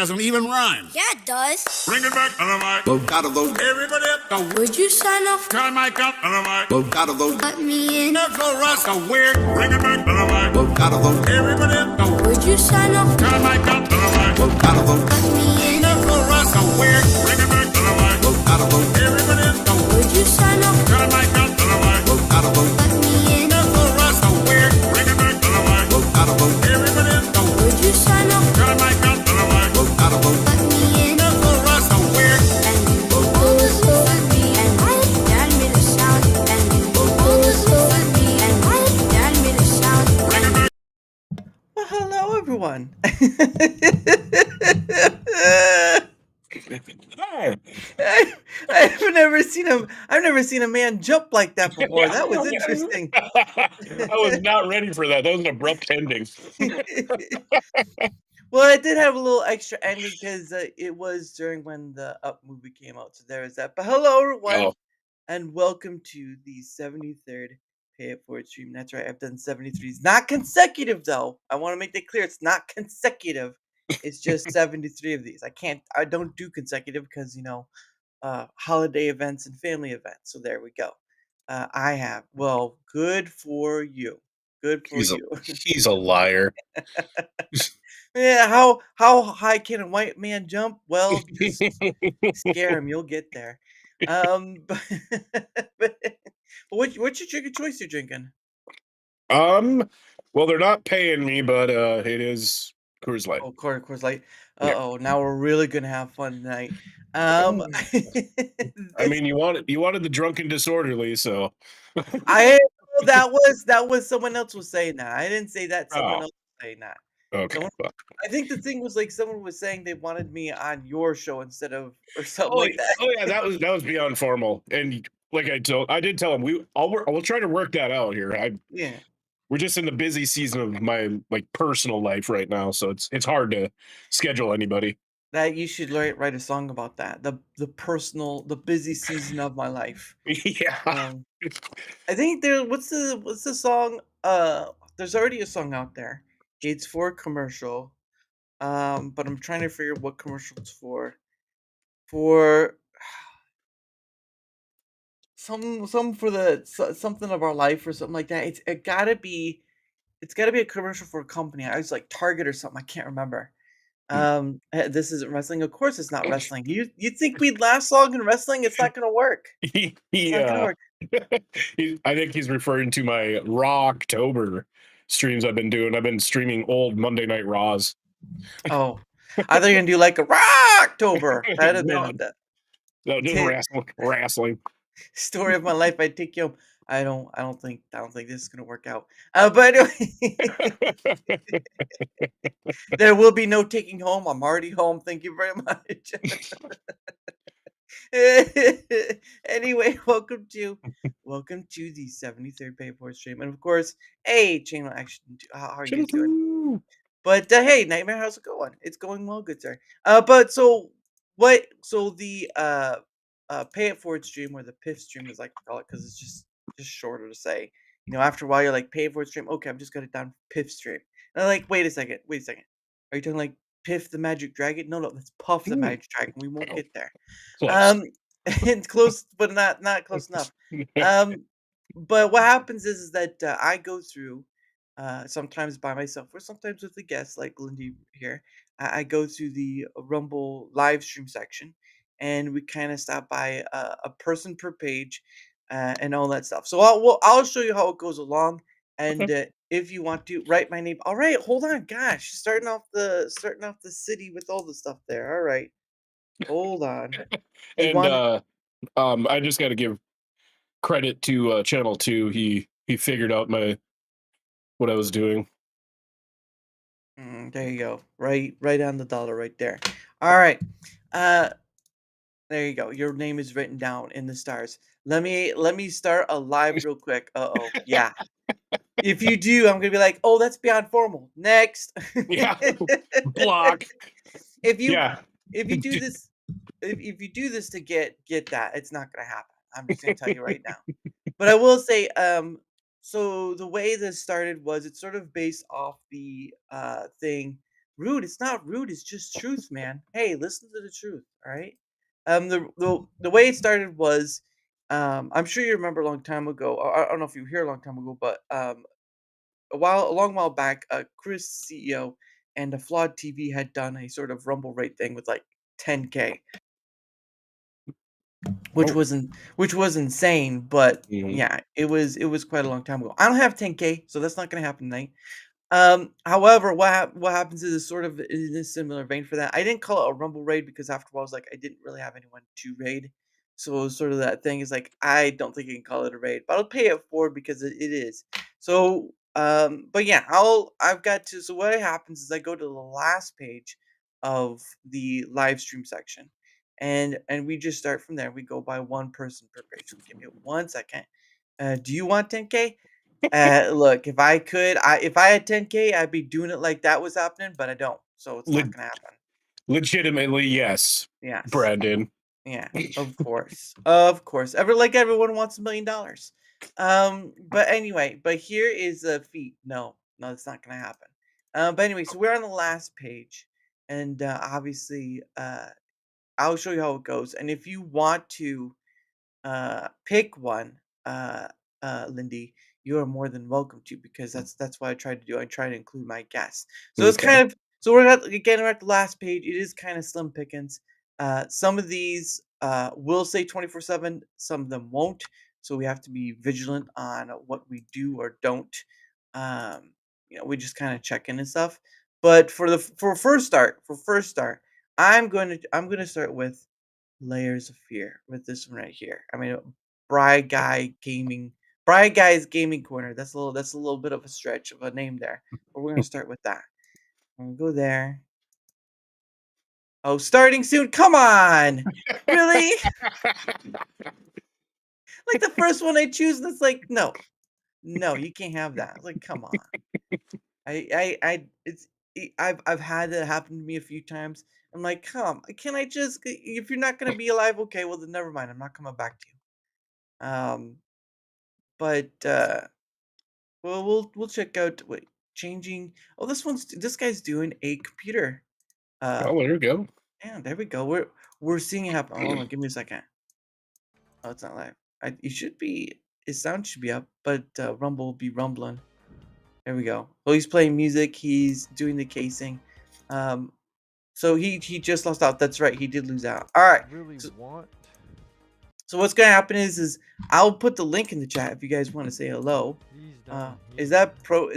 doesn't even rhyme. Yeah, it does. Bring it back on the mic. Bocado vote. Everybody up the Would you sign off? turn mic up on the mic. Bocado vote. Let me in. Never rust the weird. Bring it back on the mic. Bocado vote. Everybody up the Would you sign off? turn mic up on the mic. Bocado vote. Let me in. Never rust the weird. Bring it back on the mic. Bocado vote. Everybody up the Would you sign off? turn mic up on the mic. Bocado vote. Let me in. Never rust the weird. Bring it back on the mic. Bocado vote. Everybody up the Would you sign off? turn mic up on the mic. Bocado vote. Let me in. Never rust the weird. And always look at me. And dad made a sound. And always look at me. And dad made a sound. Bring it back. Well, hello everyone. Hey. I've never seen a man jump like that before. That was interesting. I was not ready for that. That was an abrupt ending. Well, it did have a little extra ending because it was during when the Up movie came out. So there is that. But hello everyone, Oh, and welcome to the 73rd Pay It Forward stream. That's right, I've done 73s. Not consecutive though. I want to make that clear. It's not consecutive. It's just 73 of these. I don't do consecutive because holiday events and family events. So there we go. I have. Well, good for you. Good for he's a you. he's a liar. Yeah, how high can a white man jump? Well, just scare him. You'll get there. But, but what's your drink of choice you're drinking? Well, they're not paying me, but it is Coors Light. Oh, Coors Light. Yeah. Uh-oh, now we're really gonna have fun tonight. Um, I mean, you wanted the drunken disorderly, so I that was someone else was saying that. I didn't say that. Someone Oh. else was saying that. okay. Someone, well, I think the thing was like someone was saying they wanted me on your show instead of or something Oh, like that. oh yeah, that was beyond formal, and like I did tell him we'll try to work that out here. Yeah. We're just in the busy season of my personal life right now, so it's hard to schedule anybody. That you should write a song about that. The busy season of my life. Yeah. Um, I think what's the song? There's already a song out there. It's for a commercial. But I'm trying to figure out what commercial it's for. For some for something of our life or something like that. It's gotta be a commercial for a company. I was like Target or something. I can't remember. This isn't wrestling. Of course, it's not wrestling. You think we'd last long in wrestling? It's not gonna work. he, It's not gonna work. I think he's referring to my Raw October streams I've been doing. I've been streaming old Monday Night Raws. Oh, I thought you were gonna do like a Rocktober. That'd have No, been the no, just wrestling. story of my life. I'd take you home. I don't think this is gonna work out. But anyway, there will be no taking home. I'm already home. Thank you very much. Anyway, welcome to the 73rd Payport stream, and of course, channel action. How are you guys doing? But hey, Nightmare, how's it going? It's going well, good sir. But so what? So the Pay It Forward stream, or the PIF stream, as I like to call it, because it's just shorter to say. After a while, you're like Pay It Forward stream. Okay, I'm just gonna down PIF stream. And I'm like, wait a second. Are you talking like Piff the Magic Dragon? No, that's Puff the Ooh. Magic Dragon. We won't get there. Close. It's close, but not close enough. But what happens is that I go through, sometimes by myself or sometimes with a guest like Lindy here. I go through the Rumble live stream section, and we kind of stop by a person per page, and all that stuff. So I'll show you how it goes along, and if you want to write my name. All right, hold on, gosh, starting off the city with all the stuff there. All right, hold on. You And want I just got to give credit to Channel 2. He figured out what I was doing. there you go. Right on the dollar right there. All right. There you go. Your name is written down in the stars. Let me start a live real quick. Uh-oh. Yeah. If you do, I'm gonna be like, oh, that's beyond formal. Next. Yeah. Block. If you Yeah. if you do this if you do this to get that, it's not gonna happen. I'm just gonna tell you right now. But I will say, so the way this started was it's sort of based off the thing Rude. It's not rude. It's just truth, man. Hey, listen to the truth. All right. The way it started was, I'm sure you remember a long time ago. I don't know if you were here a long time ago, but a long while back, Chris CEO and a Flawed TV had done a sort of Rumble rate thing with like 10K, which Oh. wasn't which was insane. But Mhm. yeah, it was quite a long time ago. I don't have 10K, so that's not gonna happen tonight. However, what happens is sort of in a similar vein for that. I didn't call it a rumble raid because after a while, I was like, I didn't really have anyone to raid, so it was sort of that thing. Is like I don't think I can call it a raid, but I'll pay it forward because it is. So, but yeah, I've got to. So what happens is I go to the last page of the live stream section, and we just start from there. We go by one person per page. So give me 1 second. Do you want 10K? Look, if I could, if I had 10K, I'd be doing it like that was happening, but I don't, so it's not Le- gonna happen. legitimately, yes, Yes. Brandon. Yeah, of course. Of course. Everyone wants $1 million. But anyway, but here is a feat. No, no, it's not gonna happen. But anyway, so we're on the last page, and obviously, I'll show you how it goes. And if you want to pick one, uh, Lindy, you are more than welcome to because that's what I try to do. I try to include my guests. So it's Okay. kind of so we're at the last page. It is kind of slim pickings. Some of these will say 24/7. Some of them won't. So we have to be vigilant on what we do or don't. Um, we just kind of check in and stuff. But for first start, I'm gonna start with Layers of Fear with this one right here. I mean, Bri Guy's Gaming Corner. That's a little bit of a stretch of a name there, but we're gonna start with that. I'm gonna go there. Oh, starting soon. Come on, really? Like the first one I choose, that's like no, no, you can't have that. Like, come on. I've had that happen to me a few times. I'm like, can I just? If you're not gonna be alive, okay, well then never mind. I'm not coming back to you. But well, we'll check out wait, changing. Oh, this guy's doing a computer. Uh, Oh, there we go. yeah, there we go. We're seeing it happen. Hold on, give me a second. Oh, it's not live. It should be. His sound should be up, but Rumble will be rumbling. There we go. So he's playing music. He's doing the casing. Um, so he just lost out. That's right. He did lose out. All right. Really So, want. so what's gonna happen is I'll put the link in the chat if you guys want to say hello. He's done. Is that Pro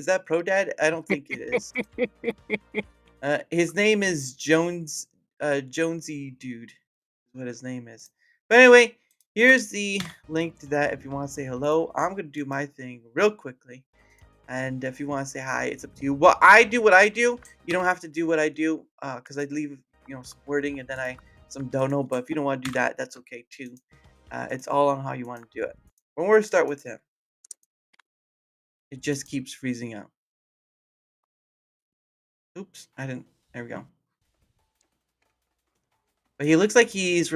Dad? I don't think it is. His name is Jonesy Dude is what his name is. But anyway, here's the link to that if you want to say hello. I'm gonna do my thing real quickly. And if you want to say hi, it's up to you. What I do, you don't have to do what I do, because I leave, some wording and then some dono. But if you don't want to do that, that's okay too. It's all on how you want to do it. We're gonna start with him. It just keeps freezing out. Oops, I didn't. There we go. But he looks like he's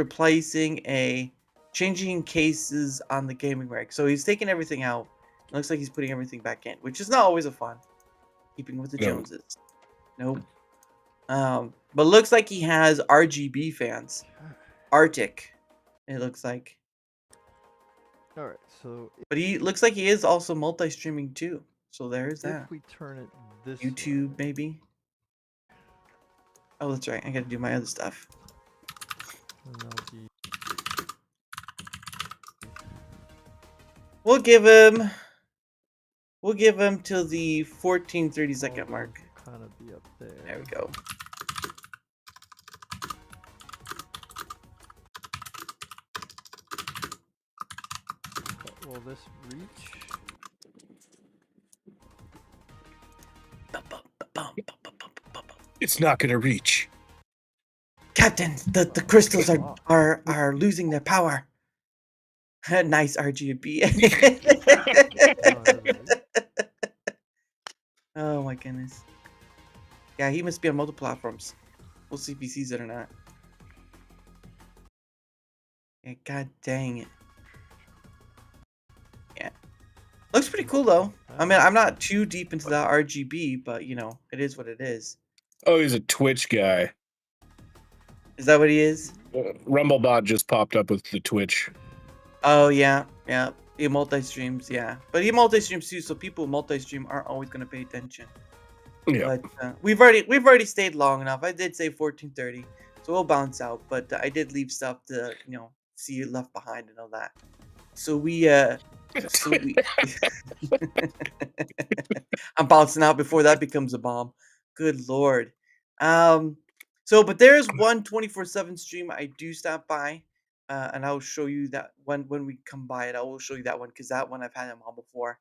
changing cases on the gaming rig. So he's taking everything out. It looks like he's putting everything back in, which is not always a fun. Keeping with the No. Joneses. Nope. But looks like he has RGB fans. Arctic. It looks like. All right, so But he looks like he is also multi-streaming too. So there's that. if we turn it this YouTube way, maybe. Oh, that's right. I gotta do my other stuff. then that'll be We'll give him till the 14:30 mark. kind of be up there. There we go. But will this reach? It's not gonna reach. Captain, the crystals are losing their power. Nice RGB. Oh my goodness. Yeah, he must be on multiple platforms. We'll see if he sees it or not. Yeah, god dang it. Yeah. Looks pretty cool though. I mean, I'm not too deep into that RGB, but it is what it is. Oh, he's a Twitch guy. Is that what he is? Rumblebot just popped up with the Twitch. Oh yeah, yeah. He multi-streams, yeah. But he multi-streams too, so people who multi-stream aren't always gonna pay attention. Yeah. But we've already stayed long enough. I did say 14:30, so we'll bounce out. But I did leave stuff to see you left behind and all that. So we I'm bouncing out before that becomes a bomb. Good lord. But there is one 24/7 stream I do stop by, and I'll show you that when we come by it. I will show you that one because that one I've had him on before.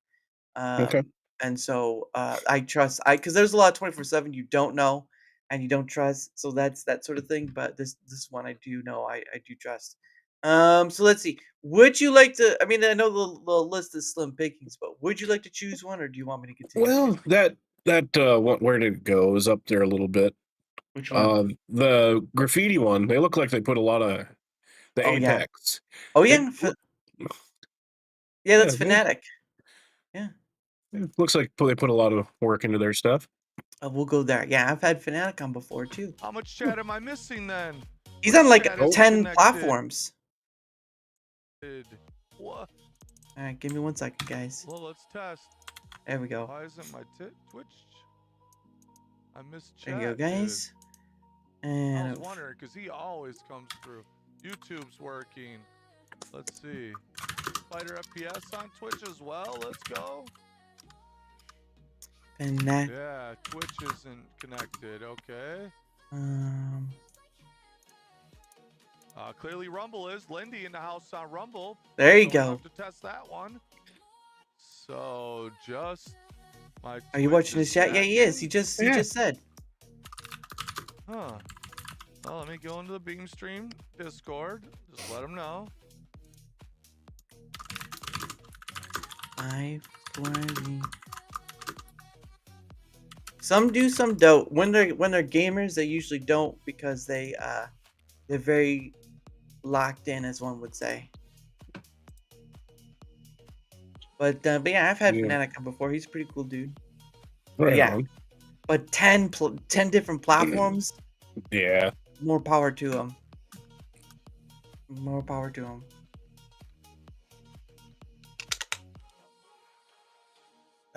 Okay. And so I trust because there's a lot of 24/7 you don't know and you don't trust, so that's that sort of thing. But this one I do know, I do trust. So let's see. Would you like to? I mean, I know the list is slim pickings, but would you like to choose one, or do you want me to continue? Well, that one, where did it go? Is up there a little bit. Which one? The graffiti one. They look like they put a lot of the Oh, yeah. Apex. Oh It yeah, loo- yeah. That's yeah, Fnatic. Yeah, it looks like they put a lot of work into their stuff. we'll go there. Yeah, I've had Fnatic on before too. How much chat am I missing then? He's What on like chat is 10 connected? platforms. What? All right, give me 1 second, guys. Well, let's test. There we go. Why isn't my Twitch? I missed There chat. you go, guys. Dude. I And was wondering because he always comes through. YouTube's working. Let's see. Fighter FPS on Twitch as well. Let's go. Fnatic. Yeah, Twitch isn't connected. Okay. Clearly Rumble is. Lindy in the house on Rumble. There you So we'll go. have to test that one. So just my. Are you Twitch watching his chat? Yeah, he is. He connected? just said. Huh. Well, let me go into the Beam Stream Discord. Just let him know. 520. Some do, some don't. When they're gamers, they usually don't because they're very locked in, as one would say. But yeah, I've had Fnatic on before. He's a pretty cool dude. Right yeah. on. But 10 different platforms. Yeah. More power to him. More power to him.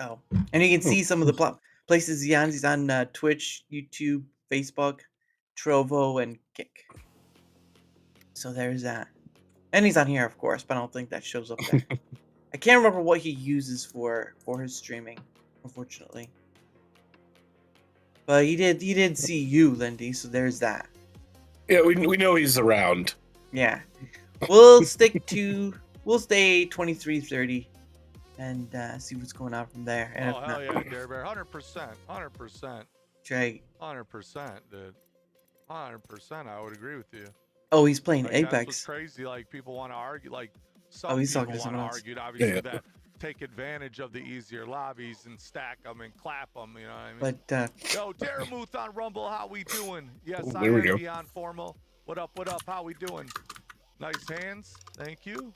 Oh, and you can see some of the places he's on. He's on Twitch, YouTube, Facebook, Trovo, and Kick. So there's that. And he's on here, of course, but I don't think that shows up there. I can't remember what he uses for his streaming, unfortunately. But he did see you, Lindy, so there's that. Yeah, we know he's around. Yeah. We'll stay 23:30 and see what's going on from there. And Oh, hell yeah, Dare Bear. 100%. 100%. Right. 100%, dude. 100%. I would agree with you. Oh, he's playing Like, that's what's Apex. crazy. Like, people want to argue. Like, some he's people talking to want to someone else. argue, obviously, Yeah. that take advantage of the easier lobbies and stack them and clap them, you know what I mean? But Yo, Daramuth on Rumble, how we doing? Yes, Oh, I there we am go. beyond formal. What up, how we doing? Nice hands, thank you.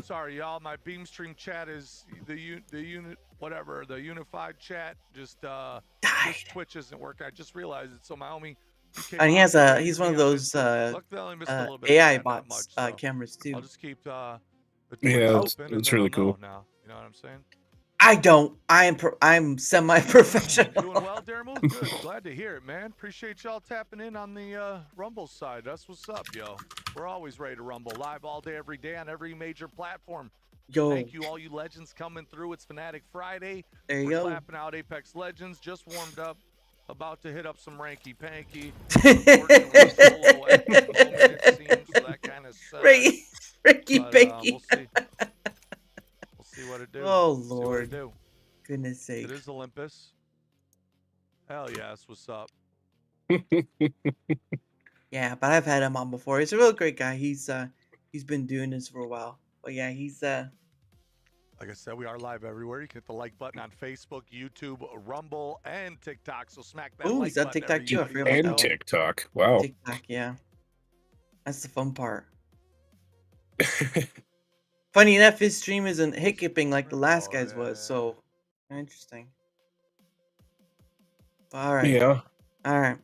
Sorry, y'all, my beam stream chat is the unified chat just Twitch isn't working. I just realized it, so my homie. and he's one of those AI bots cameras too. I'll just keep Yeah, it's really cool. now. You know what I'm saying? I don't. I'm semi-professional. Doing well, Daramuth? Good. Glad to hear it, man. Appreciate y'all tapping in on the Rumble side. That's what's up, yo. We're always ready to rumble. Live all day, every day on every major platform. Yo. Thank you, all you legends coming through. It's Fnatic Friday. There you We're go. clapping out Apex Legends. Just warmed up. About to hit up some Ranky Panky. Ricky Panky. We'll see. We'll see what it do. Oh, See what it Lord. do. Goodness sake. It is Olympus. Hell yes, what's up? Yeah, but I've had him on before. He's a real great guy. He's been doing this for a while. But yeah, he's Like I said, we are live everywhere. You can hit the like button on Facebook, YouTube, Rumble, and TikTok. So smack that Ooh, like he's on button, TikTok too. I everybody. forgot about And that one. TikTok. Wow. TikTok, yeah. That's the fun part. Funny enough, his stream isn't hiccuping like the last Oh, guy's yeah, was, yeah. so interesting. All right, Yeah. all right.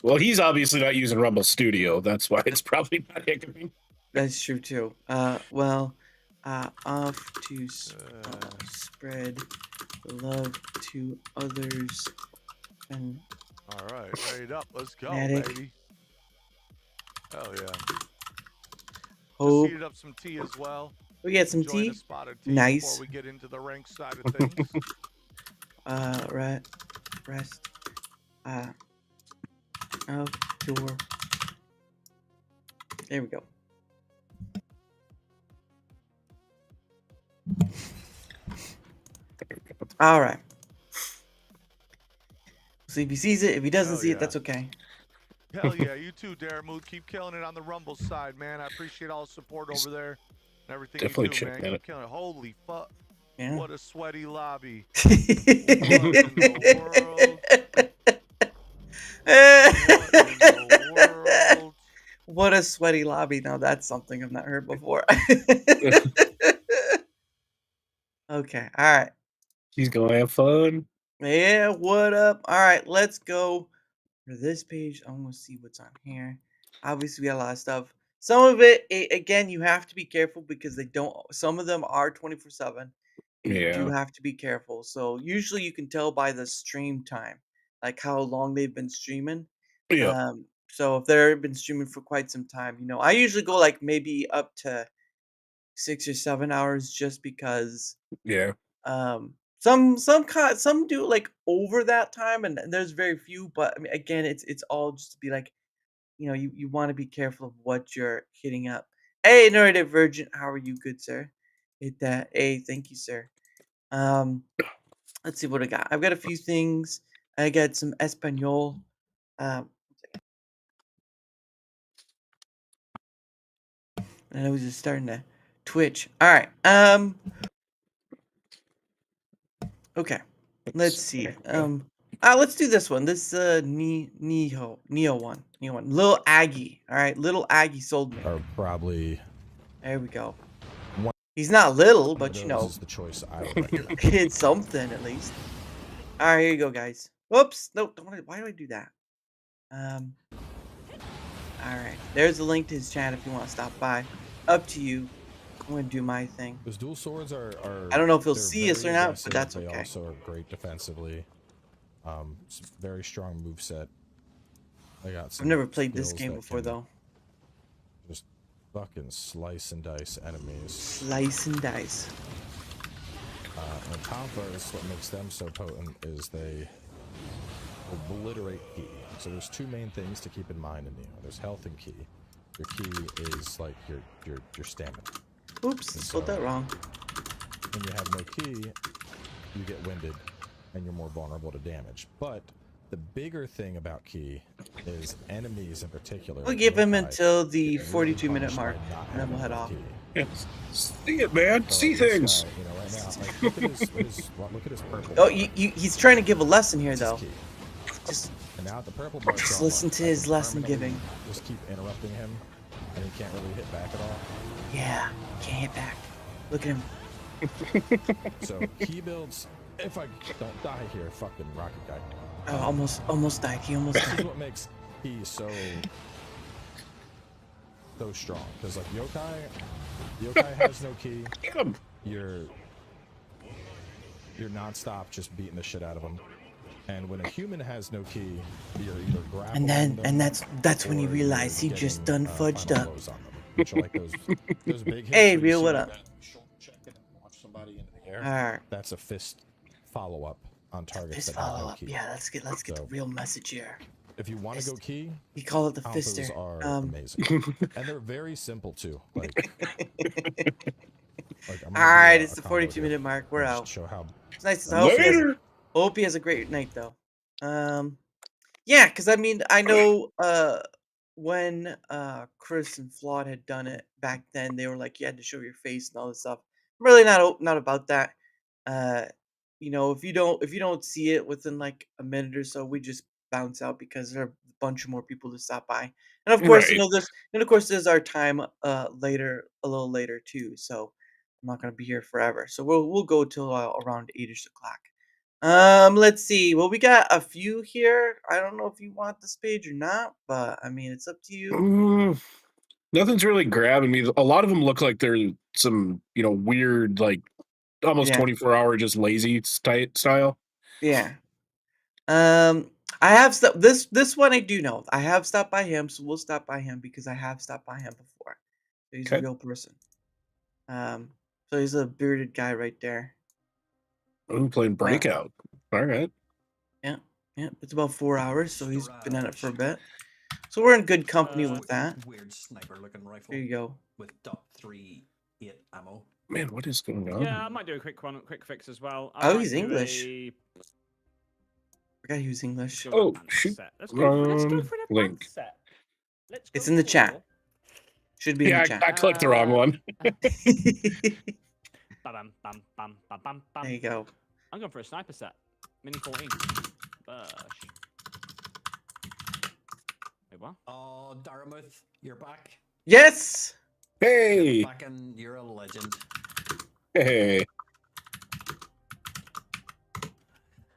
Well, he's obviously not using Rumble Studio. That's why it's probably not hiccuping. That's true too. Well, off to spread love to others and All right, ready up. Let's go, Fanatic. baby. Hell yeah. Just hope heated up some tea as well. we get some Enjoying tea. a spot of tea Nice. before we get into the rank side of things. Rest of your. There we go. All right. So if he sees it, if he doesn't Hell see yeah. it, that's okay. Hell yeah, you too, Dara Mood. Keep killing it on the Rumble side, man. I appreciate all the support over there and everything Definitely you do, check man. that Keep out. killing it. Holy fuck. Yeah. What a sweaty lobby. What in the world? What in the world? What a sweaty lobby. Now that's something I've not heard before. Okay, all right. He's gonna have fun. Yeah, what up? All right, let's go for this page. I'm gonna see what's on here. Obviously, we got a lot of stuff. Some of it, again, you have to be careful because they don't. Some of them are 24/7. And you do Yeah. have to be careful. So usually you can tell by the stream time, like how long they've been streaming. Yeah. So if they've been streaming for quite some time, I usually go like maybe up to 6 or 7 hours just because Yeah. some do like over that time and there's very few, but I mean again it's all just to be like, you want to be careful of what you're hitting up. Hey, Narrative Virgin, how are you, good sir? Hit that. Hey, thank you, sir. Let's see what I got. I've got a few things. I got some Espanol. And I was just starting to twitch. All right. Okay. Let's see. Let's do this one. This Neo one. Little Aggie. All right. Little Aggie sold me. Are probably There we go. One He's not little, of but those is the choice I would recommend. it's something at least. All right, here you go, guys. Whoops. No, why do I do that? All right. There's a link to his channel if you want to stop by. Up to you. I'm gonna do my thing. Those dual swords are I don't know if he'll they're see us or very not, aggressive, but that's they okay. also are great defensively. Very strong moveset. I got some I've never played this skills game that before can though. Just fucking slice and dice enemies. Slice and dice. And combos, what makes them so potent is they obliterate ki. So there's two main things to keep in mind in Neo. There's health and ki. Your ki is like your stamina. Oops, spelled that wrong. When you have no ki, you get winded and you're more vulnerable to damage. But the bigger thing about ki is enemies in particular. We'll give him yokai, until the get really 42-minute punished mark, by not and then we'll having head off. ki. Yeah. See it, man. So See this things. guy, right now, like, look at his purple. Oh, bar. he's trying to give a lesson here That's his though. ki. Just And now the purple bar. Just listen to his lesson giving. Just keep interrupting him, and he can't really hit back at all. yeah, can't hit back. Look at him. So he builds. If I don't die here, fucking rocket guy. Oh, almost died. He almost This is died. what makes he so strong. Because like yokai has no ki. Get him. You're nonstop just beating the shit out of him. And when a human has no ki, you're either grappling And them, that's when you or realize he you're just getting, done fudged final up. blows on them, which are like those big hits Hey, where you Real, see what like up? that shoulder check and launch somebody into the air. Alright. That's a fist follow-up on targets Fist that have follow no up. ki. Yeah, let's get the So- real message here. If you want to go Fist. ki, We call it the combos fister. are amazing, and they're very simple too. Like I'm gonna Alright, do it's a the combo here 42-minute mark. We're and just out. Show how It's nice. I Later. hope he has a great night though. Yeah, because I mean, I know when Chris and Flawed had done it back then, they were like, you had to show your face and all this stuff. I'm really not about that. If you don't see it within like a minute or so, we just bounce out because bunch more people to stop by. And of course, Right. there's our time later, a little later too. So I'm not gonna be here forever. So we'll go till around 8ish o'clock. Let's see. Well, we got a few here. I don't know if you want this page or not, but I mean, it's up to you. Mm, nothing's really grabbing me. A lot of them look like they're some, weird, like almost Yeah, 24-hour just lazy style. yeah. I have this one I do know. I have stopped by him, so we'll stop by him because I have stopped by him before. So he's a Okay. real person. So he's a bearded guy right there. I'm playing Breakout. All right. Yeah, yeah. It's about 4 hours, so he's been at it for a bit. So we're in good company with that. Weird sniper looking rifle There you go. with .38 ammo. Man, what is going on? Yeah, I might do a quick fix as well. Oh, he's English. Forgot he was English. Oh, shoot. Let's go for an Link. advanced set. Let's It's go in the for- chat. Should be Yeah, in the chat. I clicked the wrong one. Ba-bam, bam, bam, bam, bam, bam. There you go. I'm going for a sniper set. Mini 14. Bush. Wait, what? Oh, Dartmouth, you're back. Yes. Hey. Back and you're a legend. Hey.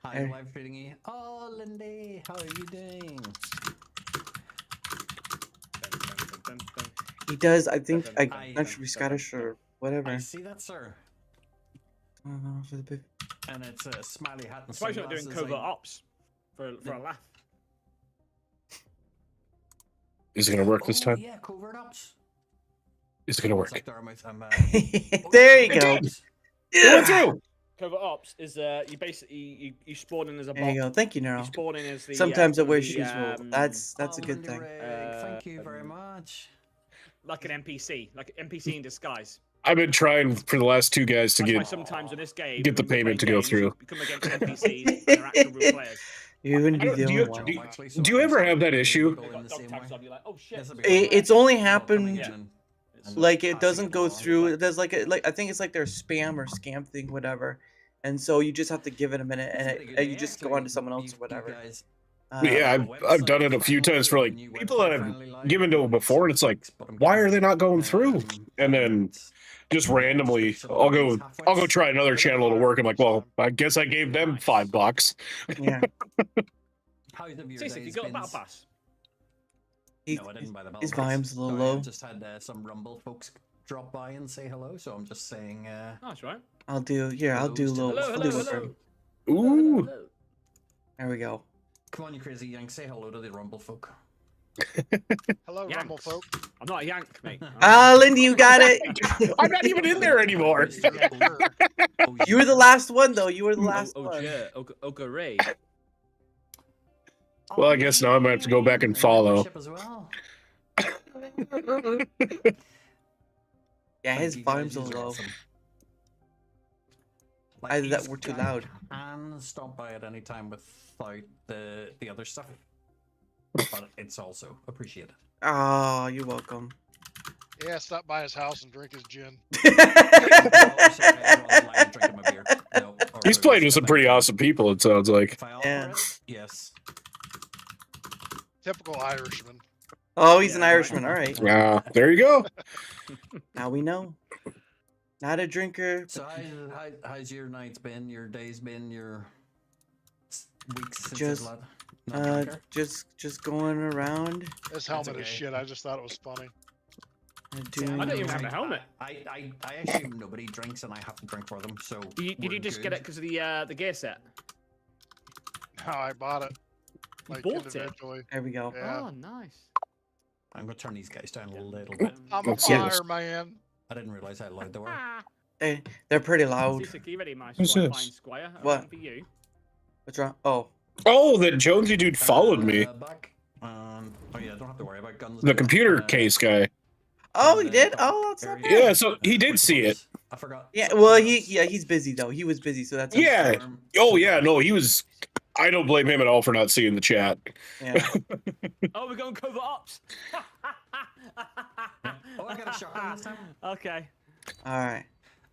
Hi, Hey. live tweeting you. Oh, Lindy, how are you doing? Dun, dun, dun, dun, dun. He does. I think Seven. I'm not sure if he's Scottish or whatever. I see that, sir. For the big... And it's a smiley hat and That's why you're not doing sunglasses, covert like- ops for a laugh. Is it going to work this Oh, time? yeah, covert ops. Is it going to It's work? like Dartmouth. I'm, There you It go. did. It went through. Covert ops is you basically you spawn in as a bot. There you go. Thank you, You Nero. spawn in as the. Sometimes I wear the, shoes. Will. That's a Oh, good Lindy thing. Rigg, thank you very much. like an NPC, like an NPC in disguise. I've been trying for the last two guys to That's why get. sometimes in this game, get the when we play payment to go games, through. you come against NPCs and they're actual real players. You wouldn't be I the don't- only do you- one. do you- Actually, so do you I ever can have that see issue? people They've in got the dog same tags way. on. You're like, oh shit. This will be It's only Well, coming happened in Yeah. and like it passing doesn't go along. through. There's like I think it's like their spam or scam thing, whatever. And so you just have to give it a minute, It's and pretty good and you day, just go actually, on to someone else you or whatever. guys. Yeah, Um, I've done it a few times for like people that I've given to before, and it's like, why are they not going through? And then just randomly, I'll go try another channel to work. I'm like, well, I guess I gave them $5. yeah. How's the viewer Seriously, if you got a battle pass. He, No, I didn't buy the his battle pass. volume's a little Sorry, I low. just had some Rumble folks drop by and say hello, so I'm just saying. Oh, that's right. I'll do a little. Hello, I'll do hello, it for hello. him. Ooh. Hello. There we go. Come on, you crazy yank, say hello to the Rumble folk. Hello, Yanks. Rumble folk. I'm not a yank, mate. Lindy, you got it. I'm not even in there anymore. You were the last one, though. You were the last Oh, one. yeah. Oga Ray. Well, I guess now I'm gonna have to go back and follow. As well. Yeah, his Thank you volume's guys, a little you're low. awesome. Either that East we're too Guy loud. can stop by at any time without the other stuff, but it's also appreciated. Oh, you're welcome. Yeah, stop by his house and drink his gin. He's playing with some pretty awesome people, it sounds like. If I offer Yeah. it, yes. Typical Irishman. Oh, he's an Yeah, Irishman. All right. Yeah, there you go. Now we know. Not a drinker. So how's your nights been? Your days been? Your weeks since Just, last? Not drinker? just going around. This helmet okay. is shit. I just thought it was funny. Doing, I don't even have a helmet. I assume nobody drinks and I have to drink for them. So Did you we're just good. get it because of the gear set? No, I bought it. You Like bought it? individually. There we go. Yeah. Oh, nice. I'm gonna turn these guys down a little bit. I'm a Let's see this. fireman. I didn't realize how loud they were. They're pretty loud. Cece, are you ready, my Who's fine this? squire? I've What? one for you. What's wrong? Oh, Oh, that Jonesy dude followed me. Back. Oh yeah, don't have to worry about guns. The computer case guy. oh, he did. Oh, that's not bad. Yeah, so he did see it. I forgot. Yeah. Well, he's busy though. He was busy, so that's Yeah. Oh, yeah, no, he was. I don't blame him at all for not seeing the chat. Yeah. Oh, we're going covert ops. Oh, I got a shotgun this time. Okay. All right.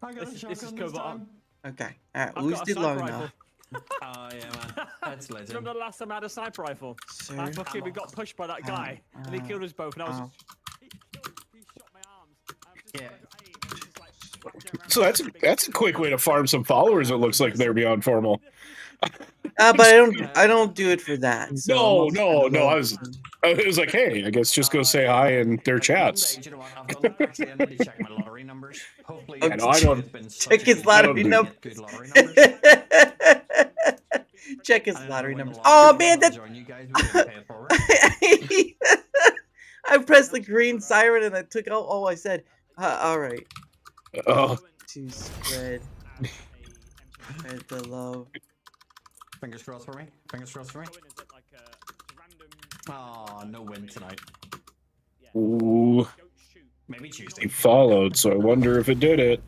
I got a This shotgun is this covert time. Okay. All right. I've We got a did sniper long rifle. enough. Oh yeah, man, that's legend. Remember the last time I had a sniper rifle? Sir, I fucking we got pushed by that guy, and he killed us both, and I was. He shot my arms. I'm just Yeah. trying to aim, and he's just like whacking around So with a big that's a quick way to farm some followers. It looks like they're beyond formal. but I don't do it for that. So No, mostly for no, the no. love. It was like, hey, I guess just go say hi in their chats. One day, you know what? I've done that actually. I need to check my lottery numbers. Hopefully, Okay. No, I don't- it's been such Check a his good lottery year to numbers. get good lottery numbers. Check his I don't know lottery when the numbers. lottery Oh comes, man, I'll that join you guys. We can pay it forward. I pressed the green siren and I took out all I said. All right, Oh, to spread the love. Fingers crossed for me. Fingers crossed for me. Oh, no win tonight. ooh, Maybe he Tuesday. followed. So I wonder if it did it.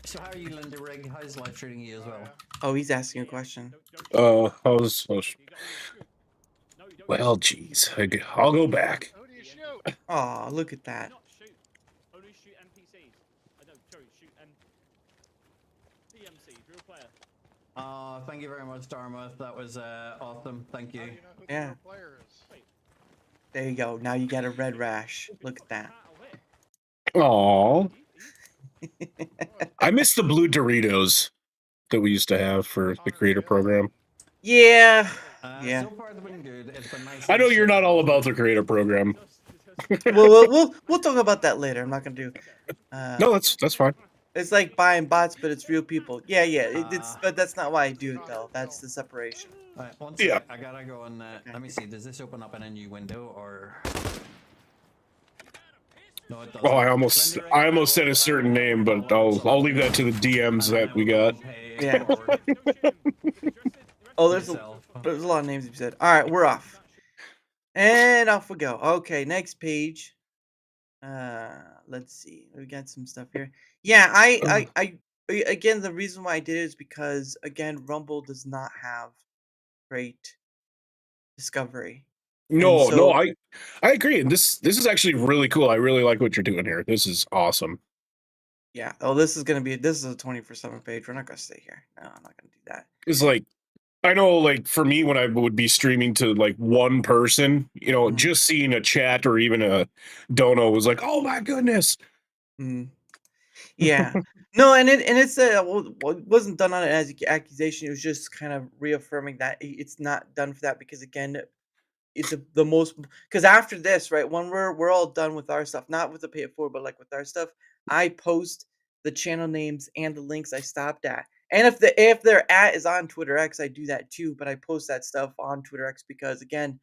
So how are you, Lindy Rigg? How's life treating you as well? Oh, he's asking a question. How's well, geez, I'll go back. Who do you shoot? Oh, look at that. Not shoot. Only shoot NPCs. No, sorry, shoot DMCs, real player. Thank you very much, Dharma. That was awesome. Thank How you. do you know who the Yeah. real player is? There you go. Now you got a red rash. Look at that. Aw, I miss the blue Doritos that we used to have for the creator program. Yeah. So far, it's been good. It's been nice. I know you're not all about the creator program. We'll talk about that later. I'm not gonna do. No, that's fine. It's like buying bots, but it's real people. Yeah. It's but that's not why I do it though. That's the separation. Alright, one Yeah. sec. I gotta go and let me see. Does this open up in a new window or? No, it doesn't. Oh, I almost said a certain name, but I'll leave that to the DMs that we got. Yeah. Oh, there's a lot of names you said. All right, we're off. And off we go. Okay, next page. Let's see. We got some stuff here. Yeah, I again, the reason why I did it is because again, Rumble does not have great discovery. No, And no, so- I agree. And this is actually really cool. I really like what you're doing here. This is awesome. Yeah. Oh, this is a 24/7 page. We're not gonna stay here. No, I'm not gonna do that. It's like I know, like for me, when I would be streaming to like one person, you know, Mhm. just seeing a chat or even a dono was like, oh my goodness. Mm. Yeah. No, and it's it wasn't done on it as an accusation. It was just kind of reaffirming that it's not done for that because again, it's the most because after this, right, when we're all done with our stuff, not with the pay it forward, but like with our stuff, I post the channel names and the links I stopped at. And if their at is on Twitter X, I do that too, but I post that stuff on Twitter X because again,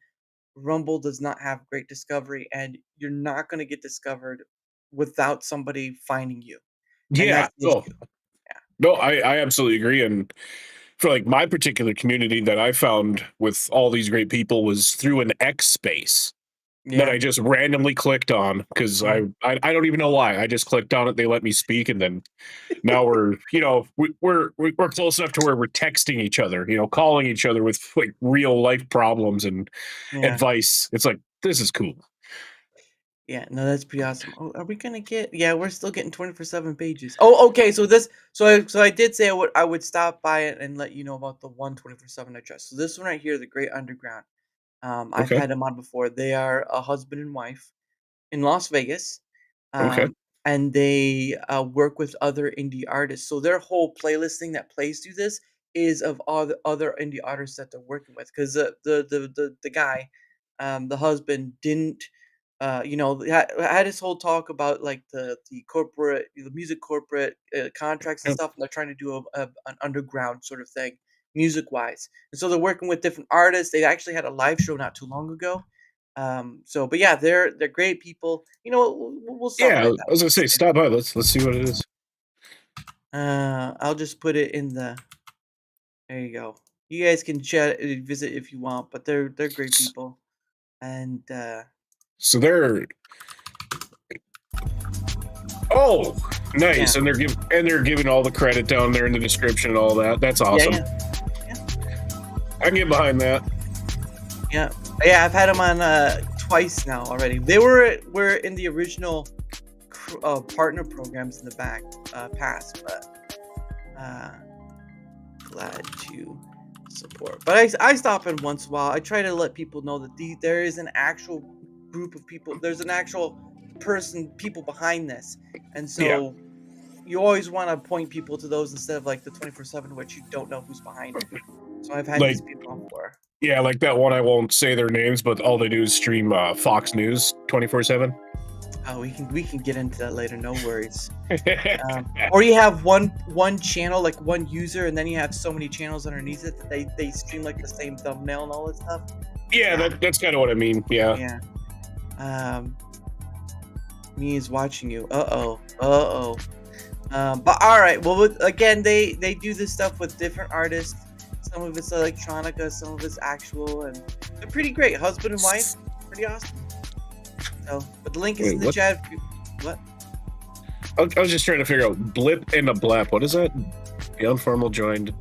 Rumble does not have great discovery, and you're not gonna get discovered without somebody finding you. And Yeah. that's the No, issue. no, I absolutely agree. And for like my particular community that I found with all these great people was through an X space that Yeah. I just randomly clicked on because I don't even know why. I just clicked on it. They let me speak, and then now we're we're close enough to where we're texting each other, you know, calling each other with like real life problems and Yeah. advice. It's like this is cool. Yeah, no, that's pretty awesome. Oh, are we gonna get? Yeah, we're still getting 24/7 pages. Oh, okay. So I did say I would stop by it and let you know about the 1/24/7 address. So this one right here, the Great Underground. I've Okay. had them on before. They are a husband and wife in Las Vegas, Okay. and they work with other indie artists. So their whole playlist thing that plays through this is of all the other indie artists that they're working with. Because the guy, the husband, didn't. Had this whole talk about like the music corporate contracts and Yep. stuff, and they're trying to do an underground sort of thing, music wise. And so they're working with different artists. They actually had a live show not too long ago. But yeah, they're great people. You know, we'll stop Yeah, by I that. was gonna say stop by. Let's see what it is. I'll just put it in the. There you go. You guys can visit if you want, but they're great people, and So they're oh nice, Yeah. and they're giving all the credit down there in the description and all that. That's awesome. I can get behind that. Yeah, I've had them on twice now already. They were in the original partner programs in the back past, but Glad to support. But I stop in once in a while. I try to let people know that there is an actual group of people. There's an actual people behind this, and so you always want to point people to those instead of like the 24/7, which you don't know who's behind it. So I've had Like, these people on before. yeah, like that one. I won't say their names, but all they do is stream Fox News 24/7. Oh, we can get into that later. No worries. Or you have one channel, like one user, and then you have so many channels underneath it that they stream like the same thumbnail and all that stuff. Yeah, that's kind of what I mean. Yeah. Yeah. Me is watching you. Uh-oh. But all right. Well, again, they do this stuff with different artists. Some of it's electronica, some of it's actual, and they're pretty great. Husband and wife, pretty awesome. So, but the link is in the chat. What? I was just trying to figure out blip and a blap. What is that? The informal joined.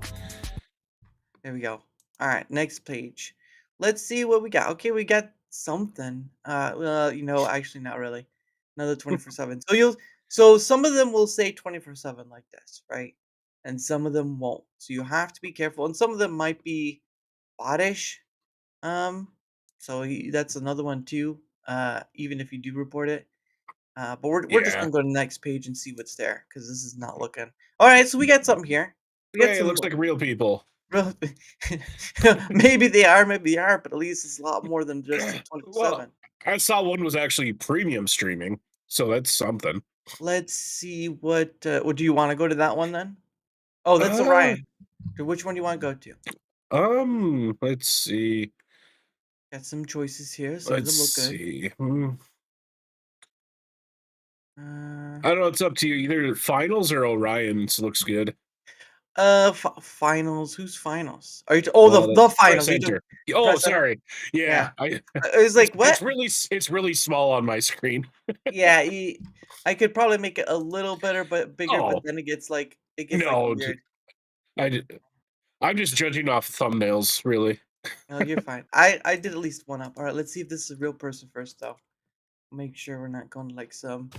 There we go. All right, next page. Let's see what we got. Okay, we got something. Actually not really. Another 24/7. So some of them will say 24/7 like this, right? And some of them won't. So you have to be careful. And some of them might be bottish. That's another one too. Even if you do report it. But we're just gonna go to the next page and see what's there because this is not looking. All right, so we got something here. We got Hey, it looks like real people. Maybe they are, but at least it's a lot more than just 24/7. Well, I saw one was actually premium streaming, so that's something. Let's see what do you want to go to that one then? Oh, that's Orion. Which one do you want to go to? Let's see. Got some choices here. Some Let's of them look good. see. I don't know. It's up to you. Either Finals or Orion's looks good. Finals. Who's Finals? Are you? The Finals. Press enter. Oh, sorry. Yeah. I was like, what? It's really small on my screen. Yeah, I could probably make it a little better, but bigger. But then it gets like weird. I'm just judging off thumbnails, really. No, you're fine. I did at least one up. All right, let's see if this is a real person first, though. Make sure we're not going like some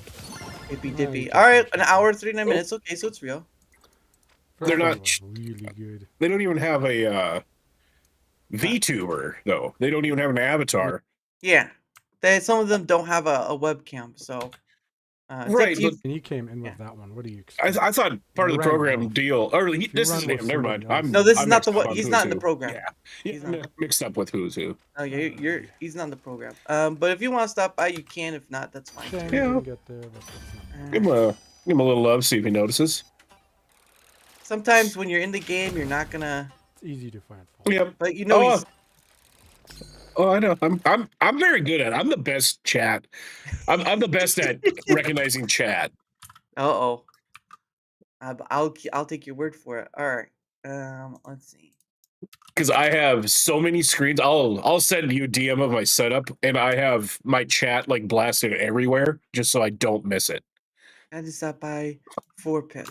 hippy dippy. All right, an hour 39 minutes. Okay, so it's real. They're not really good. They don't even have a VTuber though. They don't even have an avatar. Yeah, some of them don't have a webcam, so. Right, but and you came in with that one. What do you? I thought part of the program deal. Or this is him. Never mind. No, this is not the one. He's not in the program. Yeah, mixed up with who's who. Oh yeah, he's not in the program. But if you want to stop by, you can. If not, that's fine. Yeah. Give him a little love. See if he notices. Sometimes when you're in the game, you're not gonna. It's easy to find. Yep. But you know he's. Oh, I know. I'm very good at it. I'm the best chat. I'm the best at recognizing chat. I'll take your word for it. All right. Let's see. Because I have so many screens. I'll send you a DM of my setup, and I have my chat like blasted everywhere just so I don't miss it. I just stopped by 4Piff.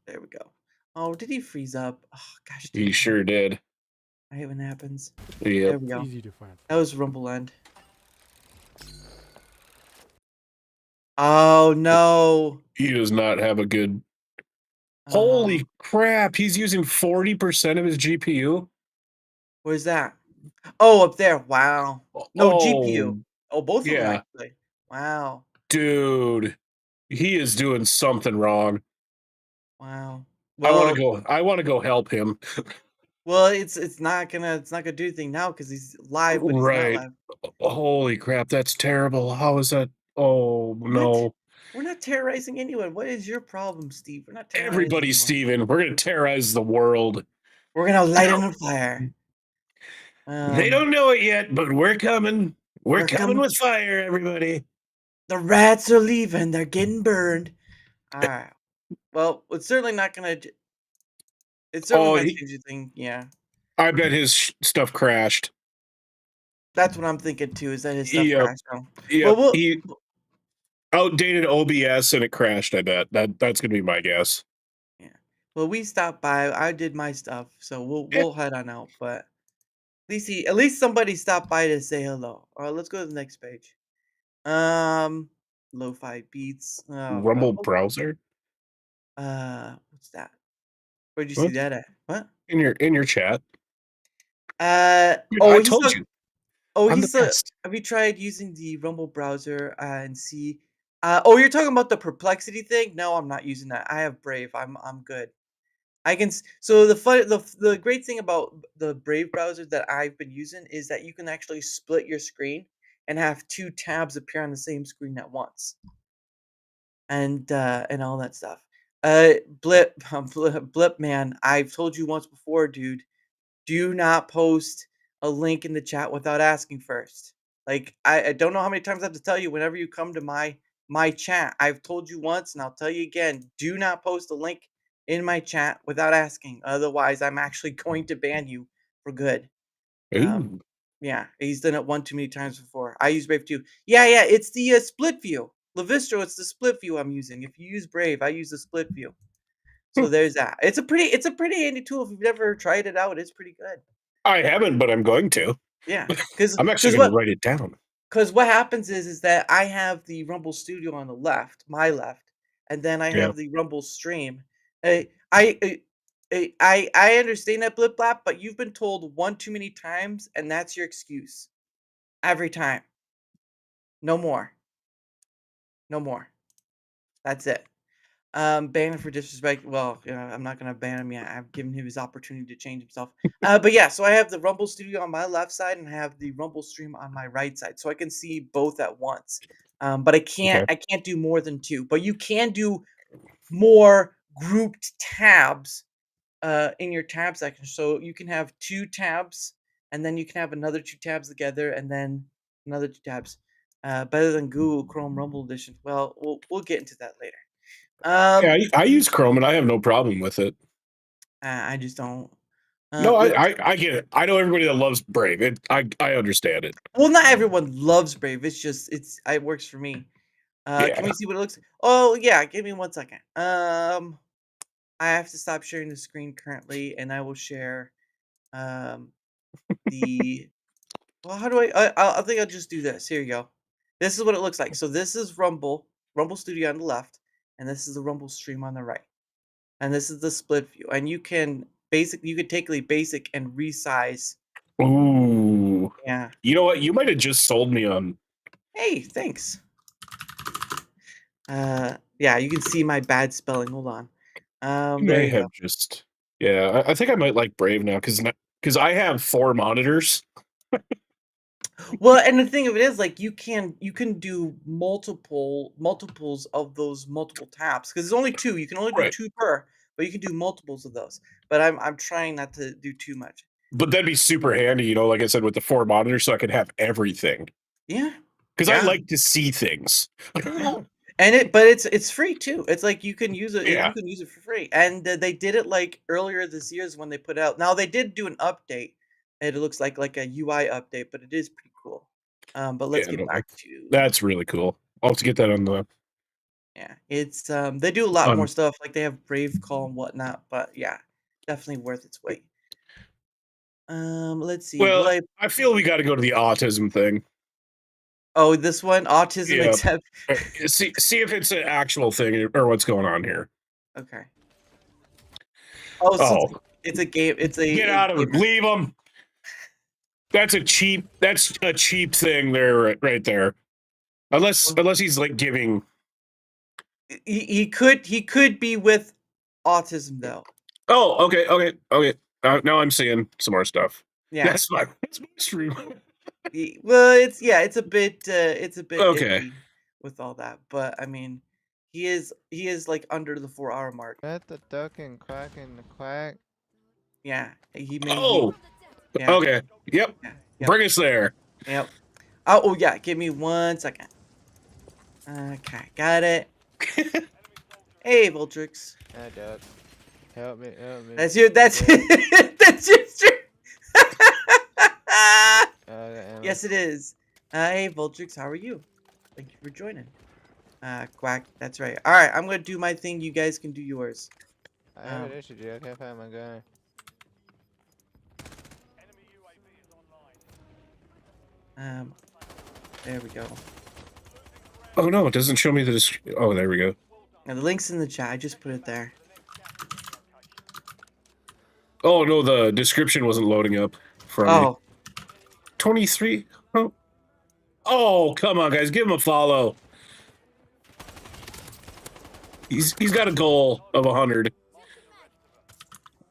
There we go. Oh, did he freeze up? Oh gosh. He sure did. I hate when that happens. Yeah. There we go. Easy to find. That was Rumble End. Oh no. He does not have a good. Holy crap! He's using 40% of his GPU. Where's that? Oh, up there. Wow. No GPU. Oh, both of them actually. Wow. Dude, he is doing something wrong. Wow. Well, I want to go help him. Well, it's not gonna do anything now because he's live, but he's not live. Holy crap, that's terrible. How is that? Oh no. We're not terrorizing anyone. What is your problem, Steve? We're not terrorizing Everybody, Steven. We're gonna terrorize the world. We're gonna light it on fire. They don't know it yet, but we're coming. We're coming with fire, everybody. The rats are leaving. They're getting burned. All right. Well, it's certainly not gonna. It's certainly not change anything. Yeah. I bet his stuff crashed. That's what I'm thinking too. Is that his stuff crashed? Yeah. Well, he outdated OBS and it crashed. I bet that's gonna be my guess. Yeah. Well, we stopped by. I did my stuff, so we'll head on out. But at least somebody stopped by to say hello. All right, let's go to the next page. Lo-fi beats. Rumble browser. What's that? Where'd you see What? that at? What? In your chat. Dude, Oh, I he's told talk- you. Oh, I'm the he's best. Have you tried using the Rumble browser and see? Oh, you're talking about the perplexity thing? No, I'm not using that. I have Brave. I'm good. So the great thing about the Brave browser that I've been using is that you can actually split your screen and have 2 tabs appear on the same screen at once, and all that stuff. Blip, Blip man, I've told you once before, dude. Do not post a link in the chat without asking first. Like I don't know how many times I have to tell you whenever you come to my chat. I've told you once and I'll tell you again. Do not post a link in my chat without asking. Otherwise, I'm actually going to ban you for good. Um, Ooh. yeah, he's done it one too many times before. I use Brave too. Yeah, it's the split view. Lavistro, it's the split view I'm using. If you use Brave, I use the split view. So there's that. It's a pretty handy tool. If you've never tried it out, it's pretty good. I haven't, but I'm going to. Yeah, because I'm actually going to write it down. what happens is that I have the Rumble Studio on the left, my left, and then I Yeah. have the Rumble Stream. I understand that blip blap, but you've been told one too many times, and that's your excuse every time. No more. No more. That's it. Ban him for disrespect. Well, I'm not gonna ban him yet. I've given him his opportunity to change himself. But yeah, so I have the Rumble Studio on my left side and I have the Rumble Stream on my right side, so I can see both at once. But I can't do more than 2. But you can do more grouped tabs in your tab section. So you can have 2 tabs, and then you can have another 2 tabs together, and then another 2 tabs. Better than Google Chrome Rumble Edition. Well, we'll get into that later. Yeah, I use Chrome and I have no problem with it. I just don't. No, I get it. I know everybody that loves Brave. I understand it. Well, not everyone loves Brave. It's just it works for me. Yeah. Can we see what it looks? Oh yeah, give me 1 second. I have to stop sharing the screen currently, and I will share the. Well, how do I think I'll just do this. Here you go. This is what it looks like. So this is Rumble Studio on the left, and this is the Rumble Stream on the right, and this is the split view. And you can take the basic and resize. Ooh. Yeah. You know what? You might have just sold me on. Hey, thanks. Yeah, you can see my bad spelling. Hold on. You There may you have go. just. Yeah, I think I might like Brave now because I have 4 monitors. Well, and the thing of it is, like, you can do multiples of those multiple taps because there's only 2. You can only do Right. 2 per, but you can do multiples of those. But I'm trying not to do too much. But that'd be super handy, like I said, with the 4 monitors, so I could have everything. Yeah. Because Yeah. I like to see things. Yeah. But it's free too. It's like you can use it. Yeah. You can use it for free. And they did it like earlier this year is when they put out. Now they did do an update. And it looks like a UI update, but it is pretty cool. But let's get back to. That's really cool. I'll have to get that on the. Yeah, it's they do a lot more stuff. Like they have Brave Call and whatnot. But yeah, definitely worth its weight. Let's see. Well, I feel we got to go to the autism thing. Oh, this one, autism Yeah. except. See if it's an actual thing or what's going on here. Okay. Oh, so it's a game. It's a Get out of it. Leave them. That's a cheap thing there, right there. Unless he's like giving. He could be with autism though. Oh, okay. Now I'm seeing some more stuff. Yeah, that's my stream. Well, it's a bit okay iffy with all that, but I mean, he is like under the 4-hour mark. Let the duck and quack in the quack. Yeah, he may. Yeah. Okay. Yep. Yep. Bring us there. Yep. Oh yeah. Give me 1 second. Okay, got it. Hey, Voltrix. Hey, duck. Help me. That's your stream. Yes, it is. Hey, Voltrix, how are you? Thank you for joining. Quack. That's right. All right, I'm gonna do my thing. You guys can do yours. I have an issue, dude. I can't find my gun. There we go. Oh no, it doesn't show me the. Oh, there we go. Now the link's in the chat. I just put it there. Oh no, the description wasn't loading up for me. Oh, 23. Oh, come on, guys, give him a follow. He's got a goal of 100.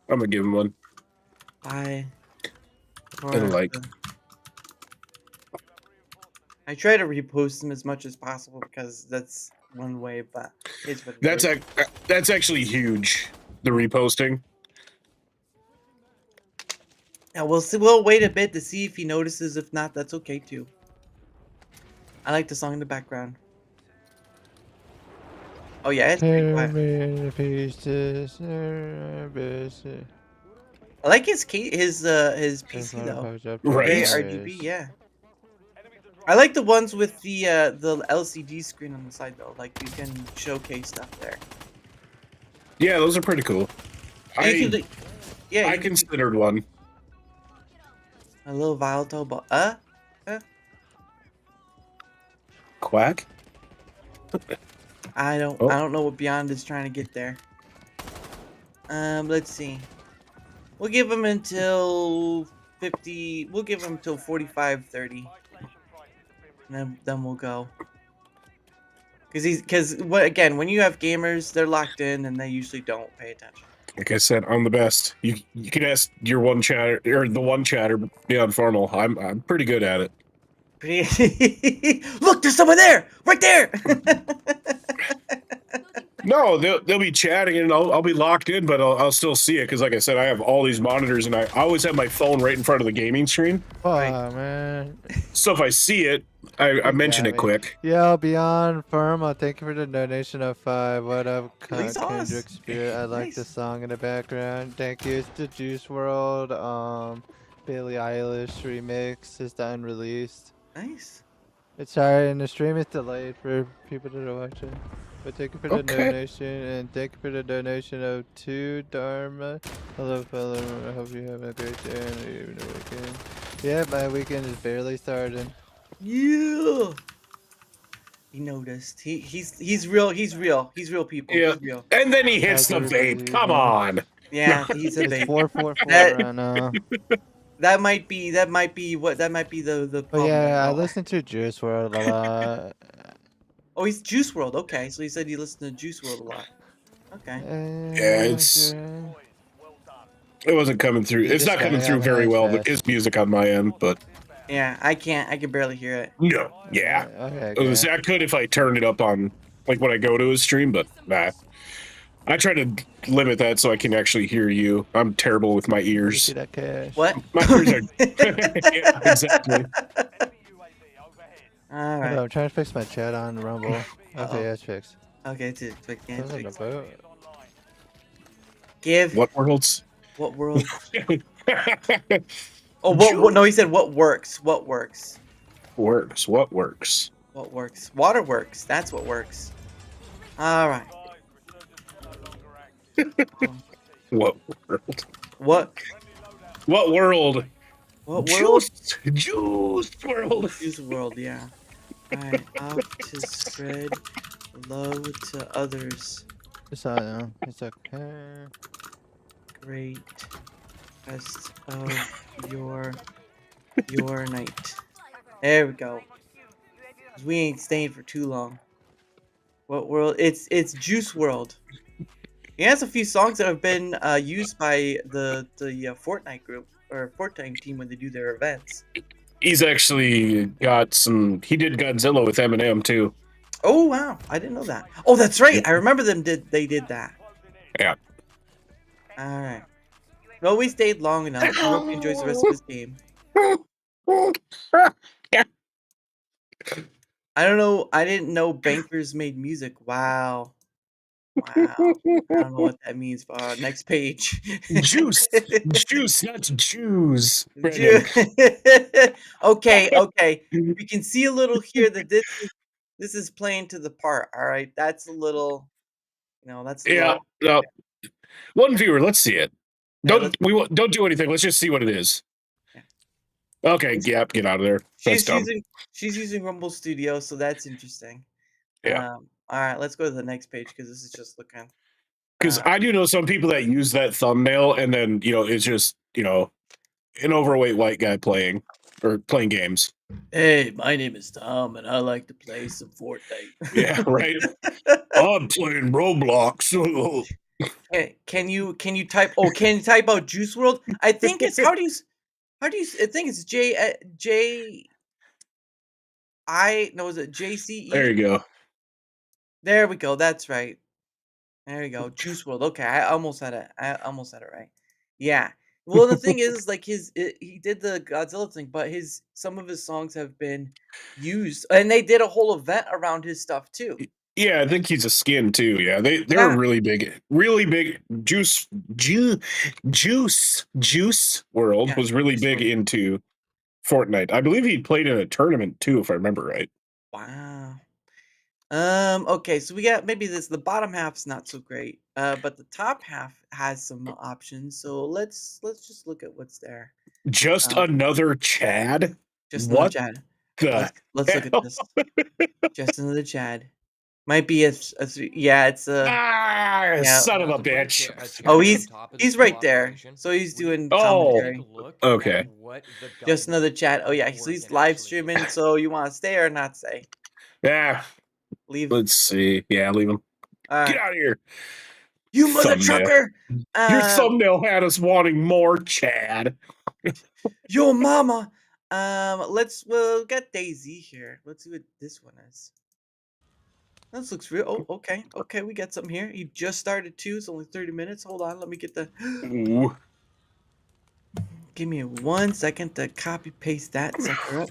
I'm gonna give him one. I And like, I try to repost them as much as possible because that's one way, but it's what it is. that's actually huge. The reposting. Yeah, we'll see. We'll wait a bit to see if he notices. If not, that's okay too. I like the song in the background. Oh yeah, it's pretty quiet. I like his PC though. Right. Very RGB, yeah. I like the ones with the LCD screen on the side though. Like you can showcase stuff there. Yeah, those are pretty cool. Yeah, I considered one. A little volatile, but Quack. I don't know what Beyond is trying to get there. Let's see. We'll give him until 50. We'll give him until 45, 30. And then we'll go. Because again, when you have gamers, they're locked in and they usually don't pay attention. Like I said, I'm the best. You can ask your one chatter or the one chatter beyond formal. I'm pretty good at it. Look, there's someone there, right there. No, they'll be chatting and I'll be locked in, but I'll still see it because, like I said, I have all these monitors and I always have my phone right in front of the gaming screen. Oh man. So if I see it, I mention it quick. Yo, Beyond Firma, thank you for the donation of 5. What up, Kendrick Spirit? I like the song in the background. Thank you. It's the Juice World, Billie Eilish remix. It's the unreleased. Nice. It's sorry, and the stream is delayed for people that are watching. But thank you for the donation, and thank you for the donation of 2 Dharma. Hello, fellow. I hope you have a great day and even a weekend. Yeah, my weekend is barely starting. Yeah. He noticed. He's real. He's real. He's real, people. Yeah. He's real. And then he hits the vape. Come on. Yeah, he's a vape. 444 right now. That might be the Oh yeah, I listen to Juice WRLD a lot. Oh, he's Juice WRLD. Okay, so he said he listened to Juice WRLD a lot. Okay. Yeah, it wasn't coming through. It's not coming through very well, but his music on my end, but yeah, I can barely hear it. no, yeah. Okay, I could if I turned it up on like when I go to his stream, but nah. I try to limit that so I can actually hear you. I'm terrible with my ears. What? My ears are yeah, exactly. All right. I'm trying to fix my chat on Rumble. Okay, that's fixed. Okay, it's fixed. What's on the boat? Give. What worlds? What world? Oh, what? No, he said what works. What works? Works. What works? What works? Water works. That's what works. All right. What world? What? What world? What world? Juice world. Juice world, yeah. Alright, out to spread love to others. It's okay. Great rest of your night. There we go. 'Cause we ain't staying for too long. What world? It's Juice WRLD. He has a few songs that have been used by the Fortnite group or Fortnite team when they do their events. He's actually got some. He did Godzilla with Eminem too. Oh wow, I didn't know that. Oh, that's right. I remember they did that. Yeah. All right. Well, we stayed long enough. I hope he enjoys the rest of his game. I don't know. I didn't know bankers made music. Wow. Wow. I don't know what that means. Next page. Juice. Juice, not Jews. Okay. We can see a little here that this is playing to the part. All right. That's a little. That's a yeah. little, No. One viewer. Let's see it. Don't do anything. Let's just see what it is. Yeah. Okay. Yep. Get out of there. That's dumb. She's using Rumble Studio, so that's interesting. Yeah. All right, let's go to the next page because this is just looking. Because I do know some people that use that thumbnail, and then it's just an overweight white guy playing games. Hey, my name is Tom, and I like to play some Fortnite. Yeah, right. I'm playing Roblox. Hey, can you type? Oh, can you type out Juice World? I think it's I think it's J I no, is it JCE? There you go. There we go. That's right. There you go. Juice World. Okay, I almost had it. I almost had it right. Yeah. Well, the thing is, like he did the Godzilla thing, but some of his songs have been used, and they did a whole event around his stuff too. Yeah, I think he's a skin too. Yeah, they're Yeah. really big Juice World Yeah, was really Juice big WRLD. into Fortnite. I believe he played in a tournament too, if I remember right. Wow. Okay, so we got maybe the bottom half's not so great, but the top half has some options. So let's just look at what's there. Just Um, another Chad. just another What Chad. the Let's look at hell? this. Just another Chad. Might be yeah, it's a yeah. Son of a bitch. Oh, he's right there. So he's doing commentary. Okay. Just another Chad. Oh yeah, so he's live streaming. So you want to stay or not stay? Yeah. Leave. Let's see. Yeah, leave him. All Get right. out of here. You mother Thumbnail. trucker. Your thumbnail had us wanting more Chad. Yo mama. We'll get Daisy here. Let's see what this one is. This looks real. Oh, okay. Okay, we got something here. He just started too. It's only 30 minutes. Hold on, let me get the Ooh. give me 1 second to copy paste that sucker up.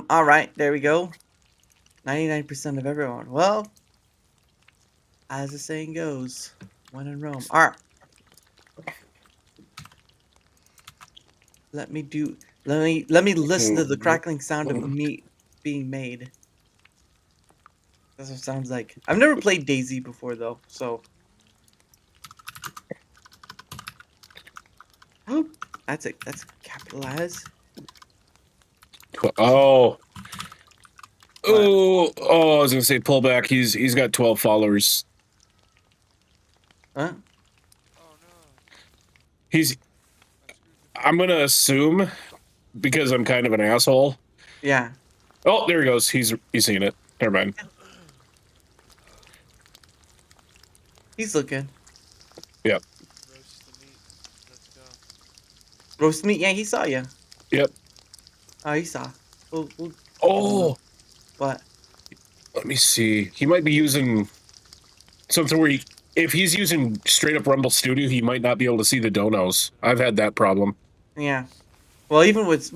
All right, there we go. 99% of everyone. Well, as the saying goes, when in Rome. All right. Let me listen to the crackling sound of meat being made. That's what it sounds like. I've never played Daisy before though, so oh, that's capitalized. Oh. Oh, I was gonna say pull back. He's got 12 followers. Huh? I'm gonna assume because I'm kind of an asshole. Yeah. Oh, there he goes. He's seen it. Never mind. He's looking. Yep. Roast meat. Yeah, he saw you. Yep. Oh, he saw. Oh. What? Let me see. He might be using something where if he's using straight up Rumble Studio, he might not be able to see the donos. I've had that problem. Yeah. Well, even with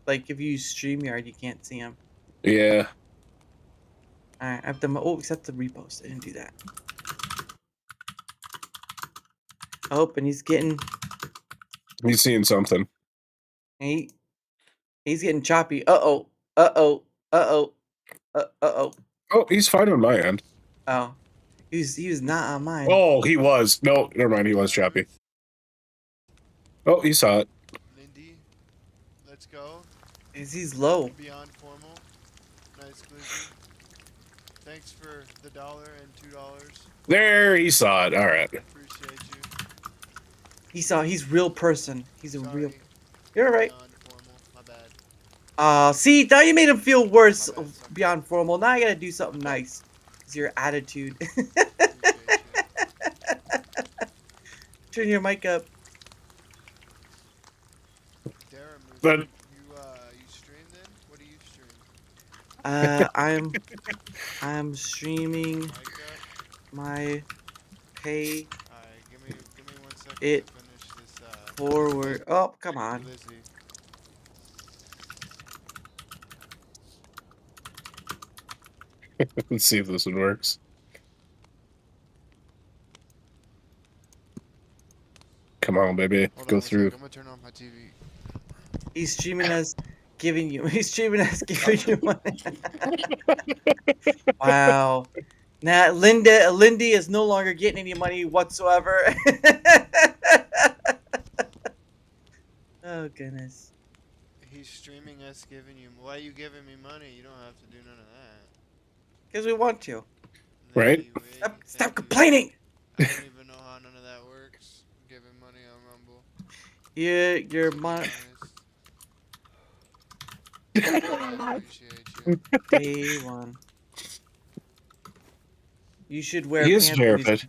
like if you use StreamYard, you can't see him. Yeah. All right. I have to. Oh, except the repost. I didn't do that. Oh, and he's seeing something. He's getting choppy. Uh-oh. Uh-oh. Uh-oh. Uh-oh. Oh, he's fine on my end. Oh. He was not on mine. Oh, he was. No, never mind. He was choppy. Oh, he saw it. Lindy, let's go. He's low. Beyond formal. Nice glizzy. Thanks for the $1 and $2. There, he saw it. All right. Appreciate you. He's real person. He's a real. You're right. Beyond formal. My bad. See, now you made him feel worse beyond formal. Now I gotta do something nice. It's your attitude. Turn your mic up. Dara, But you stream then? What do you stream? I'm streaming my pay Alright, give me 1 second it to finish this forward. Oh, come on. glizzy. let's see if this one works. Come on, baby. Hold on Go 1 through. sec, I'm gonna turn on my TV. He's streaming as giving you. He's streaming as giving you money. Wow. Now Lindy is no longer getting any money whatsoever. Oh goodness. He's streaming us giving you. Why are you giving me money? You don't have to do none of Because we want to. Right? Stop complaining. I don't even know how none of that works. Giving money on Rumble. Your mon. Appreciate you. Day one. You should wear He is pants. When verified.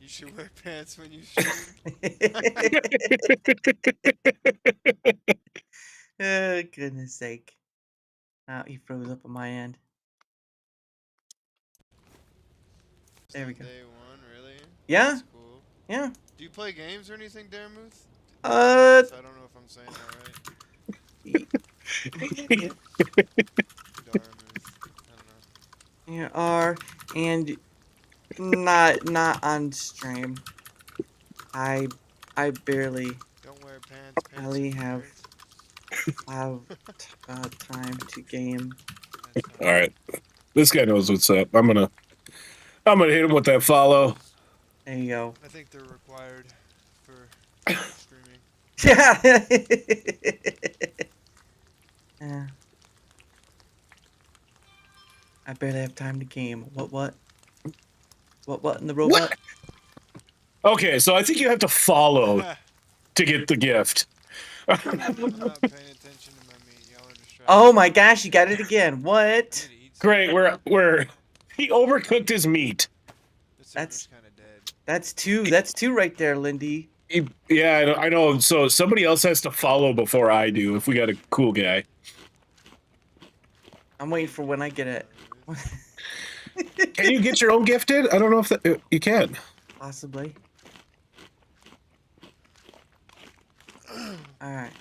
You should wear pants when you stream. Oh, goodness sake. Oh, he froze up on my end. There we go. Day one, really? Yeah? That's cool. Yeah. Do you play games or anything, Darmuth? Uh. I don't know if I'm saying that right. You are, and not on stream. I barely. Don't wear pants. Barely have time to game. All right, this guy knows what's up. I'm gonna hit him with that follow. There you go. I think they're required for streaming. Yeah. Yeah. I barely have time to game. What in the robot? What? Okay, so I think you have to follow to get the gift. I'm not paying attention to my meat. Y'all are distracted. Oh my gosh, you got it again. What? Great, we're he overcooked his meat. That's two. That's two right there, Lindy. Yeah, I know. So somebody else has to follow before I do. If we got a cool guy. I'm waiting for when I get it. Can you get your own gifted? I don't know if that, you can. Possibly. All right.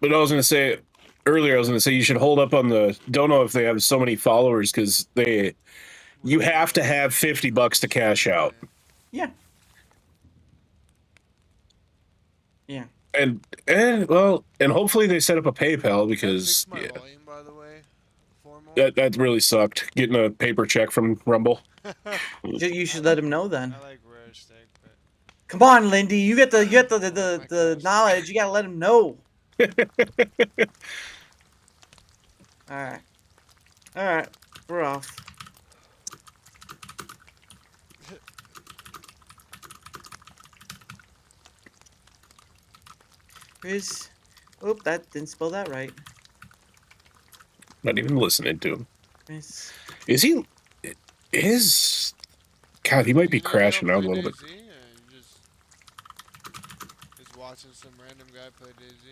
But I was gonna say earlier. I was gonna say you should hold up on the. Don't know if they have so many followers because you have to have $50 to cash out. Yeah. Yeah. And hopefully they set up a PayPal because My volume, by the way. that really sucked getting a paper check from Rumble. You should let him know then. I like rare steak, but Come on, Lindy. You get the knowledge. You gotta let him know. All right. We're off. Here's. Oh, that didn't spell that right. Not even listening to him. Here's, Is he? God, he might be crashing out a little bit. Just watching some random guy play DayZ.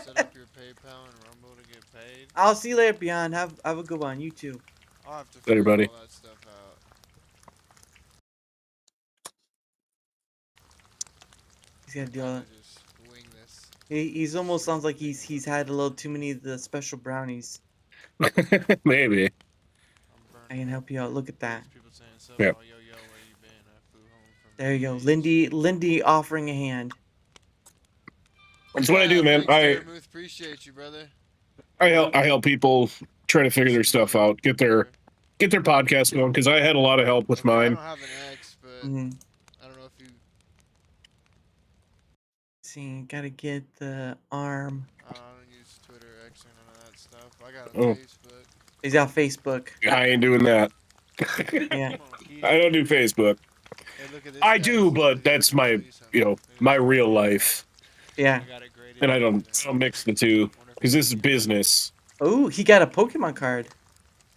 Set up your PayPal and Rumble to get paid. I'll see you later, Beyond. Have a good one. You too. I'll have to Later, figure buddy. all that stuff out. He's gonna do all that. Just wing this. He's almost sounds like he's had a little too many of the special brownies. Maybe. I can help you out. Look at that. Yeah. There you go. Lindy offering a hand. That's what I do, man. Darmuth, appreciate you, brother. I help people try to figure their stuff out, get their podcast going because I had a lot of help with I mine. don't have an X, but Mm-hmm. I don't know if you. See, gotta get the arm. I don't use Twitter, X, or none of that stuff. I got a Oh. Facebook. He's got Facebook. I ain't doing that. Yeah. I don't do Facebook. Hey, look at this I guy. do, but that's my my real life, Yeah. I got it graded and I out don't there. mix the two because this is business. Oh, he got a Pokemon card.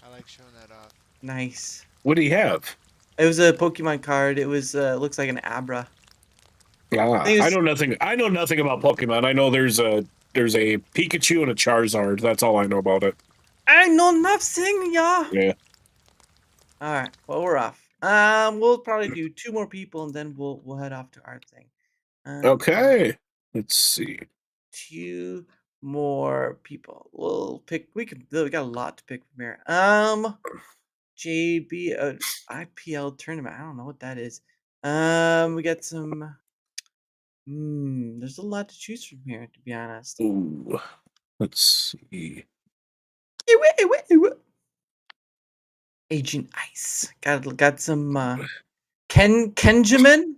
I like showing that off. Nice. What do you have? It was a Pokemon card. It was looks like an Abra. I know nothing. I know nothing about Pokemon. I know there's a Pikachu and a Charizard. That's all I know about it. I know nothing, y'all. Yeah. All right. Well, we're off. We'll probably do 2 more people and then we'll head off to our thing. Okay. Let's see. 2 more people. We'll pick. We got a lot to pick from here. JB IPL tournament. I don't know what that is. We got some. There's a lot to choose from here, to be honest. Ooh. Let's see. Agent Ice. Got some Kenjamin?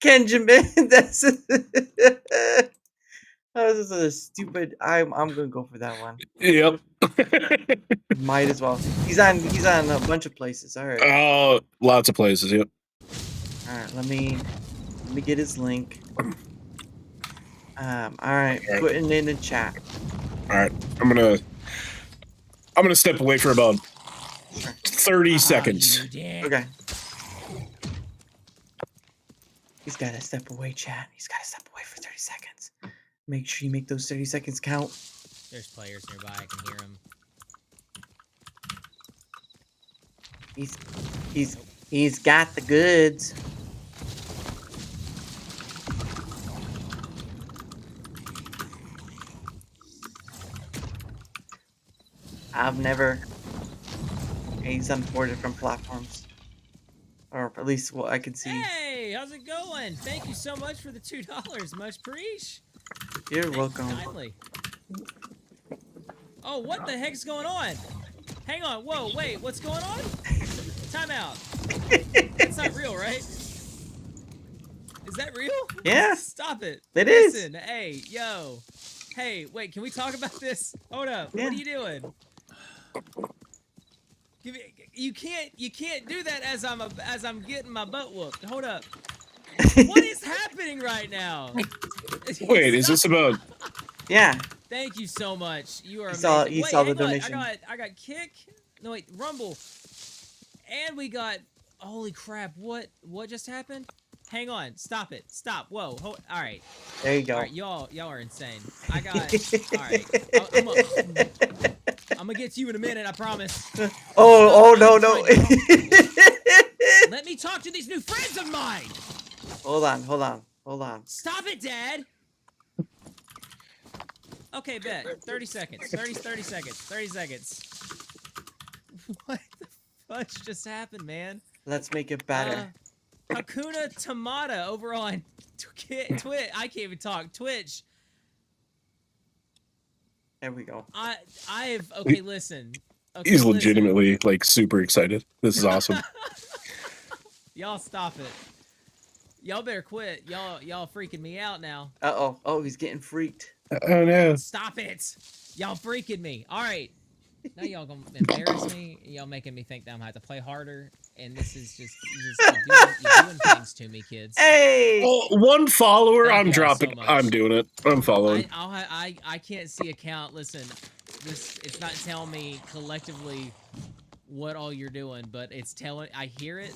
Kenjamin. That's Oh, this is a stupid. I'm gonna go for that one. Yep. Might as well. He's on a bunch of places. All right. Oh, lots of places. Yep. All right. Let me get his link. All right. Putting it in the chat. All right. I'm gonna step away for about 30 seconds. Okay. He's gotta step away, chat. He's gotta step away for 30 seconds. Make sure you make those 30 seconds count. There's players nearby. I can hear them. He's got the goods. I've never. He's on 4 different platforms, or at least what I can see. Hey, how's it going? Thank you so much for the $2. Much appreciate. You're welcome. Kindly. Oh, what the heck's going on? Hang on. Whoa, wait. What's going on? Time out. That's not real, right? Is that real? Yeah. Stop it. It is. Listen, hey, yo. Hey, wait. Can we talk about this? Hold up. Yeah. What are you doing? You can't do that as I'm getting my butt whooped. Hold up. What is happening right now? Wait, is this about? Yeah. Thank you so much. You are You amazing. saw the hang on. donation. I got kick. No wait, rumble. And we got. Holy crap! What just happened? Hang on. Stop it. Stop. Whoa. All right. There you go. All right, y'all are insane. I got. All right. I'm gonna get to you in a minute. I promise. Oh no. Let me talk to these new friends of mine. Hold on. Stop it, Dad. Okay, bet. 30 seconds. 30 seconds. 30 seconds. What the fudge just happened, man? Let's make it better. Hakuna Tamata over on Twitch. I can't even talk. Twitch. There we go. Okay, listen. Okay, He's legitimately like super excited. This is awesome. Y'all stop it. Y'all better quit. Y'all freaking me out now. Uh-oh. Oh, he's getting freaked. Oh no. Stop it. Y'all freaking me. All right. Now y'all gonna embarrass me. Y'all making me think that I'm gonna have to play harder. And this is just you're doing things to me, kids. Hey! Oh, one follower. Thank I'm y'all dropping. so much. I'm doing it. I'm following. I can't see a count. Listen, it's not telling me collectively what all you're doing, but it's telling. I hear it.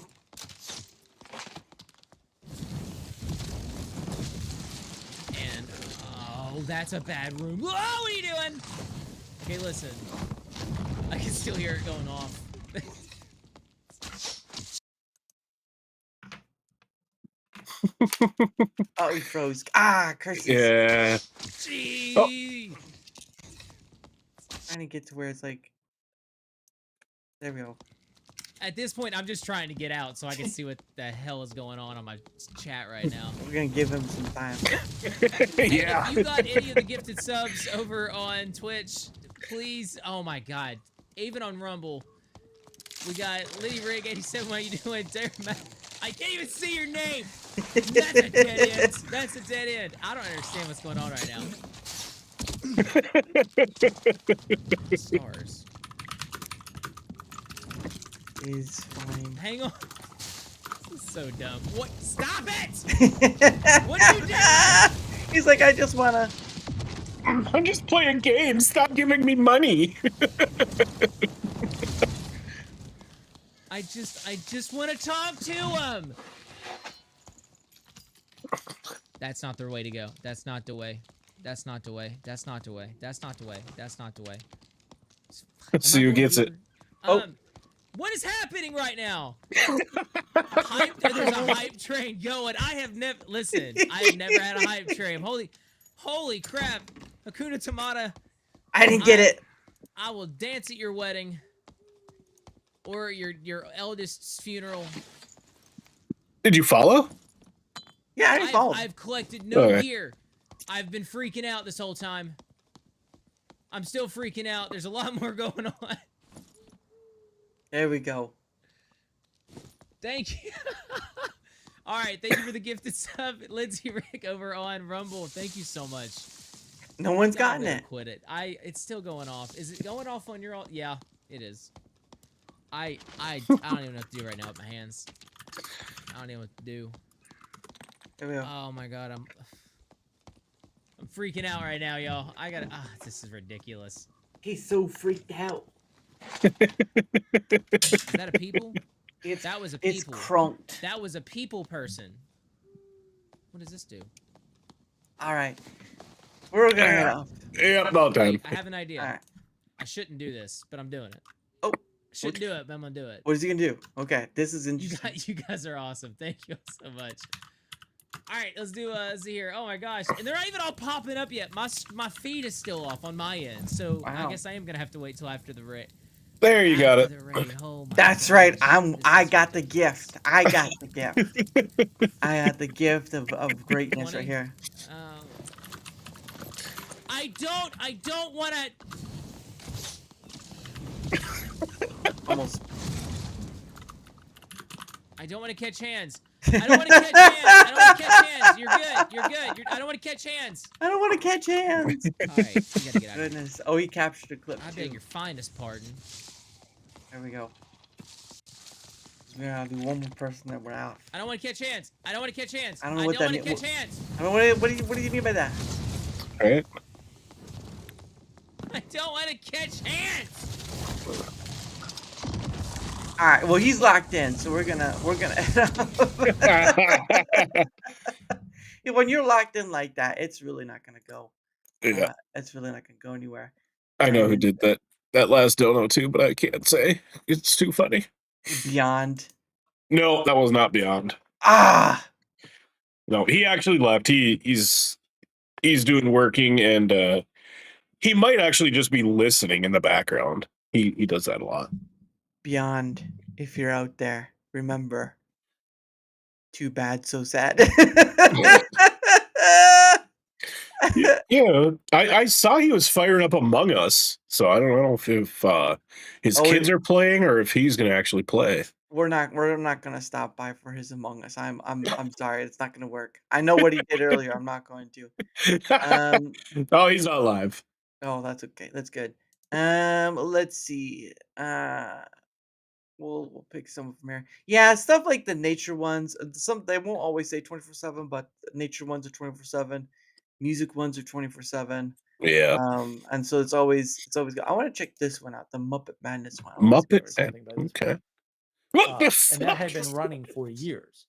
And oh, that's a bad room. Whoa, what are you doing? Okay, listen. I can still hear it going off. Oh, he froze. Ah, curses. Yeah. Gee. Oh. Trying to get to where it's like. There we go. At this point, I'm just trying to get out so I can see what the hell is going on my chat right now. We're gonna give him some time. Yeah. If you got any of the gifted subs over on Twitch, please. Oh my God. Even on Rumble, we got Lindy Rigg 87. What are you doing? I can't even see your name. That's a dead end. That's a dead end. I don't understand what's going on right now. Stars. Is fine. Hang on. This is so dumb. What? Stop it! What are you doing? He's like, I just wanna. I'm just playing games. Stop giving me money. I just want to talk to him. That's not the way to go. That's not the way. That's not the way. That's not the way. That's not the way. That's not the way. Let's see who gets it. What is happening right now? There's a hype train going. I have never had a hype train. Holy crap. Hakuna Tamata. I didn't get it. I will dance at your wedding. Or your eldest's funeral. Did you follow? Yeah, I followed. I've collected no gear. I've been freaking out this whole time. I'm still freaking out. There's a lot more going on. There we go. Thank you. All right, thank you for the gifted sub, Lindsay Rigg over on Rumble. Thank you so much. No one's Y'all gotten better it. quit it. It's still going off. Is it going off on your own? Yeah, it is. I don't even know what to do right now with my hands. I don't even know what to do. There we go. Oh my god, I'm freaking out right now, y'all. I gotta. This is ridiculous. He's so freaked out. Is that a people? That was a people. It's crunked. That was a people person. What does this do? All right. We're gonna head off. Yeah, about time. Wait, I have an idea. All right. I shouldn't do this, but I'm doing it. Oh. I shouldn't do it, but I'm gonna do it. What is he gonna do? Okay, this is interesting. You guys are awesome. Thank you so much. All right, let's do see here. Oh my gosh, and they're not even all popping up yet. My feed is still off on my end, so Wow. I guess I am gonna have to wait till after the raid. There you got it. Oh That's right. I got the gift. I got the gift. I had the gift of greatness right here. I don't want to. Almost. I don't want to catch hands. I don't want to catch hands. I don't want to catch hands. You're good. You're good. I don't want to catch hands. I don't want to catch hands. All right, you gotta get out of Goodness. Oh, he captured a clip I too. beg your finest pardon. There we go. We're gonna do one more person that we're out. I don't want to catch hands. I don't want to catch hands. I don't know what that want to means. catch hands. I don't. What do you mean by that? All right. I don't want to catch hands. All right. Well, he's locked in, so we're gonna. Yeah, when you're locked in like that, it's really not gonna go. Yeah. It's really not gonna go anywhere. I know who did that last dono too, but I can't say. It's too funny. Beyond. No, that was not Beyond. Ah. No, he actually left. He's doing working, and he might actually just be listening in the background. He does that a lot. Beyond, if you're out there, remember. Too bad, so sad. Yeah, I saw he was firing up Among Us, so I don't know if his kids are playing or if he's gonna actually play. We're not gonna stop by for his Among Us. I'm sorry, it's not gonna work. I know what he did earlier. I'm not going to. Oh, he's not live. Oh, that's okay. That's good. Let's see. We'll pick some from here. Yeah, stuff like the nature ones. Some they won't always say 24/7, but nature ones are 24/7. Music ones are 24/7. Yeah. And so it's always good. I want to check this one out, the Muppet Madness one. Muppet. Okay. What the And that had fuck? been running for years,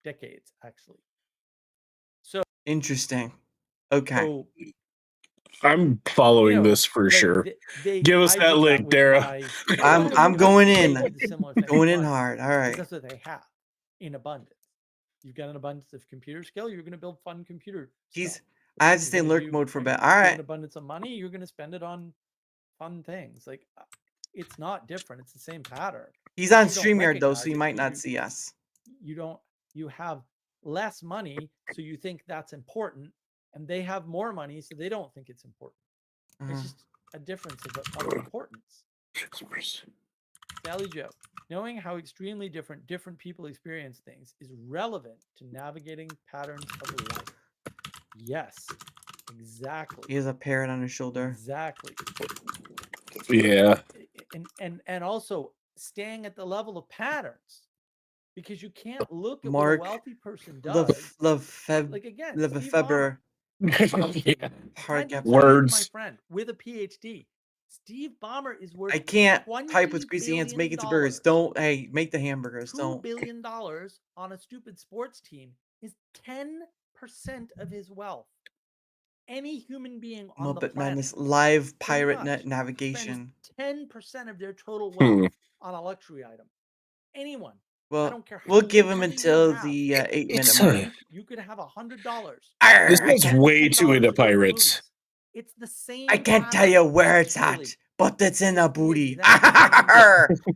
decades, actually. So Interesting. Okay. so, I'm following you know, this for like sure. they Give us I that did link, with Dara. my- I'm going They in. did the similar thing Going in with hard. All because right. That's what they have in abundance. You've got an abundance of computer skill. You're going to build fun computer. He's. stuff. I have to You're stay in gonna lurk do- mode for a if bit. you All have right. an abundance of money. You're going to spend it on fun things. Like it's not different. It's the same pattern. He's on You don't StreamYard though, so recognize he it might not because see us. you have less money, so you think that's important, and they have more money, so they don't think it's important. It's just a difference of importance. Sally Joe, knowing how extremely different people experience things is relevant to navigating patterns of life. Yes, exactly. He has a parrot on his shoulder. Exactly. Yeah. And also staying at the level of patterns, because you can't look at Mark what a wealthy person does. Lefebvre. Like again, Lefebvre. Yeah. Hard cap. Words. My friend with a PhD. Steve Ballmer is worth. I can't $20 type with greasy hands. Make it to burgers. Don't. Hey, make the hamburgers. $2 Don't. billion on a stupid sports team is 10% of his wealth. Any human being on the Muppet planet, Madness live pretty pirate much, net navigation. spends 10% of their total wealth on a luxury item. Anyone. I Well, don't care we'll how give much him money you until have. the 8-minute It's mark. You could have $100. This I guy's can't, way too $10 into to go to the pirates. movies. It's the same. I can't tell pattern, you where it's literally. at, but it's in a booty. Exactly.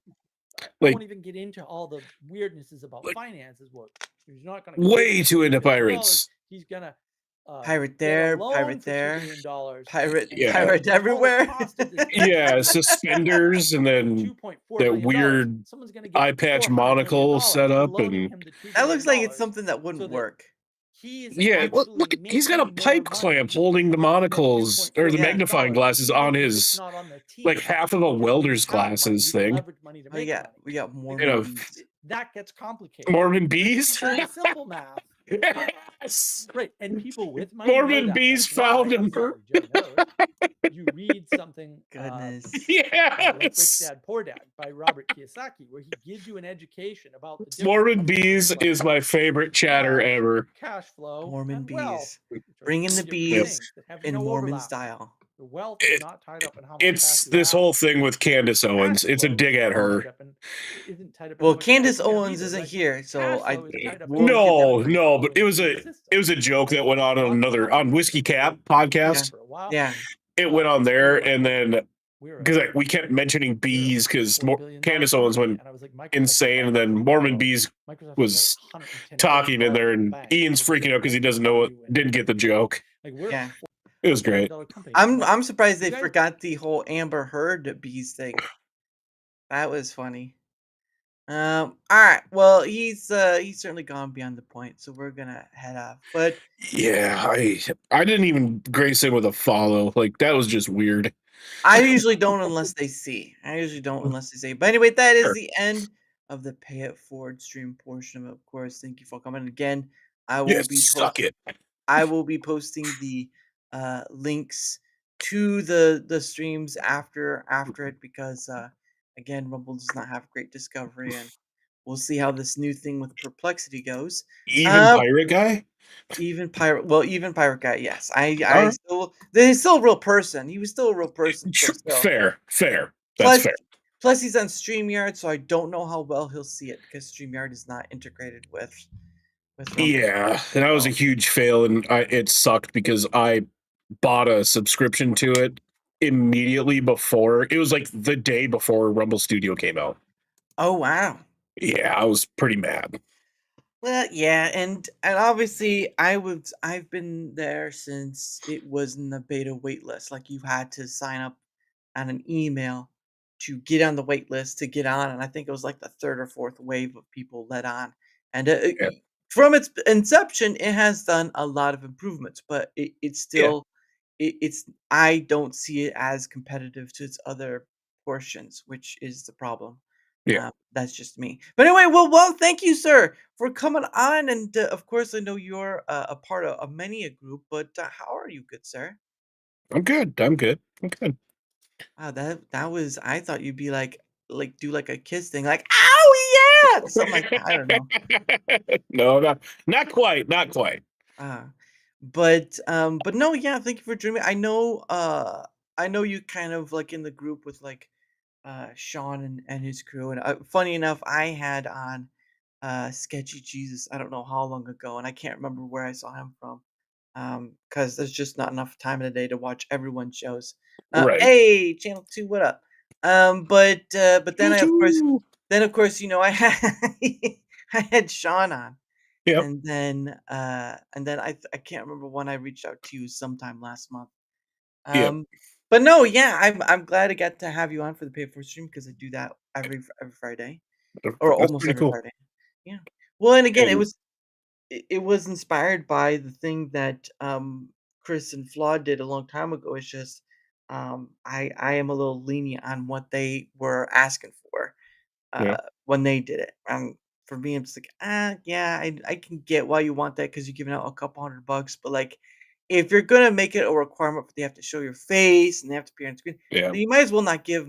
I Like- won't even get into all the weirdnesses about like, finances. What he's not going way too into pirates. He's gonna Pirate get a there, loan pirate for $2 there, million, pirate, Yeah. pirate the total everywhere. cost of this Yeah, suspenders and then $2.4 that million. weird Someone's gonna eye get patch $400 million monocle for setup loaning and him the $2 That looks like billion it's something that so wouldn't that work. He's Yeah, look, actually he's got a making more pipe money clamp holding the monocles or the $2.4 magnifying million, glasses even on if it's his not on the like team, half of a because when you welder's have money, glasses you can thing. leverage money to Oh make yeah, money. we got You Mormon know, bees. That gets complicated. Mormon But if you bees. do the simple math, Yes. right, and people with money know Mormon that. bees That's why, found as him. Sorry Joe knows, you read something Goodness. like Rich Yes. Dad Poor Dad by Robert Kiyosaki, where he gives you an education about the difference Mormon between bees things like is my favorite chatter cash, ever. cash flow, Mormon and wealth, bees. which are Bring in three the different Yep. bees things that have in no Mormon overlap. style. The wealth is not tied up in how much cash It's you this have. whole thing with Candace Owens. Cash It's a flow dig at is not her. tied up in, isn't tied up in Well, how much cash Candace you have Owens either. isn't Like here, so cash I flow is tied up in we'll how much get that. No, money no, flow but it was into a the system. it was a joke that went on Lots of another on companies Whiskey Cap for podcast. for a while. Yeah. It went on there, We're like, and then we're because a we kept mentioning bees because $4 billion Candace Owens company, went and I was like, Microsoft insane, and then Mormon Bees Microsoft was has like $110 talking in billion there, in the and bank. Ian's Like, we freaking have out because he record doesn't know it, value and didn't get the joke. like we're Yeah. It was great. company. I'm surprised you they guys- forgot the whole Amber Heard bees thing. That was funny. All right. Well, he's certainly gone beyond the point, so we're gonna head off. But Yeah, I didn't even grace him with a follow. Like that was just weird. I usually don't unless they see. I usually don't unless they say. But anyway, that is Sure. the end of the Pay It Forward stream portion of course. Thank you for coming again. I will Yes, be suck it. I will be posting the links to the streams after it because again Rumble does not have great discovery and we'll see how this new thing with perplexity goes. Even pirate guy. Even pirate guy, yes. All I right. still he's still a real person. He was still a real person. So still. Fair. That's Plus fair. plus he's on StreamYard, so I don't know how well he'll see it because StreamYard is not integrated with Rumble. Yeah, that was a huge fail, and it sucked because I bought a subscription to it immediately before. It was like the day before Rumble Studio came out. Oh wow. Yeah, I was pretty mad. Well, yeah, and obviously I've been there since it was in the beta wait list. Like you had to sign up on an email to get on the wait list to get on, and I think it was like the third or fourth wave of people let on. And Yeah. from its inception, it has done a lot of improvements, but it's Yeah. still it's I don't see it as competitive to its other portions, which is the problem. Yeah. That's just me. But anyway, well, thank you, sir, for coming on. And of course, I know you're a part of many a group, but how are you, good sir? I'm good. Wow, that was. I thought you'd be like do like a kiss thing, like "ow yeah," something like that. I don't know. No, not quite. Not quite. But no, yeah. Thank you for joining me. I know you kind of like in the group with like Sean and his crew. And funny enough, I had on Sketchy Jesus. I don't know how long ago, and I can't remember where I saw him from. Because there's just not enough time in the day to watch everyone's shows. Right. Hey, Channel 2, what up? But then of course, I had I had Sean on. Yep. And then I can't remember when I reached out to you sometime last month. Yep. But no, yeah, I'm glad I got to have you on for the pay for stream because I do that every Friday or That's almost pretty every cool. Friday. Yeah. Well, and again, And it was inspired by the thing that Chris and Flaw did a long time ago. It's just I am a little lenient on what they were asking for yeah. when they did it. For me, I'm just like, yeah, I can get why you want that because you're giving out a couple $100, but like, if you're gonna make it a requirement, they have to show your face and they have to appear on screen. Yeah. Then you might as well not give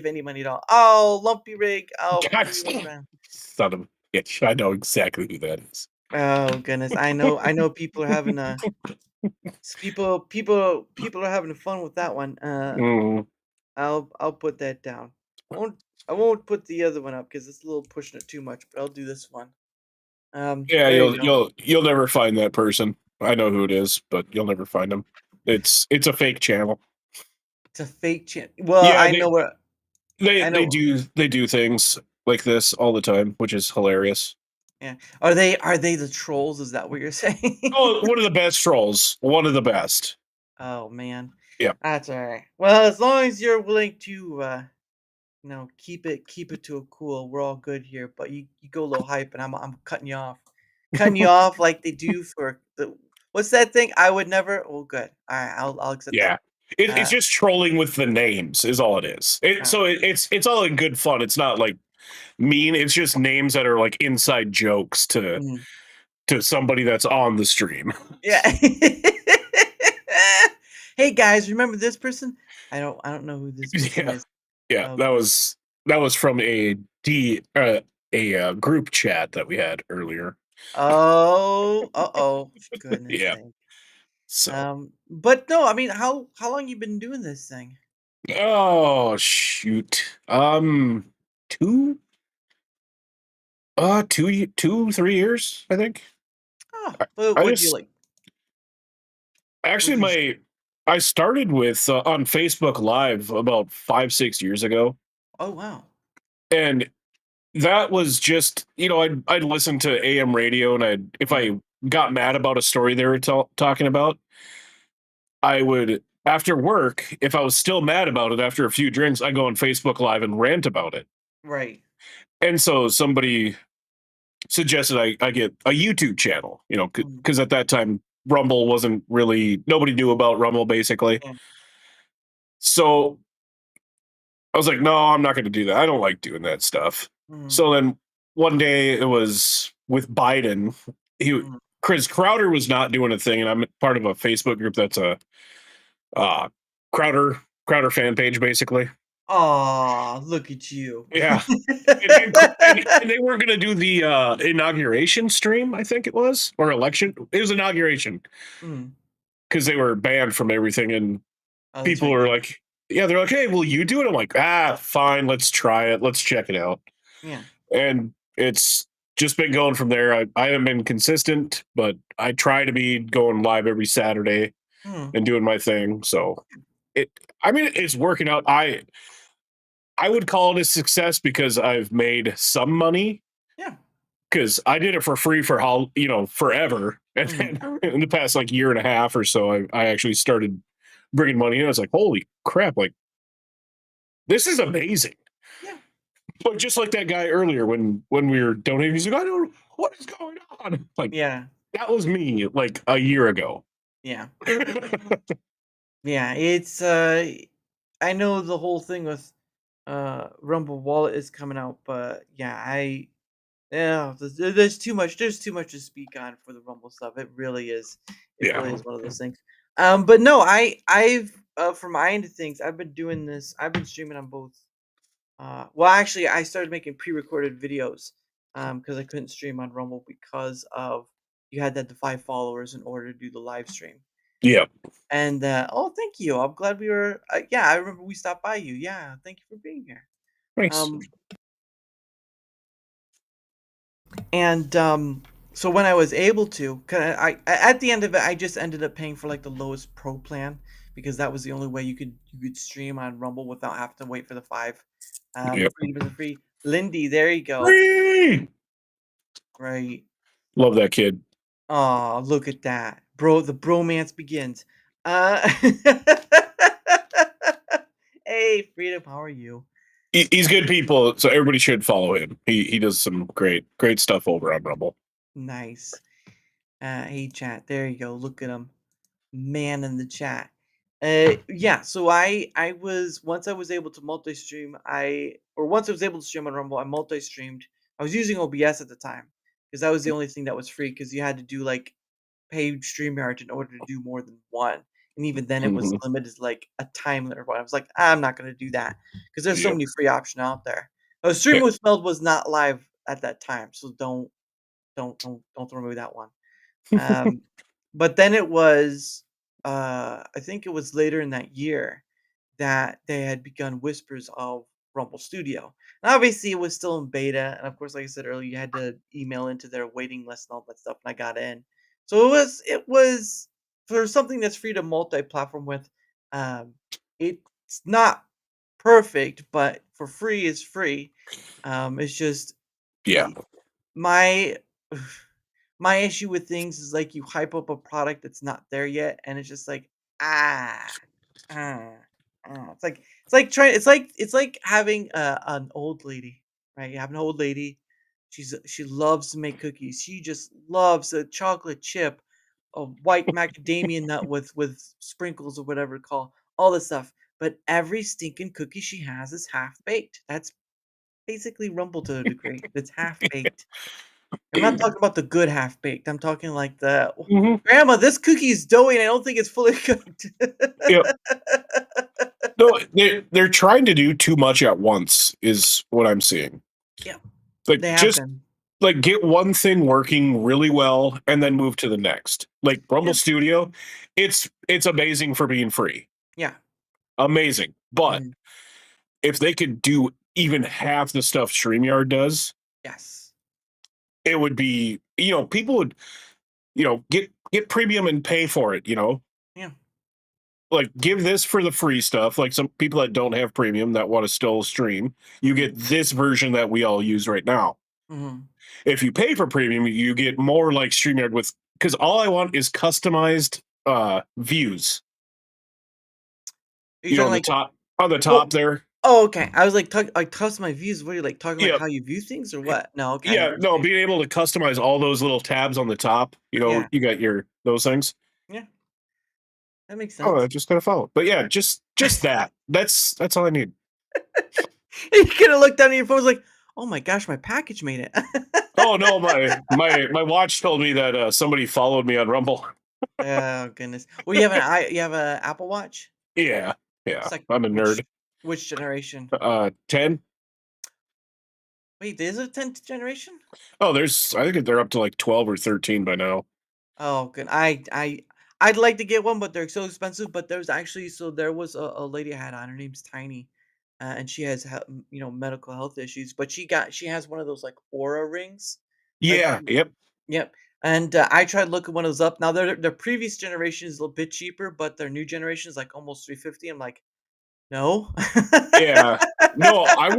any money at all. Oh, Lumpy Rig. Oh, God, please, man. son of a bitch. I know exactly who that is. Oh goodness, I know. People are having people are having fun with that one. Mm. I'll put that down. I won't put the other one up because it's a little pushing it too much. But I'll do this one. Yeah, There you go. you'll never find that person. I know who it is, but you'll never find him. It's a fake channel. It's a fake channel. Well, Yeah, I know what I they know. do things like this all the time, which is hilarious. Yeah. Are they the trolls? Is that what you're saying? Oh, one of the best trolls. One of the best. Oh man. Yeah. That's all right. Well, as long as you're willing to keep it to a cool, we're all good here. But you go a little hype and I'm cutting you off. cutting you off like they do for the what's that thing? I would never. Oh, good. All right, I'll accept Yeah. that. It's just trolling with the names is all it is. It's all in good fun. It's not like mean. It's just names that are like inside jokes Mhm. to somebody that's on the stream. Yeah. Hey guys, remember this person? I don't know who this person Yeah. is. Yeah, Oh, that was from a group chat that we had earlier. oh, uh-oh, for goodness Yeah. sake. So, But no, I mean, how long you been doing this thing? oh shoot. 2 2 3 years, I think. Oh, I, I what do you just like? What actually do you? I started with on Facebook Live about 5 6 years ago, Oh wow. and that was just I'd listen to AM radio, and if Mm, I got mad about a story they were talking about, I would after work, if I was still mad about it after a few drinks, I go on Facebook Live and rant about it. right. And so somebody suggested I get a YouTube channel, Mm, because at that time Rumble wasn't really nobody knew about Rumble basically. yeah. So I was like, no, I'm not going to do that. I don't like doing that stuff. Mm, So then one day it was with Biden. He mm. Chris Crowder was not doing a thing, and I'm part of a Facebook group that's a uh, Crowder fan page, basically. Aw, look at you. Yeah, and they weren't going to do the inauguration stream. I think it was or election. It was inauguration Mm. because they were banned from everything, and Oh, that's people right. were like, "Yeah," they're like, "Hey, will you do it?" I'm like, fine, let's try it. Let's check it out. Yeah. And it's just been going from there. I haven't been consistent, but I try to be going live every Saturday Mm. and doing my thing. So I mean, it's working out. I would call it a success because I've made some money. Yeah. Because I did it for free for forever, and Mhm. then in the past like year and a half or so, I actually started bringing money in. I was like, holy crap! Like this is amazing. Yeah. But just like that guy earlier, when we were donating, he's like, I don't know what is going on. Like Yeah. that was me like a year ago. Yeah. Yeah. It's I know the whole thing with Rumble Wallet is coming out, but yeah, yeah, there's too much. There's too much to speak on for the Rumble stuff. It really is. It really Yeah. is one of those things. But no, I've from my end of things, I've been doing this. I've been streaming on both. Well, actually, I started making pre-recorded videos because I couldn't stream on Rumble because of you had to have the 5 followers in order to do the live stream. Yeah. And oh, thank you. I'm glad we were. Yeah, I remember we stopped by you. Yeah, thank you for being here. Thanks. And so when I was able to, at the end of it, I just ended up paying for like the lowest pro plan because that was the only way you could stream on Rumble without having to wait for the 5. Yep. Freedom is free. Lindy, there you go. Free! Right. Love that kid. Oh, look at that, bro. The bromance begins. Hey, Freedom, how are you? He's good people, so everybody should follow him. He does some great stuff over on Rumble. Nice. Hey, chat. There you go. Look at him, man in the chat. Yeah. So I was once I was able to multi-stream. Once I was able to stream on Rumble, I multi-streamed. I was using OBS at the time because that was the only thing that was free because you had to do like paid StreamYard in order to do more than one. And even then, it was Mhm. limited to like a time limit. I was like, I'm not going to do that because there's so Yep. many free options out there. Stream with Meld was not live at that time, so don't throw me that one. Um, but then it was, I think it was later in that year that they had begun whispers of Rumble Studio. And obviously, it was still in beta, and of course, like I said earlier, you had to email into their waiting list and all that stuff, and I got in. So it was for something that's free to multi-platform with. Um, it's not perfect, but for free is free. It's just Yeah. my my issue with things is like you hype up a product that's not there yet, and it's just like ah, ah, it's like having an old lady, right? You have an old lady, She loves to make cookies. She just loves a chocolate chip, a white macadamia nut with sprinkles or whatever it's called, all this stuff. But every stinking cookie she has is half baked. That's basically Rumble to a degree. It's half baked. I'm not talking about the good half baked. I'm talking like the Mhm. grandma. This cookie is doughy, and I don't think it's fully cooked. Yep. No, they're trying to do too much at once, is what I'm seeing. Yeah, Like, they have just been. like get one thing working really well and then move to the next. Like Rumble Yeah. Studio, it's amazing for being free. Yeah. Amazing. But Mhm. if they could do even half the stuff StreamYard does, Yes. it would be, people would, get premium and pay for it, Yeah. Like give this for the free stuff. Like some people that don't have premium that want to still stream, you get this version that we all use right now. Mhm. If you pay for premium, you get more like StreamYard because all I want is customized views. Are you talking On the like top on the oh top there. oh, okay. I was like, I trust my views. What are you like talking like Yeah. how you view things or what? No, okay. I Yeah, no, understand. being able to customize all those little tabs on the top, Yeah. you got those things. Yeah. That makes Oh, I sense. just gotta follow. But yeah, just that. That's all I need. You could have looked down at your phone, was like, oh my gosh, my package made it. Oh no, my watch told me that somebody followed me on Rumble. Oh goodness. Well, you have a Apple Watch? Yeah, It's yeah. like I'm a nerd. which generation? 10. Wait, is it 10th generation? Oh, I think they're up to like 12 or 13 by now. Oh, good. I'd like to get one, but they're so expensive. But there's actually there was a lady I had on. Her name's Tiny, and she has medical health issues. But she has one of those like Aura rings, like Yeah, yep. yep. And I tried looking one of those up. Now their previous generation is a little bit cheaper, but their new generation is like almost 350. I'm like, no. Yeah. No, I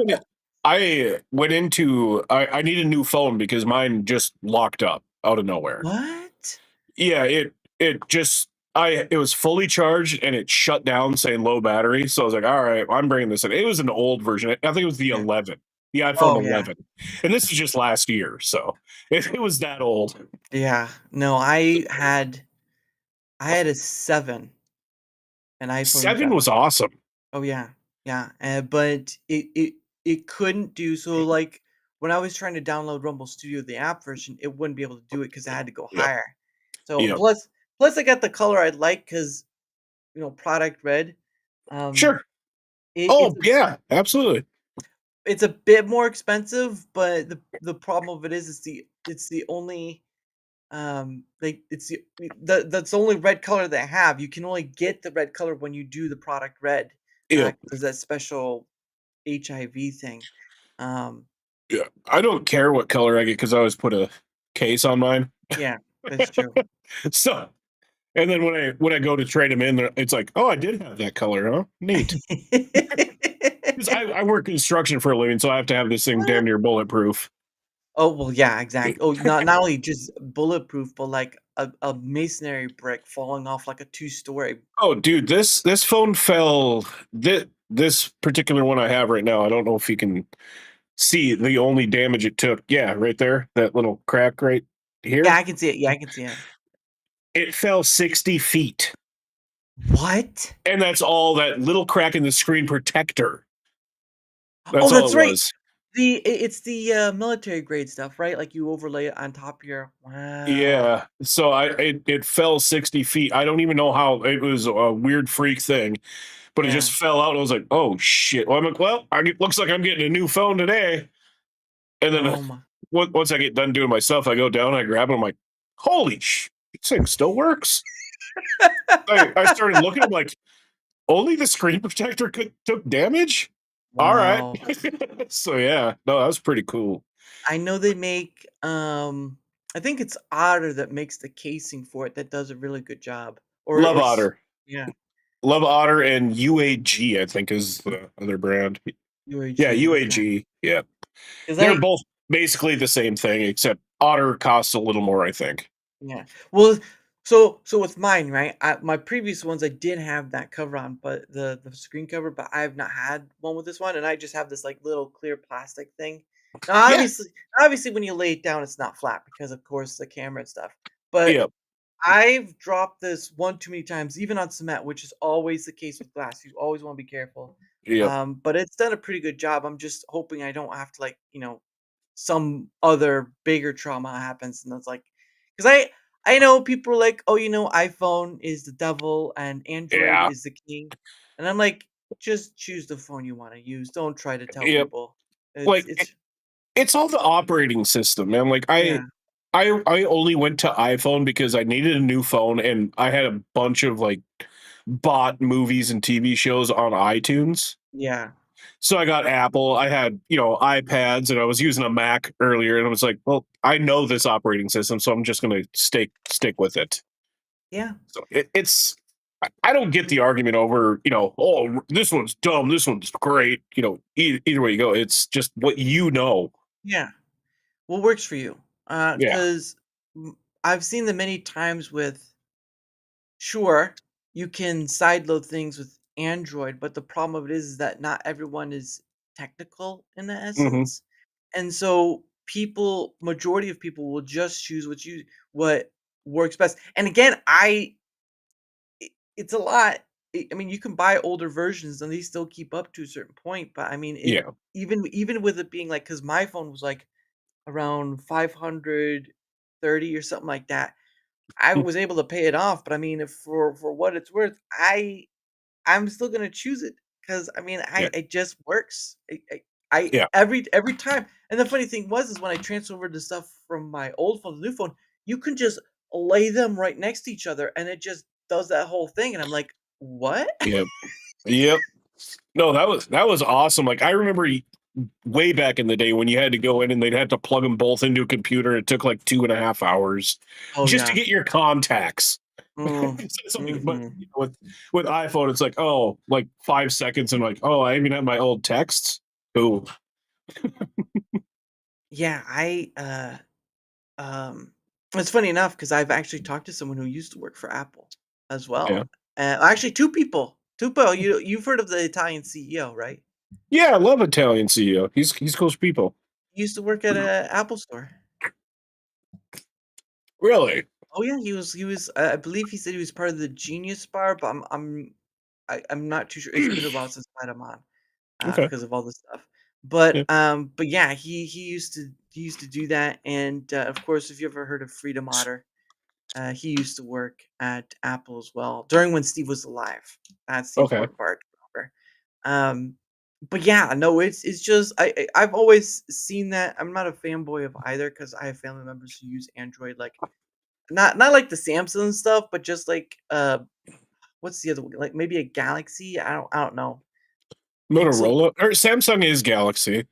went into I need a new phone because mine just locked up out of nowhere. What? Yeah, it was fully charged and it shut down saying low battery. So I was like, all right, I'm bringing this in. It was an old version. I think it was the Yeah. 11, the iPhone Oh yeah. 11. And this is just last year. So it was that old. Yeah. No, I had a 7, an iPhone 7 7. was awesome. Oh yeah, yeah. But it couldn't do so. Like when I was trying to download Rumble Studio, the app version, it wouldn't be able to do it because I had to go Yep. higher. So Yep. plus I got the color I'd like because product red. Um, Sure. it, Oh, it's yeah, absolutely. it's a bit more expensive, but the problem of it is it's the only like it's that's the only red color they have. You can only get the red color when you do the product red. Yep. There's that special HIV thing. Um, Yeah. I don't care what color I get because I always put a case on mine. yeah, that's true. So, and then when I go to trade them in, it's like, oh, I did have that color, huh? Neat. Because I work construction for a living, so I have to have this thing damn near bulletproof. Oh well, yeah, exactly. Oh, not only just bulletproof, but like a masonry brick falling off like a 2-story. Oh, dude, this phone fell. This particular one I have right now, I don't know if you can see the only damage it took. Yeah, right there, that little crack right here. Yeah, I can see it. Yeah, I can see it. It fell 60 feet. What? And that's all that little crack in the screen protector. Oh, That's all that's it right. was. It's the military grade stuff, right? Like you overlay it on top of your. Wow. Yeah. So it fell 60 feet. I don't even know how. It was a weird freak thing, but it Yeah. just fell out. I was like, oh shit. Well, I'm like, well, it looks like I'm getting a new phone today. And then Oh my. once I get done doing my stuff, I go down, I grab it. I'm like, holy shit, this thing still works. I started looking. I'm like, only the screen protector took damage. All right. Wow. So yeah, no, that was pretty cool. I know they make I think it's Otter that makes the casing for it that does a really good job. Love Otter. Yeah. Love Otter and UAG, I think, is the other brand. UAG. Yeah, Okay. UAG. Yeah. 'Cause They're both basically the same thing, except Otter costs a little more, I think. Yeah. Well, so with mine, right? My previous ones, I did have that cover on, but the screen cover, but I have not had one with this one, and I just have this like little clear plastic thing. Now, Yeah. obviously, when you lay it down, it's not flat because, of course, the camera and stuff. But Yep. I've dropped this one too many times, even on cement, which is always the case with glass. You always want to be careful. Yep. But it's done a pretty good job. I'm just hoping I don't have to, like, some other bigger trauma happens, and it's like, because I know people are like, oh, iPhone is the devil and Android Yeah. is the king, and I'm like, just choose the phone you want to use. Don't try to tell Yep. people. Like It's it's all the operating system, man. Like yeah, I only went to iPhone because I needed a new phone and I had a bunch of like bought movies and TV shows on iTunes. yeah. So I got Apple. I had, iPads and I was using a Mac earlier and I was like, well, I know this operating system, so I'm just going to stick with it. Yeah. So it's I don't get the argument over, oh, this one's dumb, this one's great, either way you go, it's just what you know. Yeah. What works for you? Yeah. Because I've seen the many times with sure, you can sideload things with Android, but the problem of it is that not everyone is technical in the Mhm. essence. And so majority of people will just choose what works best. And again, it's a lot. I mean, you can buy older versions and they still keep up to a certain point, but I mean, Yeah. even with it being like, because my phone was like around 530 or something like that. I was able to pay it off, but I mean, if for what it's worth, I'm still gonna choose it because I mean, Yeah. it just works. I Yeah. every time. And the funny thing is when I transferred the stuff from my old phone to the new phone, you can just lay them right next to each other, and it just does that whole thing. And I'm like, what? Yep. Yep. No, that was awesome. Like I remember way back in the day when you had to go in and they'd have to plug them both into a computer. It took like 2.5 hours Oh just to yeah. get your contacts. Mm, Something, but hmm with iPhone, it's like, oh, like 5 seconds, and like, oh, I even have my old texts. Ooh, Yeah, it's funny enough because I've actually talked to someone who used to work for Apple as yeah, well. Actually, two people. Two people. You've heard of the Italian CEO, right? yeah. I love Italian CEO. He's cool people. He used to work at a Apple store. Really? Oh yeah, he was. I believe he said he was part of the Genius Bar, but I'm not too sure. It's been a while since I had him on Okay. because of all this stuff. Yeah. But yeah, he used to do that, and of course, if you ever heard of Freedom Otter. He used to work at Apple as well during when Steve was alive. That's the Okay. important part to remember. Um, but yeah, no, it's just I've always seen that. I'm not a fanboy of either because I have family members who use Android, like not like the Samsung stuff, but just like what's the other one? Like maybe a Galaxy. I don't know. Pixel. Motorola or Samsung is Galaxy.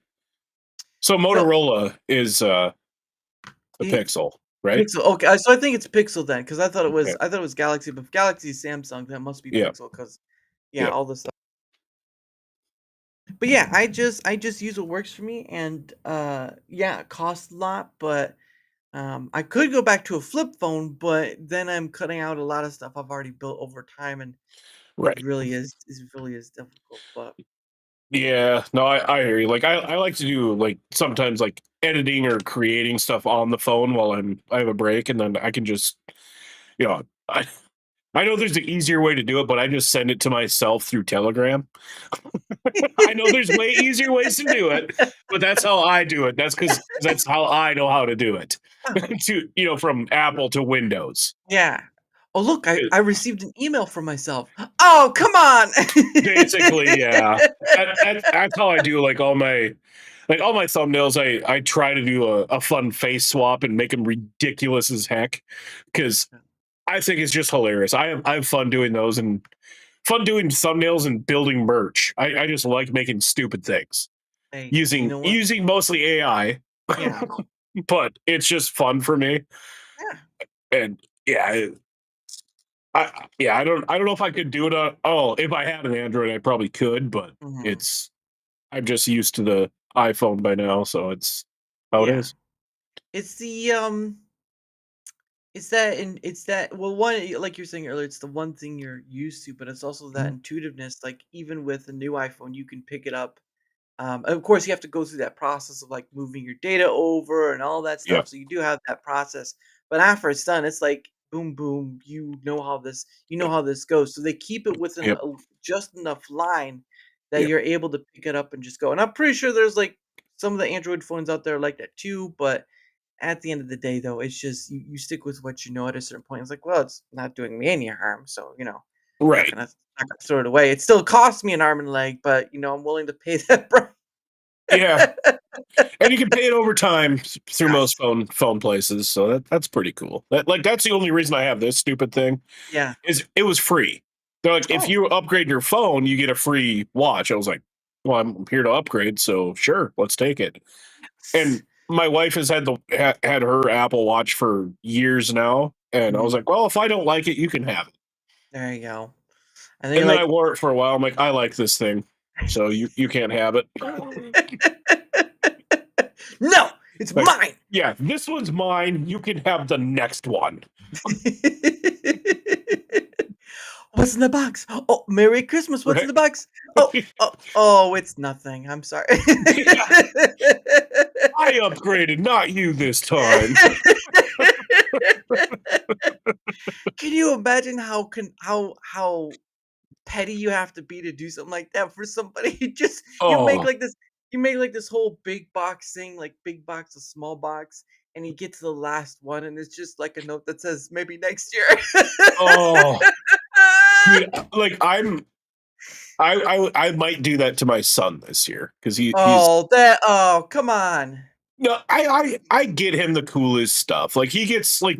So No, Motorola is the he, Pixel, right? Pixel. Okay, so I think it's Pixel then, because Yeah. I thought it was Galaxy, but if Galaxy is Samsung, that must be Yeah. Pixel, because yeah, Yeah. all this stuff. But yeah, I just use what works for me, and yeah, it costs a lot, but I could go back to a flip phone, but then I'm cutting out a lot of stuff I've already built over time, and Right. it really is difficult. But Yeah, no, I hear you. Like I like to do like sometimes like editing or creating stuff on the phone while I have a break, and then I can just you know I know there's an easier way to do it, but I just send it to myself through Telegram. I know there's way easier ways to do it, but that's how I do it. That's because that's how I know how to do it. To from Apple to Windows. yeah. Oh look, I received an email from myself. Oh come on. Basically, yeah. That's how I do all my thumbnails. I try to do a fun face swap and make them ridiculous as heck because I think it's just hilarious. I have fun doing those and fun doing thumbnails and building merch. I just like making stupid things Hey, you using know what? using mostly AI, Yeah. but it's just fun for me. Yeah. And yeah, I don't know if I could do it on. Oh, if I had an Android, I probably could, but Mhm. it's I'm just used to the iPhone by now, so it's how it Yeah. is. It's it's that well one like you were saying earlier, it's the one thing you're used to, but it's also that Mhm. intuitiveness. Like even with a new iPhone, you can pick it up And of course, you have to go through that process of like moving your data over and all that Yep. stuff. So you do have that process, but after it's done, it's like boom, boom. You know how this goes. So they keep it within Yep. just enough line that Yep. you're able to pick it up and just go. And I'm pretty sure there's like some of the Android phones out there like that too. But at the end of the day, though, it's just you stick with what you know at a certain point. It's like, well, it's not doing me any harm, so Right. not gonna throw it away. It still costs me an arm and a leg, but I'm willing to pay that price. Yeah. And you can pay it over time through most Yes. phone places, so that's pretty cool. That's the only reason I have this stupid thing Yeah. is it was free. They're like, if Oh. you upgrade your phone, you get a free watch. I was like, well, I'm here to upgrade, so sure, let's take it. And my wife has had her Apple Watch for years now, and I was Mhm. like, well, if I don't like it, you can have it. There you go. And then And you're then I like, wore it for a while. I'm like, I like this thing, so you can't have it. no, it's Like, mine. yeah, this one's mine. You can have the next one. What's in the box? Oh, Merry Christmas. What's in Right? the box? Oh, it's nothing. I'm sorry. I upgraded, not you this time. Can you imagine how petty you have to be to do something like that for somebody? Oh, You make like this whole big box thing, like big box, a small box, and you get to the last one, and it's just like a note that says maybe next year. oh, dude, like I might do that to my son this year because he's Come on. no, I get him the coolest stuff. Like he gets like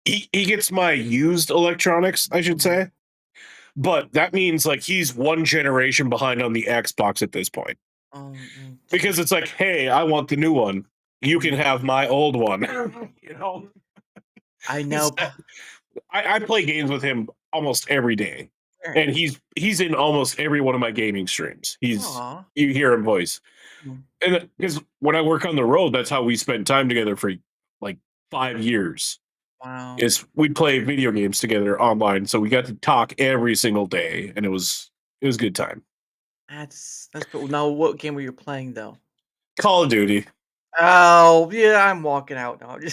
he gets my used electronics, I should Mhm. say. But that means like he's one generation behind on the Xbox at this point. Because it's like, hey, I want the new one. You can have my old one. you know? I 'Cause know. I play games with him almost every day. Right. And he's in almost every one of my gaming streams. Aw. You hear him voice. Mm. And because when I work on the road, that's how we spend time together for like 5 years. Wow. Is we play video games together online, so we got to talk every single day, and it was a good time. That's cool. Now, what game were you playing though? Call of Duty. Oh, yeah, I'm walking out now. It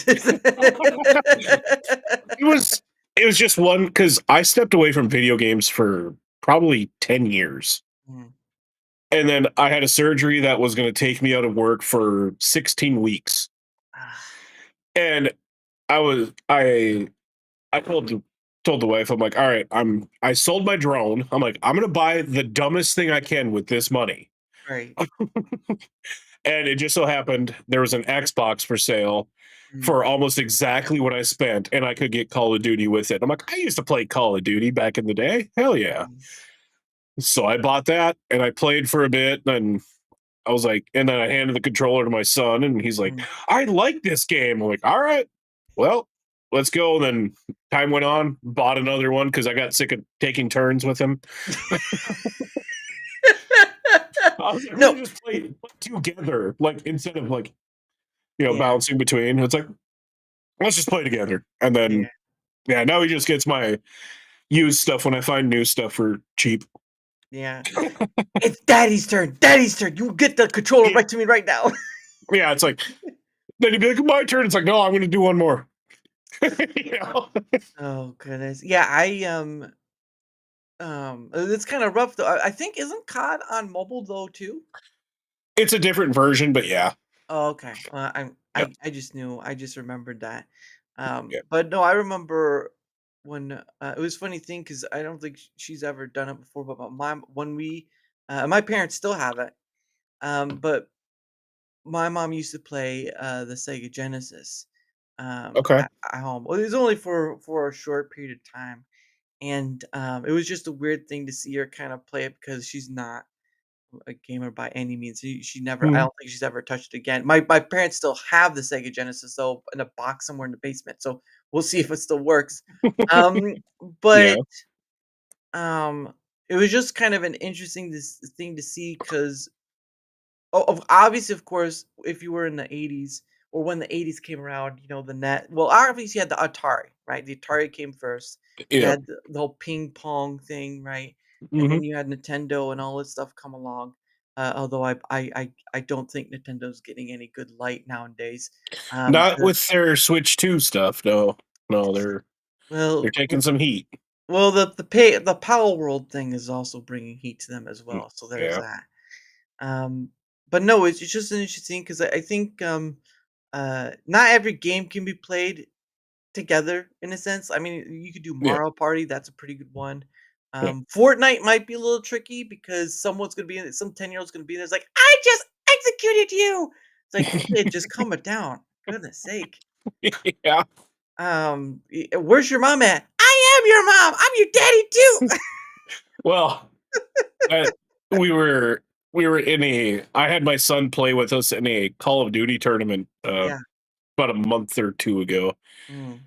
was it was just one because I stepped away from video games for probably 10 years. Mm. And then I had a surgery that was going to take me out of work for 16 weeks. Ah, And I told the wife, I'm like, all right, I sold my drone. I'm like, I'm gonna buy the dumbest thing I can with this money. Right. And it just so happened there was an Xbox for sale Mm. for almost exactly what I spent, and I could get Call of Duty with it. I'm like, I used to play Call of Duty back in the day. Hell yeah. Nice. So I bought that and I played for a bit, and I was like, and then I handed the controller to my son, and he's like, Mm. I like this game. I'm like, all right, well, let's go. And then time went on, bought another one because I got sick of taking turns with him. I was like, No. we just play together, like instead of like, Yeah. bouncing between. It's like, let's just play together. And Yeah. then, yeah, now he just gets my used stuff when I find new stuff for cheap. Yeah. It's Daddy's turn. Daddy's turn. You get the controller right to me right now. Yeah, it's like, then he'd be like, my turn. It's like, no, I'm going to do one more. you know? Oh goodness. Yeah, it's kind of rough though. I think isn't COD on mobile though too? It's a different version, but yeah. Oh, okay. Well, Yep. I just remembered that. Yep. But no, I remember when it was a funny thing because I don't think she's ever done it before. But my mom, when my parents still have it. But my mom used to play the Sega Genesis Okay. at home. Well, it was only for a short period of time, and it was just a weird thing to see her kind of play it because she's not a gamer by any means. She never. I Mhm. don't think she's ever touched it again. My parents still have the Sega Genesis though in a box somewhere in the basement, so we'll see if it still works. Um, Yeah. but um, it was just kind of an interesting thing to see because obviously, of course, if you were in the 80s or when the 80s came around, the net. Well, obviously, you had the Atari, right? The Atari came first. You Yeah. had the whole ping pong thing, right? And Mhm. then you had Nintendo and all this stuff come along. Although I don't think Nintendo's getting any good light nowadays. Not with their Switch 2 stuff. No, no, they're Well, taking some heat. well, the Power World thing is also bringing heat to them as Mm, well. So there's yeah, that. But no, it's just interesting because I think not every game can be played together in a sense. I mean, you could do yeah, Mario Party. That's a pretty good one. yeah. Fortnite might be a little tricky because someone's gonna be in it. Some 10-year-old's gonna be there. It's like I just executed you. It's like kid, just calm it down. Goodness sake. Yeah. Where's your mom at? I am your mom. I'm your daddy too. Well, uh, we were we were in a. I had my son play with us in a Call of Duty tournament Yeah. about a month or two ago, Mm.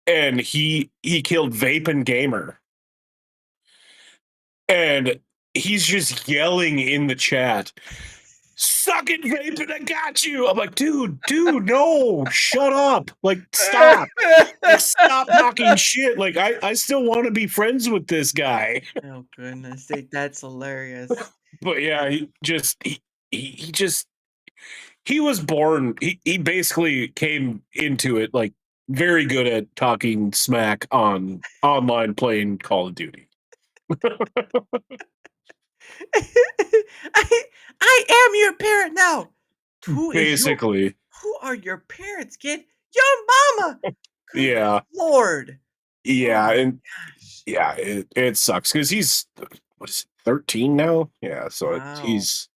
and he killed Vapin Gamer, and he's just yelling in the chat, "Suck it, Vapin! I got you!" I'm like, dude, no, shut up! Like, stop! Like, stop talking shit! Like, I still want to be friends with this guy. Oh goodness, that's hilarious. But yeah, he just he was born. He basically came into it like very good at talking smack on online playing Call of Duty. I I am your parent now. Who is your Basically, who are your parents, kid? Your mama. Good yeah, lord. Oh yeah, my and gosh. yeah, it sucks because he's what is it, 13 now? Yeah, so Wow. he's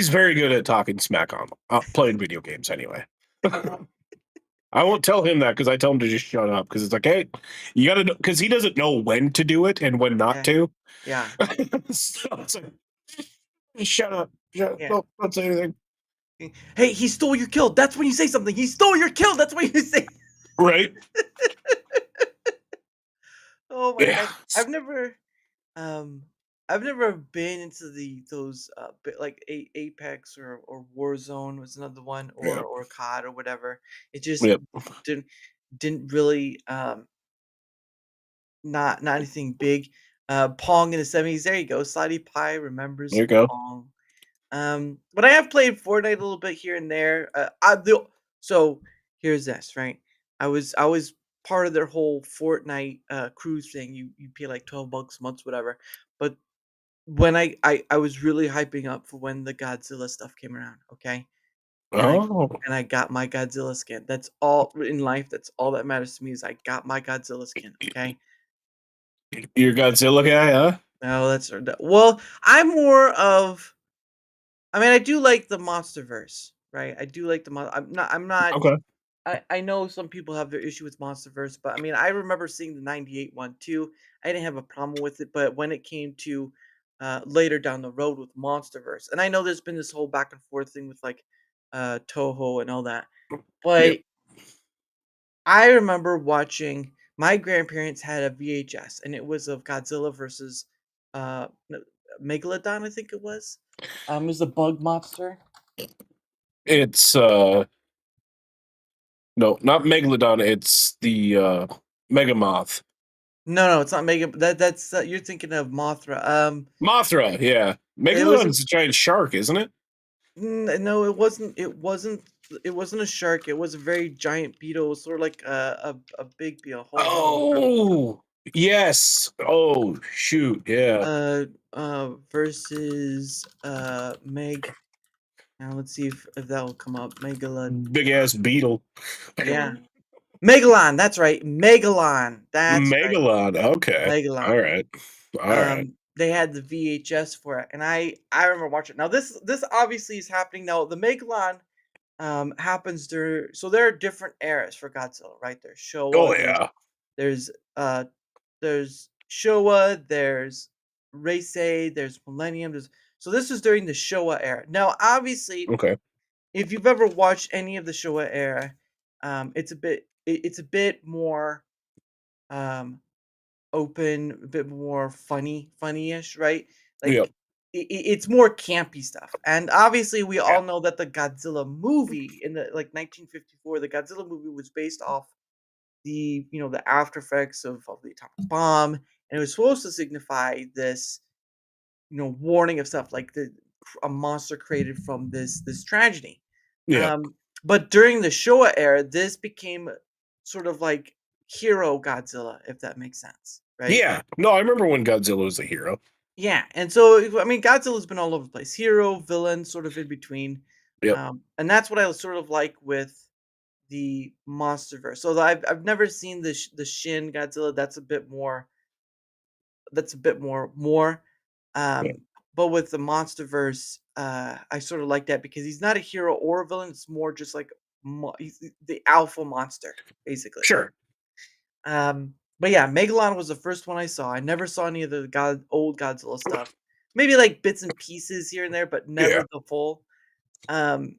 very good at talking smack on playing video games anyway. I won't tell him that because I tell him to just shut up because it's like, hey, you gotta know because he doesn't know when to do it and when not Yeah. to. Yeah. So it's like, shut up, shut up, Yeah. don't say anything. Hey, he stole your kill. That's when you say something. He stole your kill. That's when you say. Right? Oh my Yeah. gosh. Um I've never been into those like Apex or Warzone was another one Yeah. or COD or whatever. It just Yep. didn't didn't really not anything big. Pong in the 70s. There you go. Slidey Pie There remembers you go. Pong. But I have played Fortnite a little bit here and there. So here's this, right? I was part of their whole Fortnite cruise thing. You pay like $12 a month, whatever. But when I was really hyping up for when the Godzilla stuff came around, okay? And I Oh, and I got my Godzilla skin. That's all in life. That's all that matters to me is I got my Godzilla skin, okay? you're a Godzilla guy, huh? No, well, I'm more of I mean, I do like the MonsterVerse, right? I do like the mon I'm not Okay. I know some people have their issue with MonsterVerse, but I mean, I remember seeing the '98 one too. I didn't have a problem with it, but when it came to later down the road with MonsterVerse, and I know there's been this whole back and forth thing with like Toho and all that, Yep. but I remember watching my grandparents had a VHS, and it was of Godzilla versus no, Megalodon, I think it was. It was a bug monster. It's no, not Megalodon. It's the Megamoth. No, it's not Mega. That's you're thinking of Mothra. Mothra, yeah. It was Megalodon's a giant shark, isn't it? no, it wasn't. It wasn't a shark. It was a very giant beetle. It was sort of like a big beetle. Hold on. Oh, yes. Oh, shoot. Yeah. Versus Meg. Now let's see if that will come up. Megalod. Big ass beetle. Yeah, Megalon. That's right. Megalon. That's right. Megalon. Okay. All Megalon. right. All right. They had the VHS for it, and I remember watching. Now this obviously is happening now. The Megalon happens there. So there are different eras for Godzilla, right? There's Oh Showa. yeah. There's uh there's Showa. There's Reisei. There's Millennium. So this is during the Showa era. Now, obviously, Okay. if you've ever watched any of the Showa era, it's a bit more um open, a bit more funny-ish, right? Like Yep. it's more campy stuff. And obviously, we Yeah. all know that the Godzilla movie in the like 1954, the Godzilla movie was based off the after effects of the atomic bomb, and it was supposed to signify this warning of stuff like a monster created from this tragedy. Yeah. But during the Showa era, this became sort of like hero Godzilla, if that makes sense, right? Yeah. No, I remember when Godzilla was the hero. Yeah, and so I mean, Godzilla's been all over the place, hero, villain, sort of in between, Yep. and that's what I was sort of like with the MonsterVerse. So I've never seen the Shin Godzilla. That's a bit more. That's a bit more. Yeah. But with the MonsterVerse, I sort of like that because he's not a hero or a villain. It's more just like he's the alpha monster, basically. Sure. But yeah, Megalon was the first one I saw. I never saw any of the old Godzilla stuff. Maybe like bits and pieces here and there, but never Yeah. the full. And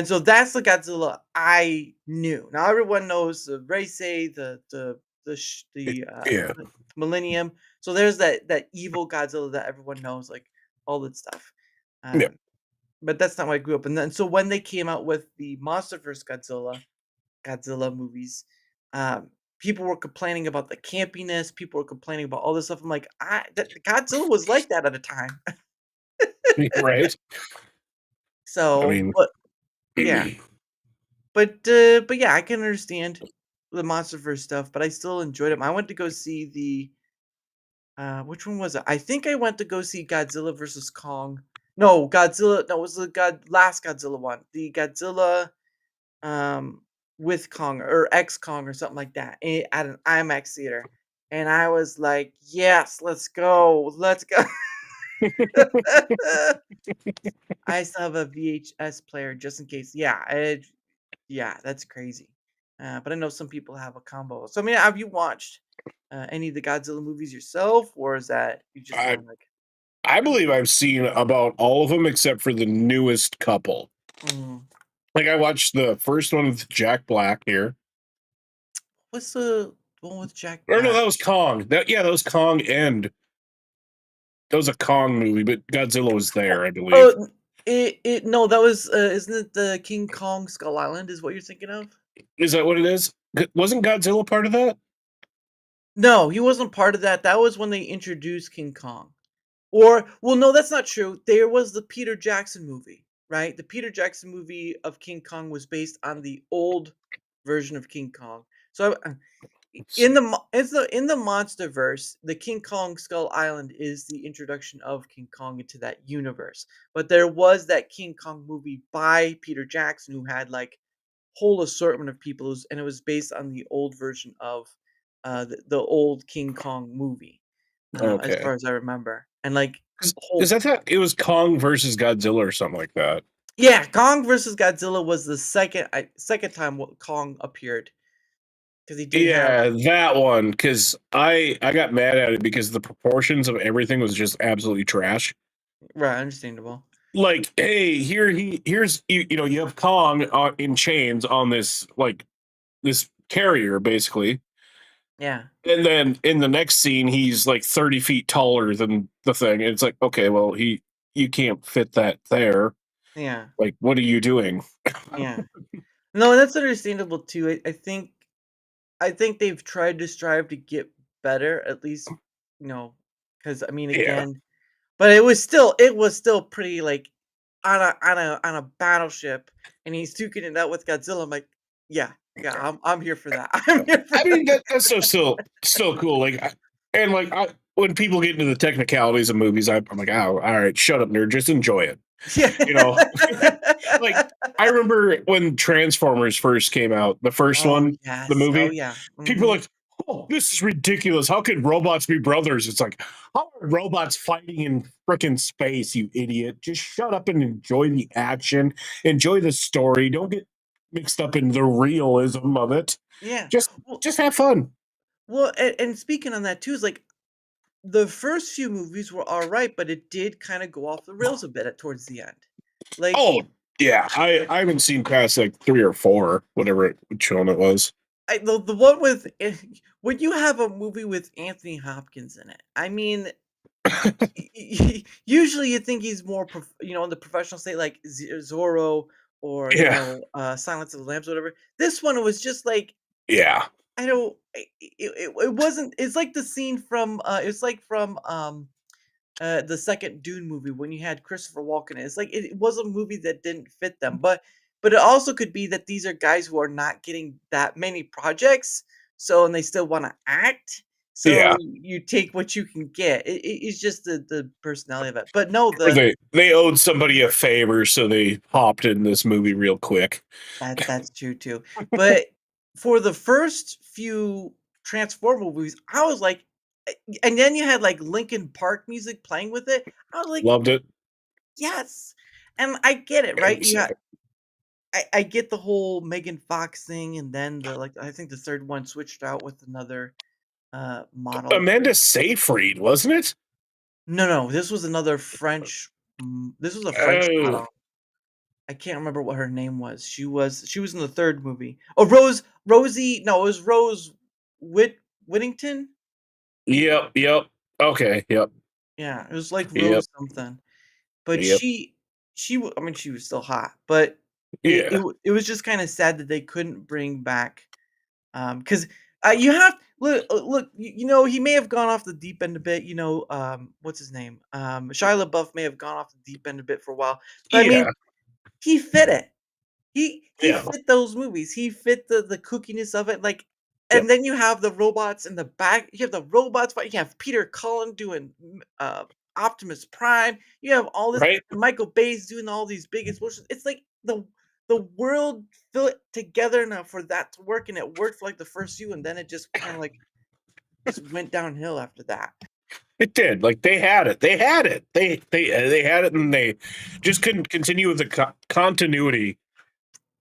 so that's the Godzilla I knew. Now everyone knows the Reisei, Yeah. the Millennium. So there's that evil Godzilla that everyone knows, like all that stuff. Yeah. But that's not what I grew up. And then so when they came out with the MonsterVerse Godzilla movies, people were complaining about the campiness. People were complaining about all this stuff. I'm like, Godzilla was like that at a time. Right. So, I mean, but yeah, but yeah, I can understand the MonsterVerse stuff, but I still enjoyed it. I went to go see the which one was it? I think I went to go see Godzilla versus Kong. No, Godzilla. No, it was the last Godzilla one. The Godzilla with Kong or X Kong or something like that at an IMAX theater. And I was like, yes, let's go. Let's go. I still have a VHS player just in case. Yeah, that's crazy. But I know some people have a combo. So I mean, have you watched any of the Godzilla movies yourself, or is that you just I kind of like? I believe I've seen about all of them except for the newest couple. Mm. Like I watched the first one with Jack Black here. What's the one with Jack Or no, Black? that was Kong. That was Kong, and that was a Kong movie, but Godzilla was there, I believe. Oh, no, that was isn't it the King Kong Skull Island? Is what you're thinking of? Is that what it is? Wasn't Godzilla part of that? No, he wasn't part of that. That was when they introduced King Kong. Or, well, no, that's not true. There was the Peter Jackson movie, right? The Peter Jackson movie of King Kong was based on the old version of King Kong. So, in the MonsterVerse, the King Kong Skull Island is the introduction of King Kong into that universe. But there was that King Kong movie by Peter Jackson who had like whole assortment of people, and it was based on the old version of the old King Kong movie, as Okay. far as I remember. And like Is that it was Kong versus Godzilla or something like that? Yeah, Kong versus Godzilla was the second time Kong appeared. Because he did have that one. Because I got mad at it because the proportions of everything was just absolutely trash. Right, understandable. Like, hey, here's you have Kong in chains on this this carrier basically. Yeah. And then in the next scene, he's like 30 feet taller than the thing. And it's like, okay, well, you can't fit that there. Yeah. Like, what are you doing? Yeah. No, that's understandable too. I think they've tried to strive to get better, at least, because I mean, Yeah. again, but it was still pretty like on a battleship, and he's duking it out with Godzilla. I'm like, yeah, I'm here for that. I'm here for I mean, that's still cool. Like, when people get into the technicalities of movies, I'm like, oh, all right, shut up, nerd, just enjoy it. Like I remember when Transformers first came out, the first one, yes. the movie. Oh, yeah. People are like, oh, this is ridiculous. How could robots be brothers? It's like, how are robots fighting in frickin' space, you idiot? Just shut up and enjoy the action, enjoy the story. Don't get mixed up in the realism of it. Yeah. Just have fun. Well, and speaking on that too, is like the first few movies were all right, but it did kind of go off the rails a bit towards the end. Like, oh yeah, I haven't seen past like 3 or 4, whatever which one it was. The one with when you have a movie with Anthony Hopkins in it, I mean, usually you think he's more, in the professional state, like Zorro or Silence of the Lambs, or whatever. This one was just like, yeah, I don't. It wasn't. It's like the scene from. It's like from the second Dune movie when you had Christopher Walken in it. It's like it was a movie that didn't fit them, but it also could be that these are guys who are not getting that many projects, so and they still want to act. Yeah. So you take what you can get. It's just the personality of it. But no, Or they owed somebody a favor, so they hopped in this movie real quick. that's true too. But for the first few Transformer movies, I was like, and then you had like Linkin Park music playing with it. I was like, Loved it. yes, and I get it, right? Every You got, second. I get the whole Megan Fox thing, and then the like. I think the third one switched out with another model. Amanda Seyfried, wasn't it? No, this was another French. This was a French Oh, model. I can't remember what her name was. She was in the third movie. Oh, Rosie. No, it was Rose Whittington. yep. Okay, yep, Yeah, it was like yep, Rose something. But yep. I mean, she was still hot, but Yeah, it was just kind of sad that they couldn't bring back, because you have look, you know, he may have gone off the deep end a bit. You know, what's his name? Shia LaBeouf may have gone off the deep end a bit for a while, but I yeah, mean, he fit it. He yeah. fit those movies. He fit the kookiness of it, like, Yep. and then you have the robots in the back. You have the robots fight. You have Peter Cullen doing Optimus Prime. You have all this. Right? And Michael Bay's doing all these big explosions. It's like the world fit together enough for that to work, and it worked for like the first few, and then it just kind of like just went downhill after that. It did. Like they had it. They had it. They had it, and they just couldn't continue with the continuity.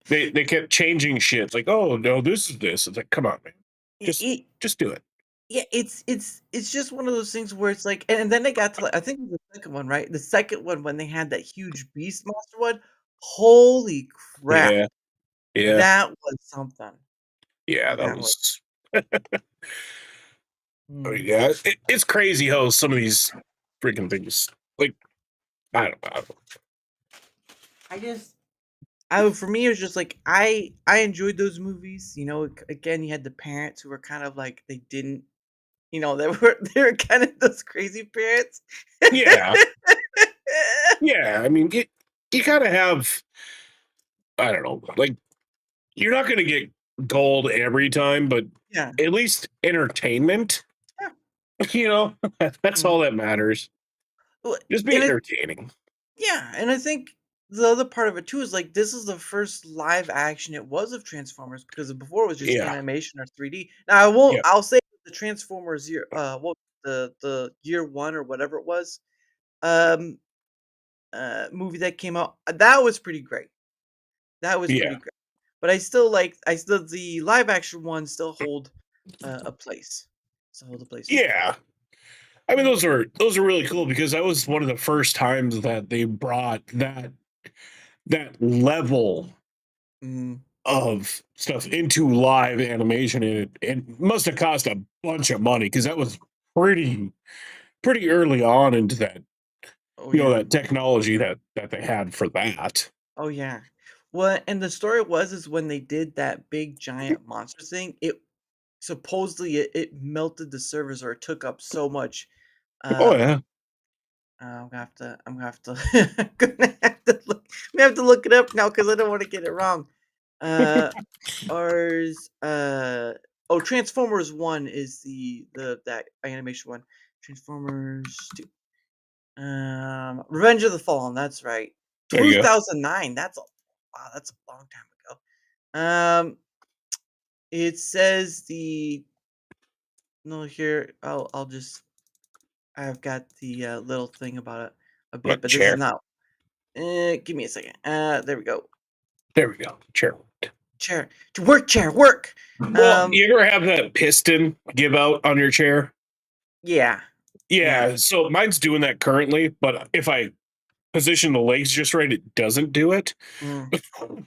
They kept changing shit. It's like, oh no, this is this. It's like, come on, man, It, it, just do it. Yeah, it's just one of those things where it's like, and then they got to like, I think it was the second one, right? The second one when they had that huge beast monster one. Holy crap, Yeah, yeah, that was something. yeah. That That was. was. Oh, Mm. yeah, it's crazy how some of these freaking things. Like, I don't know. I just, for me, it was just like I enjoyed those movies. You know, again, you had the parents who were kind of like they didn't, you know, they were kind of those crazy parents. Yeah, yeah. I mean, you gotta have. I don't know. Like, you're not gonna get gold every time, but Yeah, at least entertainment. yeah. You know, that's Mhm. all that matters. Well, Just be and entertaining. yeah, and I think the other part of it too is like this is the first live action it was of Transformers because before it was just Yeah, animation or 3D. Now I won't. yeah, I'll say the Transformers year, what the year one or whatever it was, um, movie that came out, that was pretty great. That was yeah, pretty great. But I still the live action ones still hold a place. Still hold a place for me. yeah. I mean, those are really cool because that was one of the first times that they brought that level Mm. of stuff into live animation, and it must have cost a bunch of money because that was pretty early on into that, Oh you know, yeah. that technology that they had for that. Oh yeah. Well, and the story was is when they did that big giant monster thing, it supposedly it melted the servers or it took up so much. Oh Um, yeah, I'm gonna have to I'm gonna have to look it up now because I don't want to get it wrong. Uh, ours oh, Transformers One is the that animation one. Transformers Two. Revenge of the Fallen. That's right. there you go. 2009. That's a wow. That's a long time ago. It says the no here. I'll just. I've got the little thing about it a bit, What but this is chair? not. Give me a second. There we go. There we go. Chair. Chair to work. Chair work. Well, you ever have that piston give out on your chair? Yeah. Yeah. Yeah, so mine's doing that currently, but if I position the legs just right, it doesn't do it. Mm.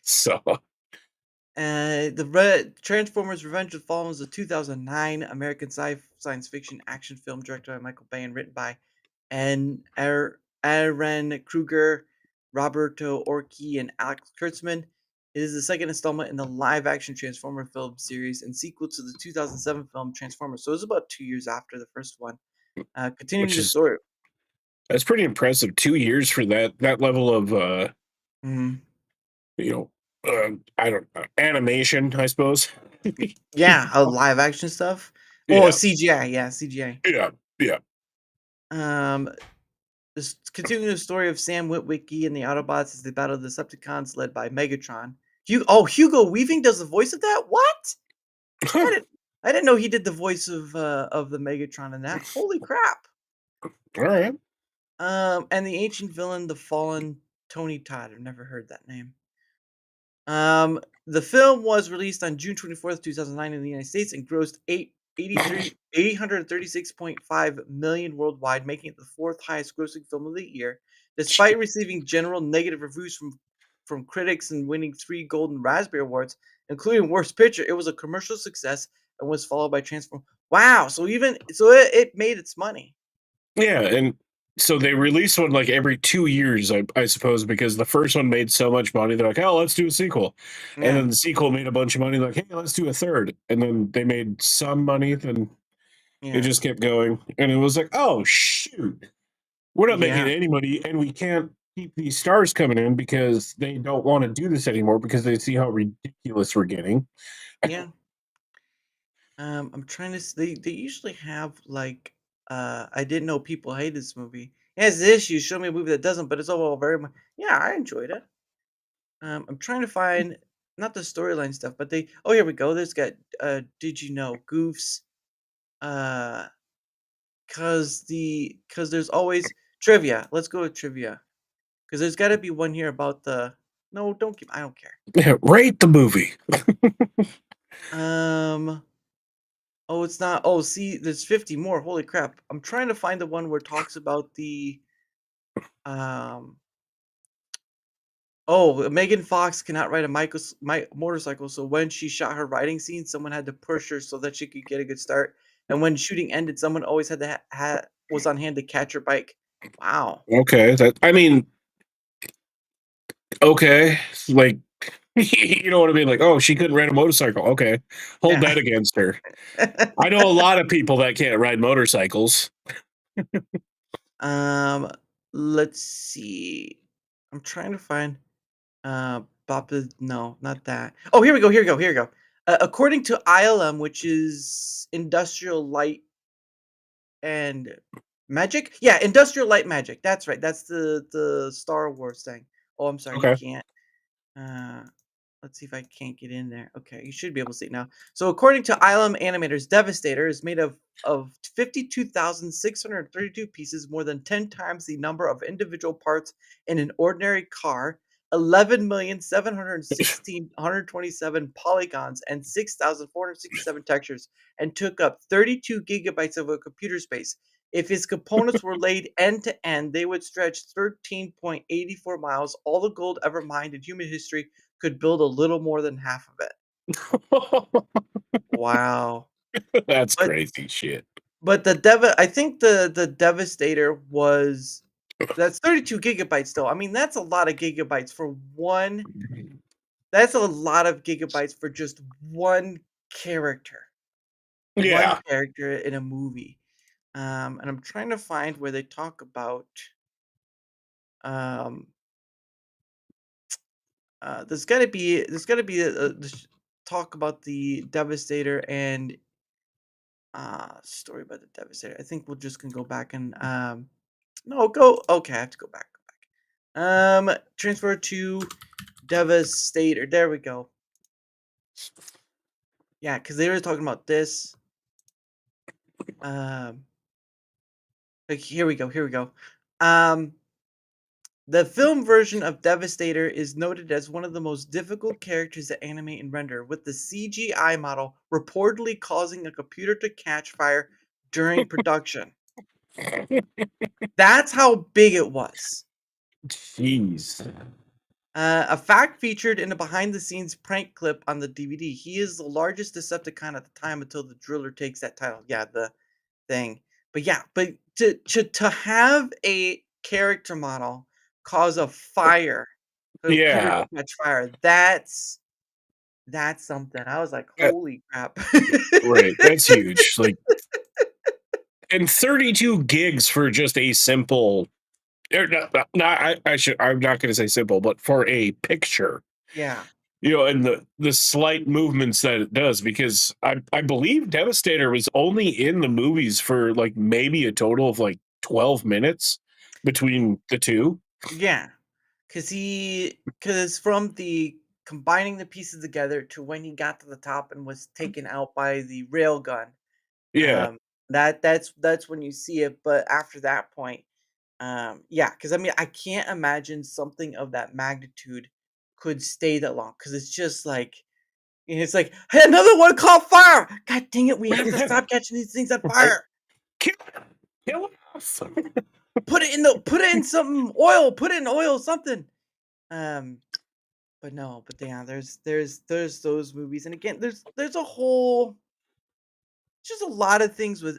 So, Transformers: Revenge of the Fallen was a 2009 American science fiction action film directed by Michael Bay and written by Aaron Kruger, Roberto Orci, and Alex Kurtzman. It is the second installment in the live-action Transformer film series and sequel to the 2007 film Transformers. So it was about 2 years after the first one. Continuing Which the is story. that's pretty impressive. 2 years for that level of Mhm. you know, I don't animation, I suppose. Yeah, live action stuff. Well, Yeah. CGI, yeah, CGI. Yeah. Yeah. Um, this continuing the story of Sam Witwicky and the Autobots as they battle the Decepticons led by Megatron. Hugo Weaving does the voice of that? What? I didn't I didn't know he did the voice of the Megatron in that. Holy crap. All right. And the ancient villain, the fallen Tony Todd. I've never heard that name. The film was released on June 24th, 2009 in the United States and grossed 836.5 million worldwide, making it the fourth highest grossing film of the year. Despite receiving general negative reviews from critics and winning 3 Golden Raspberry Awards, including Worst Picture, it was a commercial success and was followed by Transform. Wow, so it made its money. Yeah, and so they release one like every 2 years, I suppose, because the first one made so much money. They're like, "Oh, let's do a sequel," and Yeah. then the sequel made a bunch of money. Like, "Hey, let's do a third," and then they made some money. Then it Yeah. just kept going, and it was like, "Oh shoot, we're not making Yeah. any money, and we can't keep these stars coming in because they don't want to do this anymore because they see how ridiculous we're getting." Yeah. I'm trying to they usually have like I didn't know people hate this movie. It has issues. Show me a movie that doesn't, but it's overall very much yeah, I enjoyed it. I'm trying to find not the storyline stuff, but they oh here we go. There's got did you know goofs uh cause there's always trivia. Let's go with trivia. Cause there's gotta be one here about the no, don't keep I don't care. Yeah, rate the movie. Um Oh, it's not. Oh, see, there's 50 more. Holy crap. I'm trying to find the one where it talks about the um oh, Megan Fox cannot ride a motorcycle, so when she shot her riding scene, someone had to push her so that she could get a good start. And when shooting ended, someone always had to was on hand to catch her bike. Wow. Okay, that I mean, okay, like you know what I mean? Like, oh, she couldn't ride a motorcycle. Okay, hold Yeah. that against her. I know a lot of people that can't ride motorcycles. um, let's see. I'm trying to find no, not that. Oh, here we go. Here we go. Here we go. According to ILM, which is Industrial Light and Magic. Yeah, Industrial Light Magic. That's right. That's the Star Wars thing. Oh, I'm sorry. You Okay. can't. Uh, let's see if I can't get in there. Okay, you should be able to see it now. So according to ILM Animators, Devastator is made of 52,632 pieces, more than 10 times the number of individual parts in an ordinary car, 11,716,127 polygons, and 6,467 textures, and took up 32 gigabytes of a computer space. If its components were laid end to end, they would stretch 13.84 miles. All the gold ever mined in human history could build a little more than half of it. Wow. That's But crazy shit. but I think the Devastator was that's 32 gigabytes though. I mean, that's a lot of gigabytes for one that's a lot of gigabytes for just one character. One Yeah. character in a movie. And I'm trying to find where they talk about um there's gotta be talk about the Devastator and story about the Devastator. I think we're just gonna go back and no go okay, I have to go back. Transfer to Devastator. There we go. Yeah, because they were talking about this. Um like here we go, here we go. Um The film version of Devastator is noted as one of the most difficult characters to animate and render, with the CGI model reportedly causing a computer to catch fire during production. That's how big it was. Jeez. A fact featured in a behind the scenes prank clip on the DVD. He is the largest Decepticon at the time until the driller takes that title. Yeah, the thing. But yeah, but to have a character model cause a fire, a computer to Yeah. catch fire, that's something. I was like, That- holy crap. right. That's huge. Like And 32 gigs for just a simple. I'm not going to say simple, but for a picture. Yeah. And the slight movements that it does, because I believe Devastator was only in the movies for like maybe a total of like 12 minutes between the two. Yeah, because from the combining the pieces together to when he got to the top and was taken out by the rail gun. Yeah. That's when you see it. But after that point, yeah, because I mean, I can't imagine something of that magnitude could stay that long. Because it's just like it's like, hey, another one caught fire. God dang it, we have to stop catching these things on Right. fire. Kill us. Put it in some oil. Put it in oil, something. But no, but yeah, there's those movies, and again, there's a whole, just a lot of things with.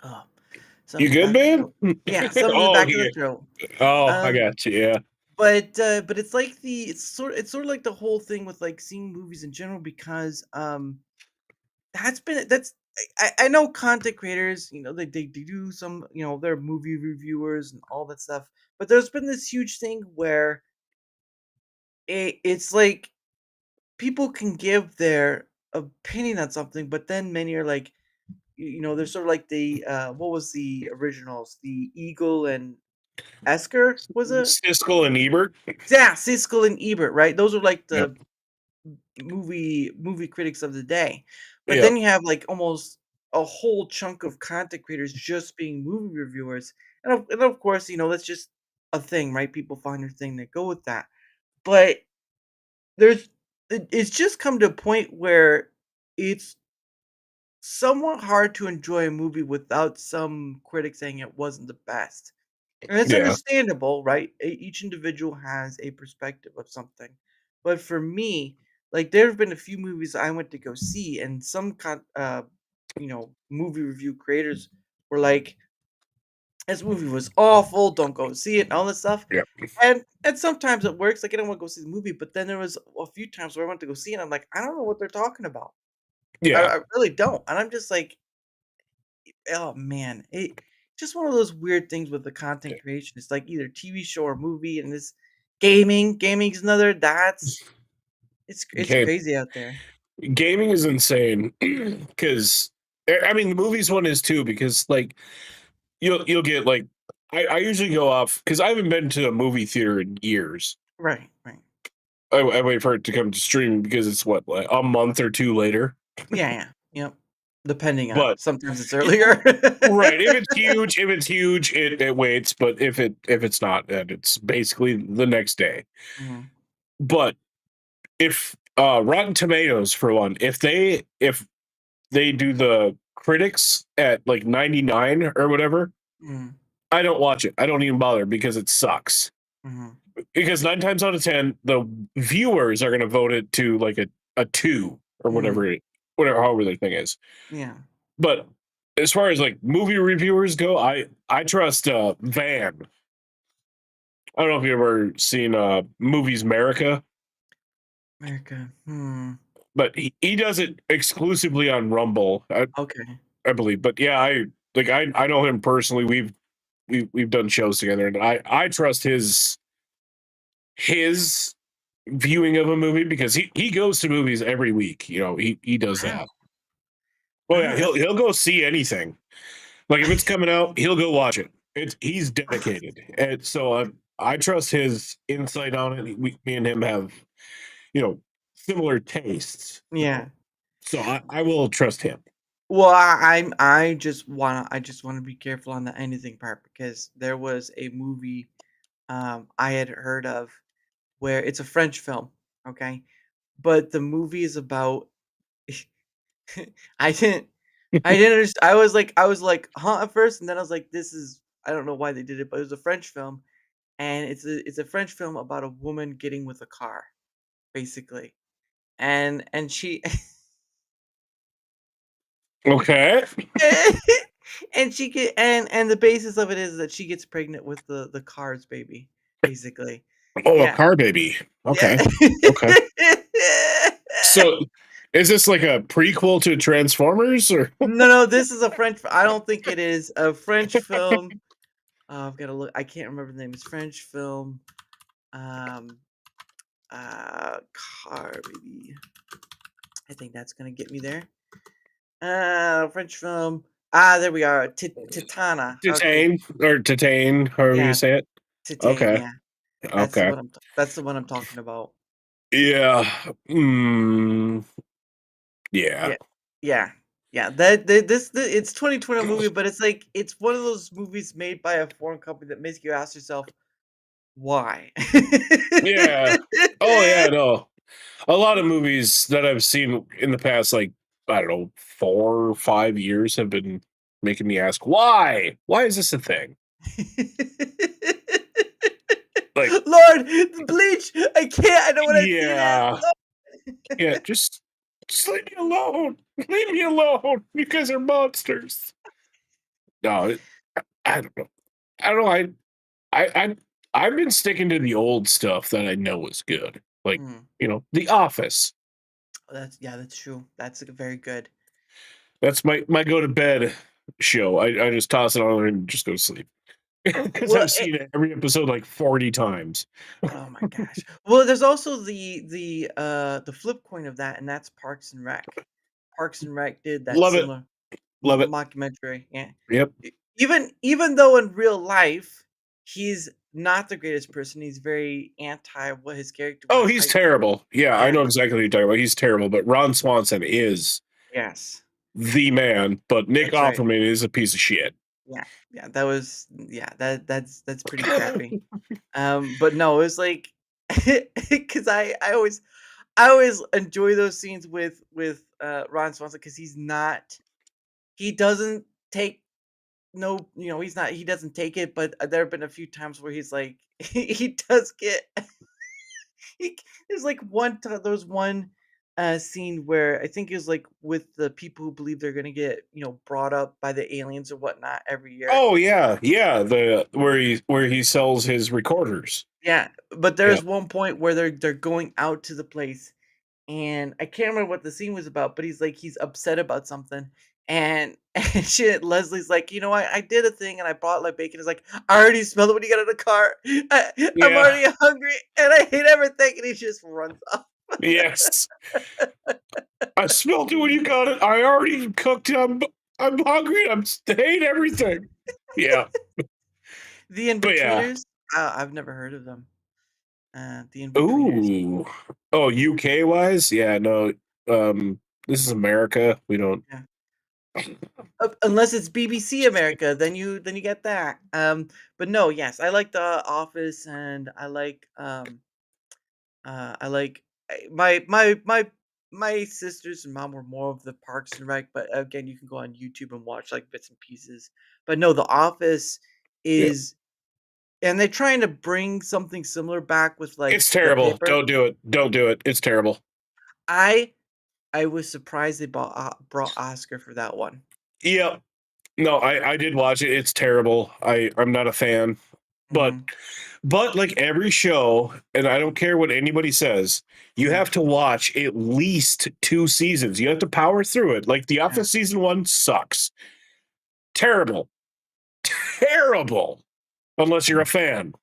Oh, You something's good, back in the man? throat. Yeah, something's Oh, back in the yeah. throat. Oh, I Um, got you. Yeah. but it's like it's sort of like the whole thing with like seeing movies in general because that's I know content creators, they do some, they're movie reviewers and all that stuff, but there's been this huge thing where it's like people can give their opinion on something, but then many are like, they're sort of like the what was the originals? The Eagle and Esker, was it? Siskel and Ebert. Yeah, Siskel and Ebert, right? Those are like Yep. the movie critics of the day. But Yep. then you have like almost a whole chunk of content creators just being movie reviewers. And of course, that's just a thing, right? People find their thing, they go with that. But there's it's just come to a point where it's somewhat hard to enjoy a movie without some critics saying it wasn't the best. And it's Yeah. understandable, right? Each individual has a perspective of something. But for me, like there have been a few movies I went to go see, and some movie review creators were like, "This movie was awful. Don't go see it." And all this stuff. Yep. And sometimes it works. Like I don't want to go see the movie, but then there was a few times where I went to go see it. And I'm like, I don't know what they're talking about. Yeah. I really don't. And I'm just like, oh man, it just one of those weird things with the content creation. It's like either TV show or movie, and this gaming. Gaming's another. It's Okay. crazy out there. Gaming is insane because I mean the movies one is too, because like you'll get like I usually go off because I haven't been to a movie theater in years. Right, right. I wait for it to come to stream because it's what, like a month or two later. Yeah, yeah, yep. Depending on, But sometimes it's earlier. right, if it's huge, it waits. But if it's not, then it's basically the next day. Mhm. But if Rotten Tomatoes, for one, if they do the critics at like 99 or whatever, Mhm. I don't watch it. I don't even bother because it sucks. Mhm. Because 9 times out of 10, the viewers are going to vote it to like a 2 or whatever however their thing is. Yeah. But as far as like movie reviewers go, I trust Van. I don't know if you've ever seen Movies America, America. but he does it exclusively on Rumble, Okay. I believe. But yeah, I know him personally. We've done shows together, and I trust his viewing of a movie because he goes to movies every week. He does Wow. that. Oh yeah, he'll go see anything. Like if it's coming out, he'll go watch it. He's dedicated, and so I trust his insight on it. Me and him have similar tastes. Yeah. So I will trust him. Well, I just wanna be careful on the anything part because there was a movie I had heard of where it's a French film, okay? But the movie is about I didn't I was like, "Huh?" at first, and then I was like, "This is." I don't know why they did it, but it was a French film, and it's a French film about a woman getting with a car, basically. And she Okay. and she get and the basis of it is that she gets pregnant with the car's baby, basically. Oh, a Yeah. car baby. Yeah. Okay. Okay. So Is this like a prequel to Transformers or? No, this is a French. I don't think it is a French film. I've got to look. I can't remember the name. It's French film. Um, car maybe. I think that's gonna get me there. French film. There we are. Titana. Okay. Titane or Titane, however you Yeah, say it. Titane. Okay. Yeah, that's the Okay. one. That's the one I'm talking about. Yeah. Yeah. Yeah, yeah, yeah. It's 2020 movie, but it's like it's one of those movies made by a foreign company that makes you ask yourself why. Yeah. Oh yeah, no. A lot of movies that I've seen in the past, like, I don't know, 4 or 5 years have been making me ask, why? Why is this a thing? Like, Lord, Bleach. I can't. I know what I've seen yeah. it. Yeah, just leave me alone. Leave me alone. You guys are monsters. No, I don't know. I don't know. I've been sticking to the old stuff that I know is good. Like, The Office. That's true. That's very good. That's my go to bed show. I just toss it on and just go to sleep. Because Well, I've seen every episode like 40 times. oh my gosh. Well, there's also the flip coin of that, and that's Parks and Rec. Parks and Rec did that Love it. similar Love it. mockumentary. Yeah. Yep. Even though in real life he's not the greatest person, he's very anti what his character Oh, was. he's terrible. Yeah, I Yeah. know exactly what you're talking about. He's terrible, but Ron Swanson is Yes. the man, but Nick That's right. Offerman is a piece of shit. Yeah, that's pretty crappy. But no, it was like because I always enjoy those scenes with Ron Swanson because he doesn't take no, he doesn't take it, but there have been a few times where he's like he does get there's like there's one scene where I think it was like with the people who believe they're gonna get brought up by the aliens or whatnot every year. Oh yeah, yeah. The where he sells his recorders. Yeah, but there's one point where they're going out to the place, and I can't remember what the scene was about, but he's upset about something, and Leslie's like, you know, I did a thing and I bought like bacon. It's like I already smelled it when you got in the car. I'm already hungry and I hate everything, and he just runs off. Yes. I smelled it when you got it. I already cooked it. I'm hungry. I hate everything. Yeah. The Inbetweeners? I've never heard of them. The Inbetweeners. Ooh. Oh, UK wise? Yeah, no. This is America. We don't. Unless it's BBC America, then you get that. But no, yes, I like The Office, and I like my sisters and mom were more of the Parks and Rec, but again, you can go on YouTube and watch like bits and pieces. But no, The Office is, and they're trying to bring something similar back with like It's the terrible. paper. Don't do it. Don't do it. It's terrible. I was surprised they brought Oscar for that one. Yep. No, I did watch it. It's terrible. I'm not a fan. But like every show, and I don't care what anybody says, you have to watch at least 2 seasons. You have to power through it. Like The Office season 1 sucks. Terrible. Terrible. Unless you're a fan.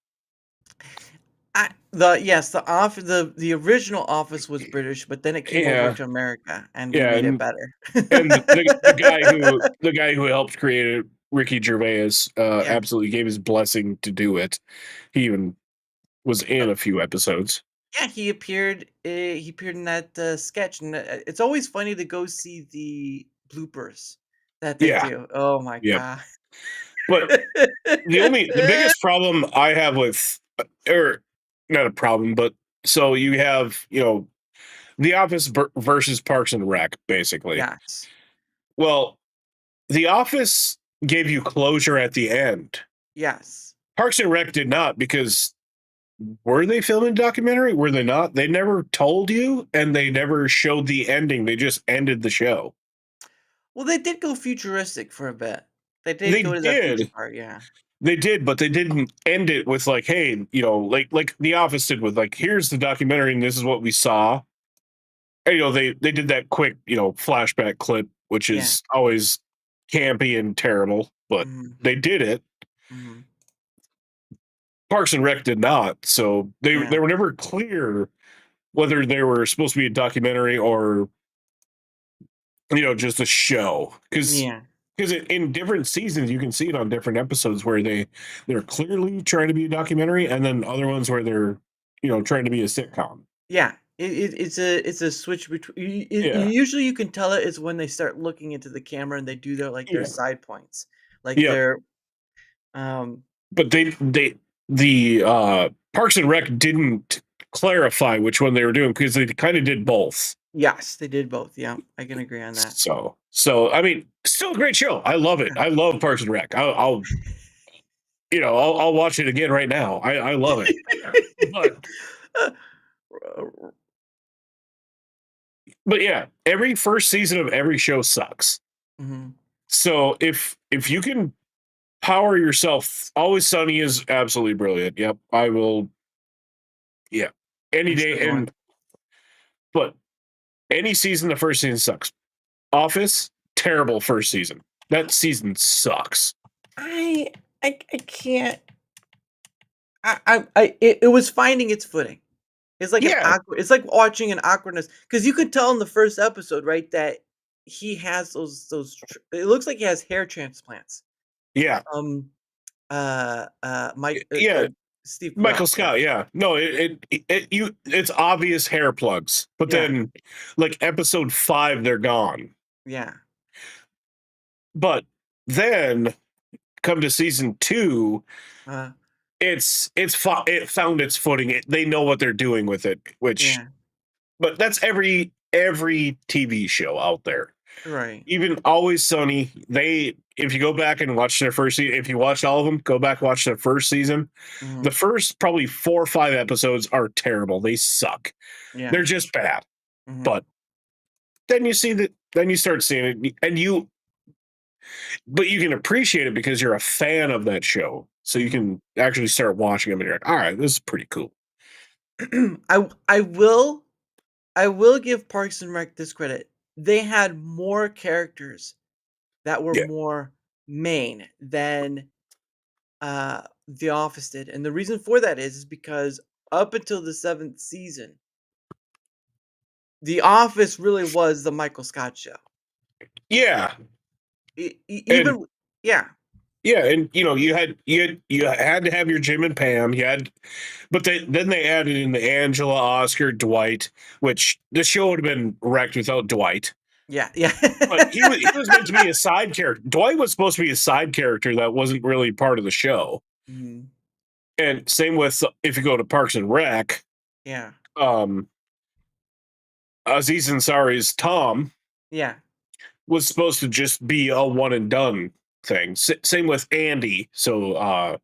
The original Office was British, but then it came over to America, and we made it better. And the guy who helped create it, Ricky Gervais, absolutely gave his blessing to do it. He even was in a few episodes. Yeah, he appeared. He appeared in that sketch, and it's always funny to go see the bloopers that they do. Oh my god! But the biggest problem I have with, or not a problem, but so you have The Office versus Parks and Rec, basically. Yes. Well, The Office gave you closure at the end. Yes. Parks and Rec did not, because were they filming a documentary? Were they not? They never told you, and they never showed the ending. They just ended the show. Well, they did go futuristic for a bit. They did go to that future part, yeah. They did, but they didn't end it with like, hey, like The Office did with like, here's the documentary and this is what we saw. And, they did that quick, flashback clip, which Yeah. is always campy and terrible, but Mhm. they did it. Mhm. Parks and Rec did not, so they Yeah. were never clear whether they were supposed to be a documentary or just a show. Because Yeah. in different seasons you can see it on different episodes where they're clearly trying to be a documentary, and then other ones where they're trying to be a sitcom. Yeah. It's a switch between. Yeah. Usually, you can tell it is when they start looking into the camera and they do their Yeah. side points, like Yeah. their um. But the Parks and Rec didn't clarify which one they were doing because they kind of did both. Yes, they did both. Yeah, I can agree on that. So I mean, still a great show. I love it. I love Parks and Rec. I'll watch it again right now. I love it. But yeah, every first season of every show sucks. Mhm. So if you can power yourself, Always Sunny is absolutely brilliant. Yep, I will. Yeah, any day. But any season, the first season sucks. Office, terrible first season. That season sucks. I can't. It was finding its footing. It's like it's like watching an awkwardness because you could tell in the first episode, right, that he has it looks like he has hair transplants. Yeah. Mike. Yeah. Steve. Michael Scott. Yeah. No, it's obvious hair plugs, but then like episode 5, they're gone. Yeah. But then come to season 2, it found its footing. They know what they're doing with it, but that's every TV show out there. Right. Even Always Sunny, if you go back and watch their first season, if you watch all of them, go back watch their first season. Mhm. The first probably 4 or 5 episodes are terrible. They suck. Yeah. They're just bad. Mhm. But then you start seeing it, but you can appreciate it because you're a fan of that show. So you can actually start watching them and you're like, all right, this is pretty cool. I will give Parks and Rec this credit. They had more characters that were more main than The Office did. And the reason for that is because up until the 7th season, The Office really was the Michael Scott show. Yeah. Even yeah. Yeah, and you had to have your Jim and Pam. But then they added in the Angela, Oscar, Dwight, which the show would have been wrecked without Dwight. Yeah. But he was meant to be a side character. Dwight was supposed to be a side character that wasn't really part of the show. Mhm. And same with if you go to Parks and Rec. Yeah. Aziz Ansari's Tom. Yeah. Was supposed to just be a one and done thing. Same with Andy. So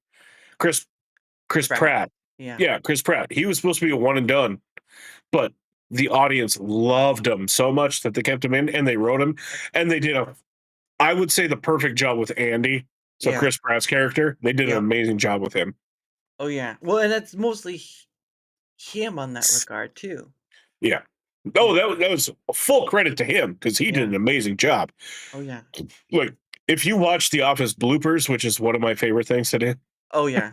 Chris Pratt. Yeah, Chris Pratt. He was supposed to be a one and done, but the audience loved him so much that they kept him in and they wrote him, and they did I would say the perfect job with Andy. So Chris Pratt's character, they did an amazing job with him. Oh yeah. Well, and that's mostly him on that regard too. Yeah. Oh, that was full credit to him because he did an amazing job. Oh yeah. Like if you watch The Office bloopers, which is one of my favorite things to do. Oh yeah.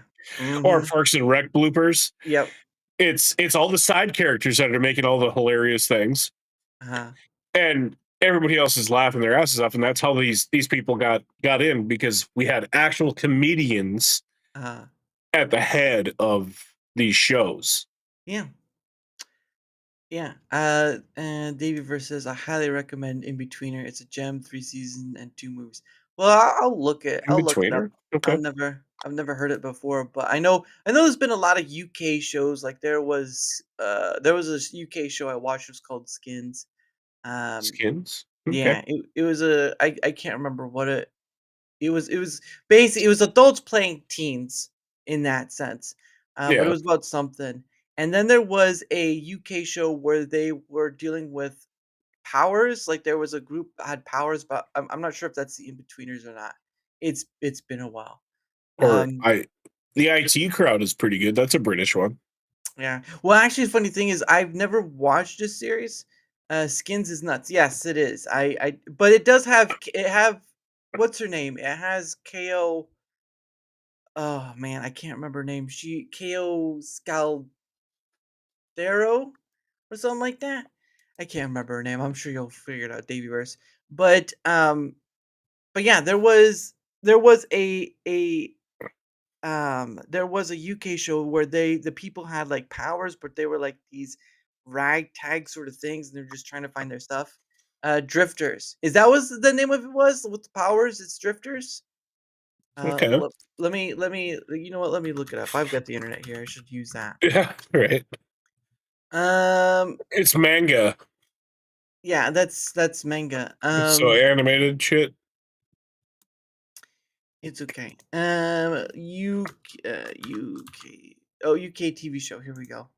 Or Parks and Rec bloopers. Yep. It's all the side characters that are making all the hilarious things. And everybody else is laughing their asses off, and that's how these people got in because we had actual comedians at the head of these shows. Yeah. Yeah. And Davey versus I highly recommend In-Betweener. It's a gem, 3 seasons and 2 movies. Well, I'll look it. I'll look it up. Okay. I've never heard it before, but I know there's been a lot of UK shows. Like there was this UK show I watched. It was called Skins. Skins. Okay. Yeah. It was I can't remember what it was basically it was adults playing teens in that sense. But it was about something. And then there was a UK show where they were dealing with powers. Like there was a group that had powers, but I'm not sure if that's the In-Betweeners or not. It's been a while. Or the IT Crowd is pretty good. That's a British one. Yeah. Well, actually, the funny thing is I've never watched this series. Skins is nuts. Yes, it is. But it does have what's her name? It has KO. Oh man, I can't remember her name. She KO Scaldero or something like that. I can't remember her name. I'm sure you'll figure it out, Davyverse. But yeah, there was there was a UK show where the people had like powers, but they were like these ragtag sort of things, and they're just trying to find their stuff. Drifters. Is that was the name of it was with the powers? It's Drifters. Okay. Let me. You know what? Let me look it up. I've got the internet here. I should use that. Yeah, right. It's manga, Yeah, that's manga. so animated shit. It's okay. UK. Oh, UK TV show. Here we go.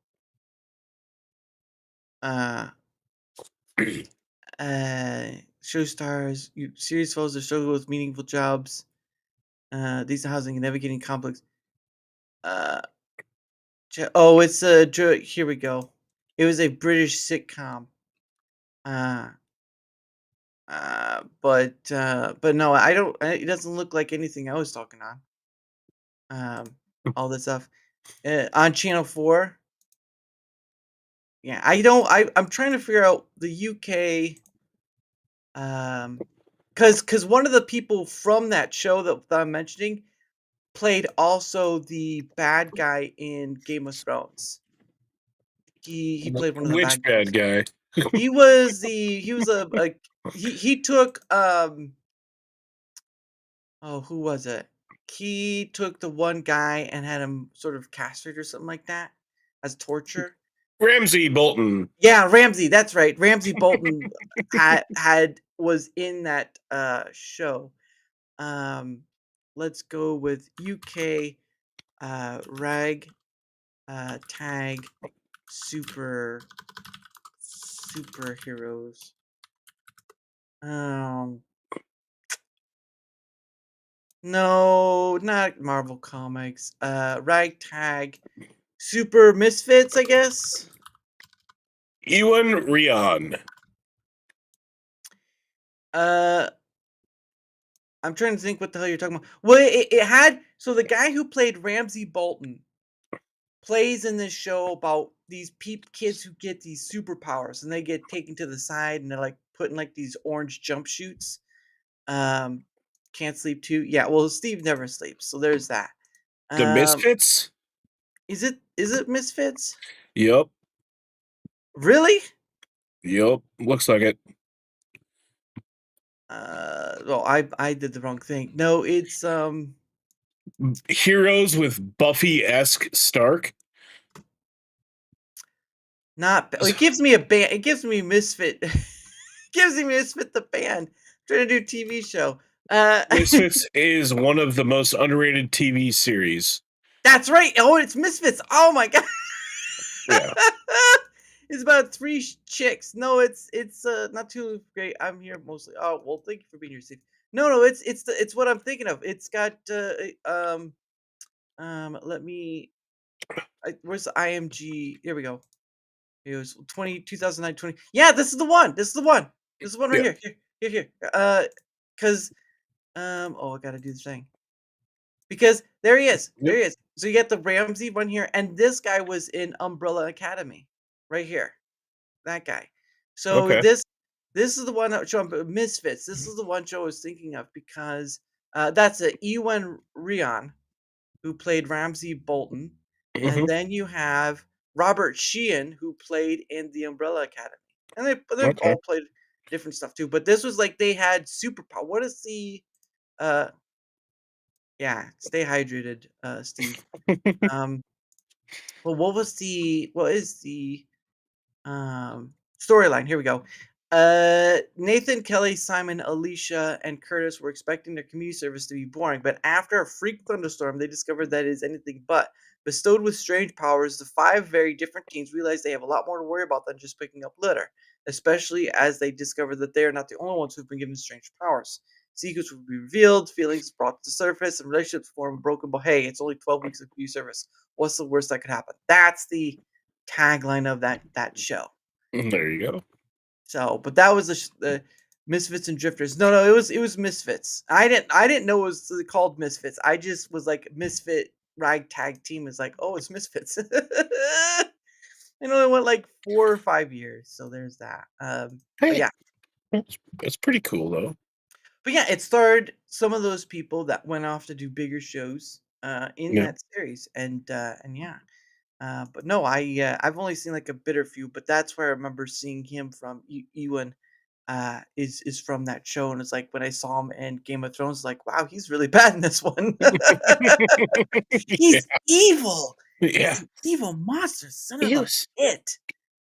Show stars. Serious foes that struggle with meaningful jobs. Decent housing and navigating complex. It's here we go. It was a British sitcom. But no, I don't. It doesn't look like anything I was talking on. All this stuff on Channel 4. Yeah, I don't. I'm trying to figure out the UK. Because one of the people from that show that I'm mentioning played also the bad guy in Game of Thrones. He played one of the Which bad guys. bad guy? He was he took who was it? He took the one guy and had him sort of castrated or something like that as torture. Ramsey Bolton. Yeah, Ramsey, that's right. Ramsey Bolton was in that show. Let's go with UK rag tag superheroes. No, not Marvel Comics. Ragtag Super Misfits, I guess. Ewan Rion. I'm trying to think what the hell you're talking about. Well, it had so the guy who played Ramsey Bolton plays in this show about these kids who get these superpowers and they get taken to the side and they're like put in like these orange jump shoots. Can't sleep too. Yeah, well, Steve never sleeps, so there's that. The Misfits? Is it Misfits? Yep. Really? Yep. Looks like it. Well, I did the wrong thing. No, it's Heroes with Buffy-esque Stark. Not. It gives me a band. It gives me Misfit. Gives me Misfit the band. Trying to do TV show. Misfits is one of the most underrated TV series. That's right. Oh, it's Misfits. Oh my god. Yeah. It's about 3 chicks. No, it's not too great. I'm here mostly. Oh well, thank you for being here, Steve. No, it's what I'm thinking of. It's got let me. Where's the IMG? Here we go. It was 2009 20. Yeah, this is the one. This is the one. This is the one right here. Because oh, I gotta do the thing. Because there he is. There he is. So you get the Ramsey one here, and this guy was in Umbrella Academy, right here. That guy. So Okay. this is the one that showing Misfits. This is the one show I was thinking of because that's a Ewan Rion who played Ramsey Bolton, and then you have Robert Sheehan who played in the Umbrella Academy, and they all played different stuff too. But this was like they had superpower. What is the yeah, stay hydrated, Steve. Well, what is the storyline? Here we go. Nathan, Kelly, Simon, Alicia, and Curtis were expecting their community service to be boring, but after a freak thunderstorm, they discovered that it is anything but. Bestowed with strange powers, the 5 very different teams realize they have a lot more to worry about than just picking up litter, especially as they discover that they are not the only ones who've been given strange powers. Secrets will be revealed, feelings brought to the surface, and relationships form broken. But hey, it's only 12 weeks of community service. What's the worst that could happen? That's the tagline of that show. There you go. So, but that was the Misfits and Drifters. No, it was Misfits. I didn't know it was called Misfits. I just was like Misfit ragtag team is like, oh, it's Misfits. It only went like 4 or 5 years, so there's that. But Hey, yeah, it's pretty cool though. but yeah, it starred some of those people that went off to do bigger shows in Yeah. that series, and yeah. But no, I've only seen like a bit or few, but that's where I remember seeing him from. Ewan is from that show, and it's like when I saw him in Game of Thrones, like wow, he's really bad in this one. Yeah. He's evil. Yeah. He's an evil monster, son of He a was, it.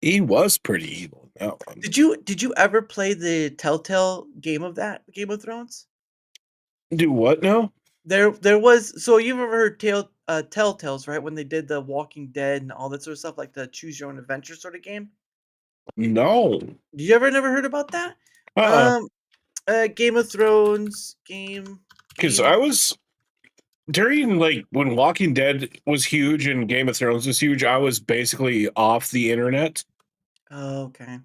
he was pretty evil in that one. Did you ever play the Telltale game of that Game of Thrones? Do what now? There was so you've ever heard Telltales, right? When they did the Walking Dead and all that sort of stuff, like the choose your own adventure sort of game. No. Did you ever never heard about that? Uh-uh. Um, Game of Thrones Because game. I was during like when Walking Dead was huge and Game of Thrones was huge, I was basically off the internet. Oh, okay.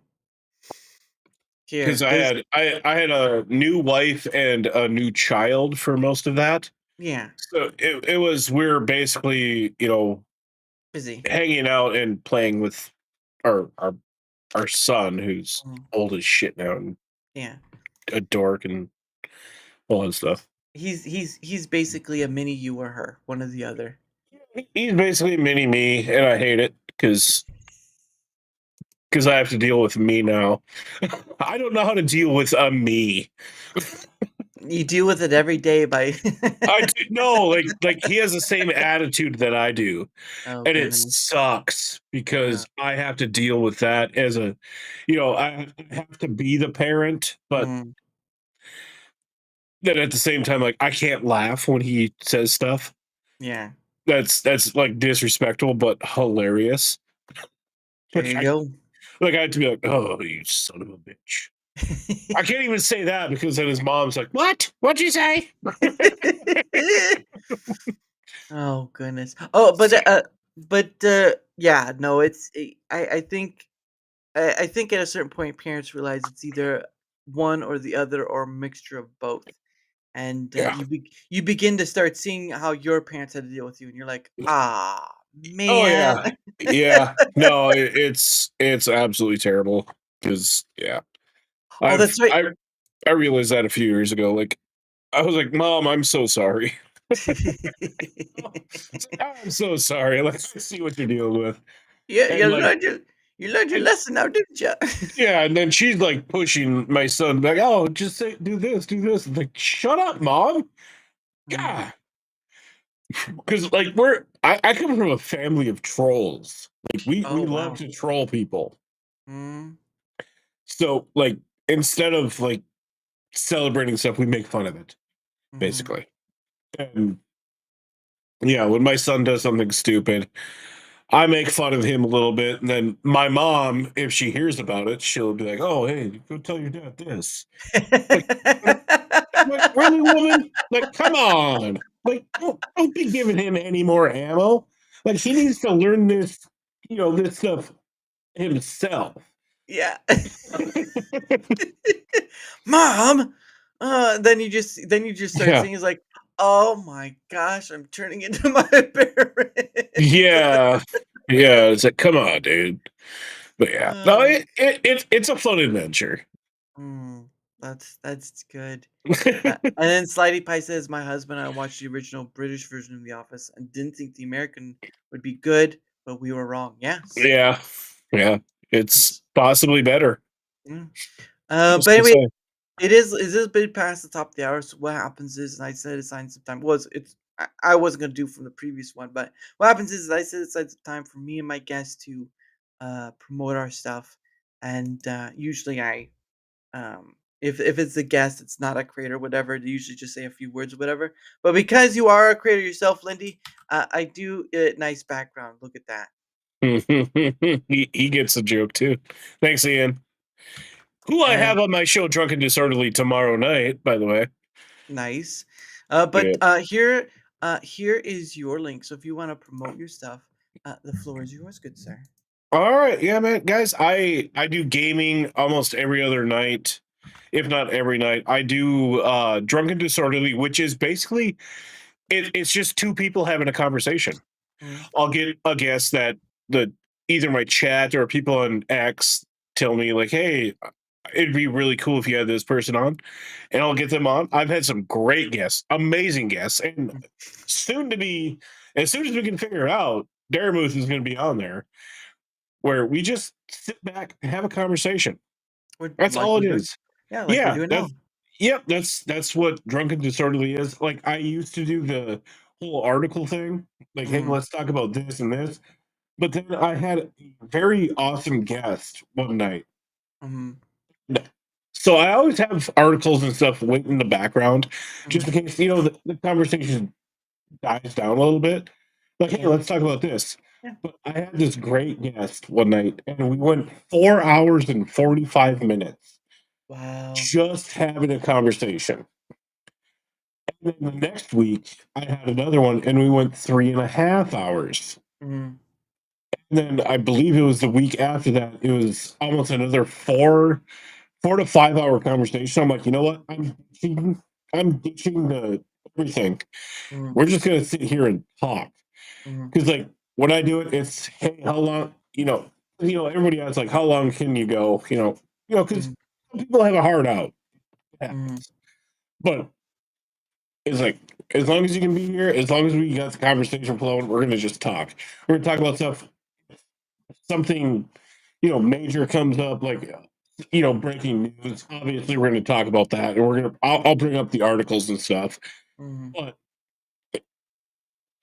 Because Here, there's I had a new wife and a new child for most of that. yeah, So it was we're basically, busy. hanging out and playing with our son who's old as shit now and Yeah, a dork and all that stuff. he's basically a mini you or her, one or the other. He's basically mini me, and I hate it because I have to deal with me now. I don't know how to deal with a me. You deal with it every day by. No, like he has the same attitude that I do, Oh and it goodness. sucks because I have to deal with that as a, I have to be the parent, but Mm, then at the same time, like I can't laugh when he says stuff. yeah, That's like disrespectful, but hilarious. there Like you I, go. like I had to be like, "Oh, you son of a bitch." I can't even say that because then his mom's like, "What? What'd you say?" Oh goodness. Oh, but yeah, no, I think I think at a certain point parents realize it's either one or the other or a mixture of both. And Yeah. you begin to start seeing how your parents had to deal with you and you're like, "Ah, Oh man." yeah, yeah. No, it's absolutely terrible because yeah, Oh, I've that's right. I realized that a few years ago. Like I was like, "Mom, I'm so sorry." I'm so sorry. Like I see what you're dealing with, Yeah, and like, you learned your and lesson now, didn't you? yeah, and then she's like pushing my son back. Oh, just say, do this, do this. I'm like, shut up, mom. Yeah, because like I come from a family of trolls. Like we Oh, love wow. to troll people. Mm, So like instead of like celebrating stuff, we make fun of it mhm. basically. And yeah, when my son does something stupid, I make fun of him a little bit, and then my mom, if she hears about it, she'll be like, "Oh, hey, go tell your dad this." Like, like really, woman? Like, come on! Like, don't be giving him any more ammo. Like, he needs to learn this, this stuff himself. Yeah. Mom, then you just start Yeah, seeing it's like, "Oh my gosh, I'm turning into my parents." yeah, yeah. It's like, come on, dude. But yeah, no, Uh, it's a fun adventure. mm, that's good. And then Slidey Pie says, "My husband and I watched the original British version of The Office and didn't think the American would be good, but we were wrong." Yes. Yeah, yeah. It's Yes. possibly better. Mm. Just But to anyway, say. it is been past the top of the hour. So what happens is, and I set aside some time. I wasn't gonna do from the previous one, but what happens is I set aside some time for me and my guests to promote our stuff, and usually if it's a guest, it's not a creator, whatever. They usually just say a few words, or whatever. But because you are a creator yourself, Lindy, I do nice background. Look at that. He gets the joke too. Thanks, Ian. Who I Uh, have on my show, Drunken Disorderly, tomorrow night, by the way. Nice. Yeah. But here is your link. So if you want to promote your stuff, the floor is yours, good sir. All right, yeah, man, guys. I do gaming almost every other night, if not every night. I do drunken disorderly, which is basically it's just two people having a conversation. Mm. I'll get a guest that the either my chat or people on X tell me like, hey, it'd be really cool if you had this person on, and I'll get them on. I've had some great guests, amazing guests, and soon to be, as soon as we can figure it out, Daramuth is going to be on there, where we just sit back and have a conversation. That's Like all we're it doing, is. yeah, like we're Yeah, doing that's now. yep, that's what drunken disorderly is. Like I used to do the whole article thing, like, hey, Mm. let's talk about this and this. But then I had a very awesome guest one night. Mm. So I always have articles and stuff waiting in the background, just in case the conversation dies down a little bit. Like, hey, Yeah. let's talk about this. Yeah. But I had this great guest one night, and we went 4 hours and 45 minutes Wow. just having a conversation. And then the next week, I had another one, and we went 3.5 hours. Mm. And then I believe it was the week after that, it was almost another 4 to 5 hour conversation. I'm like, you know what? I'm ditching the everything. Mm. We're just gonna sit here and talk. Mm. Because like when I do it, it's hey, how long? Everybody asks like, how long can you go? Because Mm. some people have a heart out. Mm. But it's like as long as you can be here, as long as we got the conversation flowing, we're gonna just talk. We're gonna talk about stuff. Something major comes up, like breaking news. Obviously, we're going to talk about that, and I'll bring up the articles and stuff. Mm. But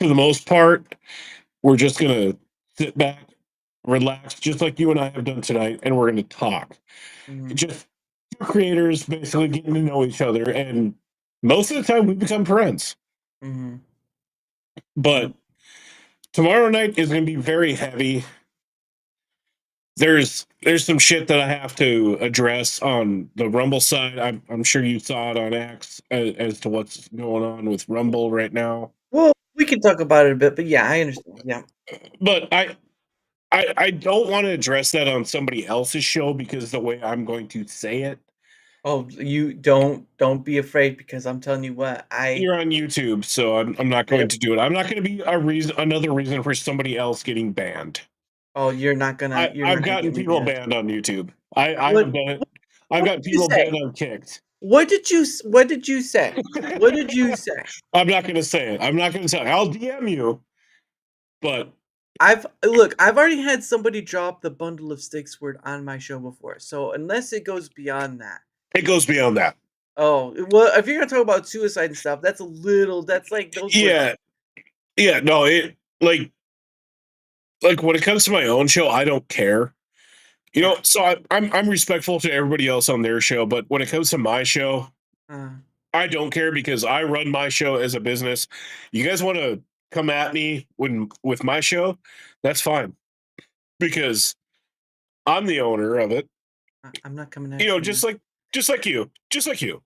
for the most part, we're just going to sit back, relax, just like you and I have done tonight, and we're going to talk. Mm. Just two creators basically getting to know each other, and most of the time we become friends. Mm. But tomorrow night is going to be very heavy. There's some shit that I have to address on the Rumble side. I'm sure you saw it on X as to what's going on with Rumble right now. Well, we can talk about it a bit, but yeah, I understand. Yeah. But I don't want to address that on somebody else's show because the way I'm going to say it. Oh, you don't be afraid because I'm telling you what, You're on YouTube, so I'm not going to do it. I'm not going to be another reason for somebody else getting banned. Oh, you're not gonna I've get gotten me people banned. banned on YouTube. I What have done it. what I've what got did you people say? banned on kicked. What did you say? What did you say? I'm not going to say it. I'm not going to say it. I'll DM you, but I've already had somebody drop the bundle of sticks word on my show before. So unless it goes beyond that. it goes beyond that. Oh, well, if you're gonna talk about suicide and stuff, that's like those words. Yeah, yeah. No, it like when it comes to my own show, I don't care. Yeah. So I'm respectful to everybody else on their show, but when it comes to my show, Uh, I don't care because I run my show as a business. You guys want to come at me with my show? That's fine because I'm the owner of it. I'm not coming at you. Just like you.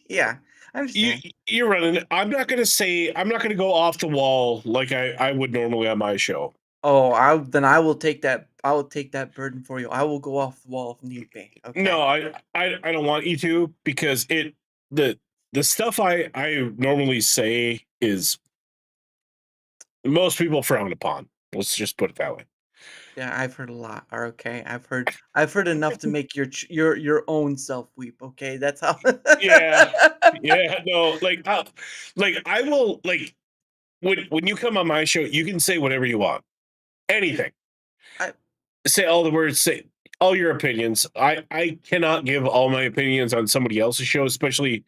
Yeah, I You understand. you're running it. I'm not gonna go off the wall like I would normally on my show. Oh, I will take that. I will take that burden for you. I will go off the wall if need be. Okay. No, I don't want you to because the the stuff I normally say is most people frown upon. Let's just put it that way. Yeah, I've heard a lot. Or okay, I've heard enough to make your own self weep. Okay, that's how. Yeah, yeah, no, like I will like when you come on my show, you can say whatever you want, anything. I Say all the words, say all your opinions. I cannot give all my opinions on somebody else's show, especially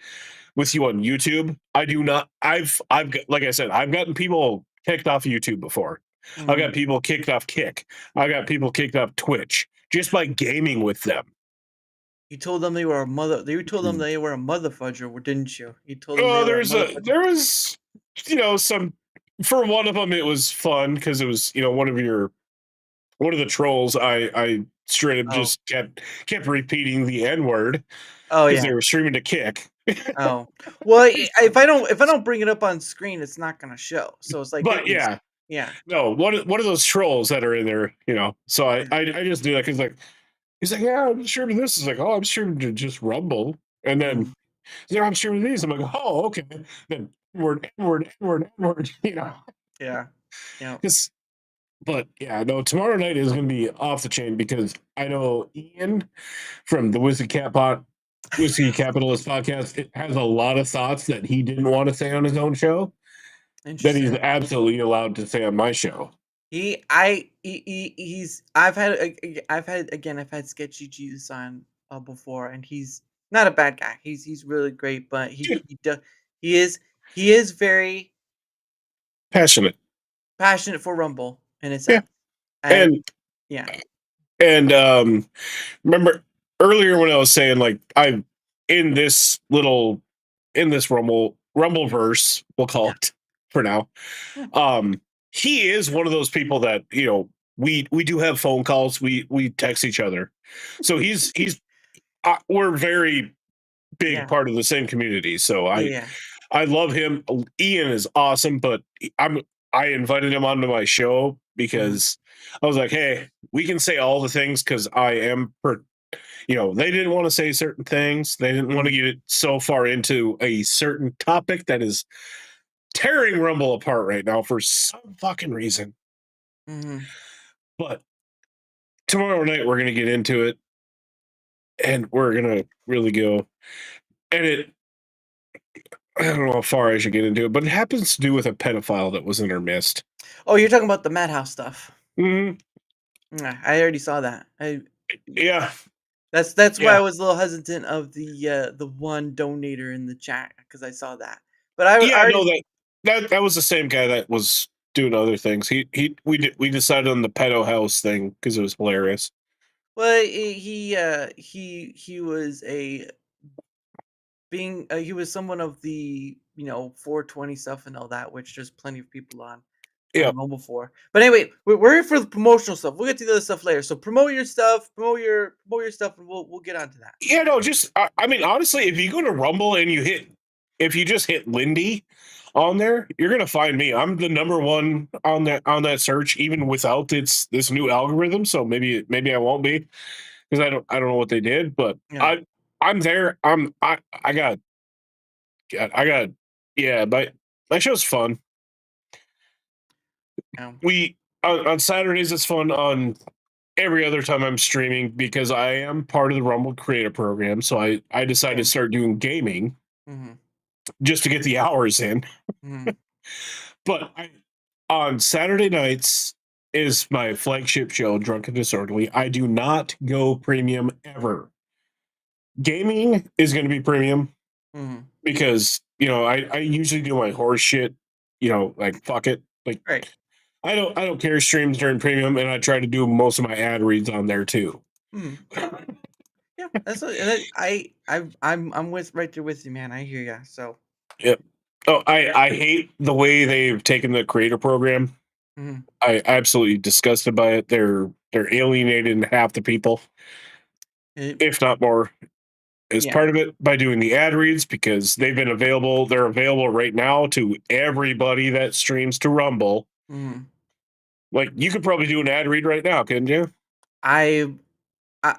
with you on YouTube. I do not. Like I said, I've gotten people kicked off YouTube before. I've mm, got people kicked off Kick. I got people kicked off Twitch just by gaming with them. you told them they were a mother. You told them they were a mother fudger, didn't you? You told them they Oh, were a mother fudger. there was some for one of them it was fun because it was one of the trolls. I straight up Oh, just kept repeating the N word oh because yeah. they were streaming to Kick. Oh, well, if I don't bring it up on screen, it's not gonna show. So it's like But yeah, Yeah. No, one of those trolls that are in there, you know. So I just do that because like he's like, yeah, I'm streaming this. It's like, oh, I'm streaming to just Rumble, and then yeah, I'm streaming these. I'm like, oh, okay. Then word, you know. Yeah. Yeah. But yeah, no, tomorrow night is going to be off the chain because I know Ian from the Whiskey Capitalist podcast has a lot of thoughts that he didn't want to say on his own show that he's Interesting. absolutely allowed to say on my show. He's I've had Sketchy Jesus on before, and he's not a bad guy. He's really great, but he is he is very Passionate. passionate for Rumble in a Yeah. sense. And And yeah. and remember earlier when I was saying like I'm in this Rumble verse, we'll call it for now. He is one of those people that, you know, we do have phone calls, we text each other. So we're very big part of the same community. So Yeah. I love him. Ian is awesome, but I invited him onto my show because I was like, hey, we can say all the things because you know, they didn't want to say certain things. They didn't want to get it so far into a certain topic that is tearing Rumble apart right now for some fucking reason. But tomorrow night we're gonna get into it, and we're gonna really go. And I don't know how far I should get into it, but it happens to do with a pedophile that was in our midst. Oh, you're talking about the Madhouse stuff. Mm-hmm. I already saw that. Yeah. That's why I was a little hesitant of the one donator in the chat because I saw that. But I already no, that was the same guy that was doing other things. We decided on the pedo house thing because it was hilarious. well he was he was someone of the 420 stuff and all that, which there's plenty of people on Rumble for. But anyway, we're here for the promotional stuff. We'll get to the other stuff later. So promote your stuff, promote your stuff, and we'll get onto that. Yeah, no, just I mean, honestly, if you go to Rumble and if you just hit Lindy on there, you're gonna find me. I'm the number one on that search, even without this new algorithm. So maybe I won't be because I don't know what they did, but I'm there. I got yeah, my show's fun. We on Saturdays it's fun. On every other time I'm streaming because I am part of the Rumble Creator Program, so I decided to start doing gaming just to get the hours in. But on Saturday nights is my flagship show, Drunk and Disorderly. I do not go premium ever. Gaming is going to be premium because I usually do my horse shit. Like fuck it, like I don't care streams during premium, and I try to do most of my ad reads on there too. Yeah, that's what, I'm right there with you, man. I hear ya. So yep. Oh, I hate the way they've taken the creator program. I absolutely disgusted by it. They're alienating half the people, if not more, as part of it by doing the ad reads because they've been available. They're available right now to everybody that streams to Rumble. Like you could probably do an ad read right now, couldn't you?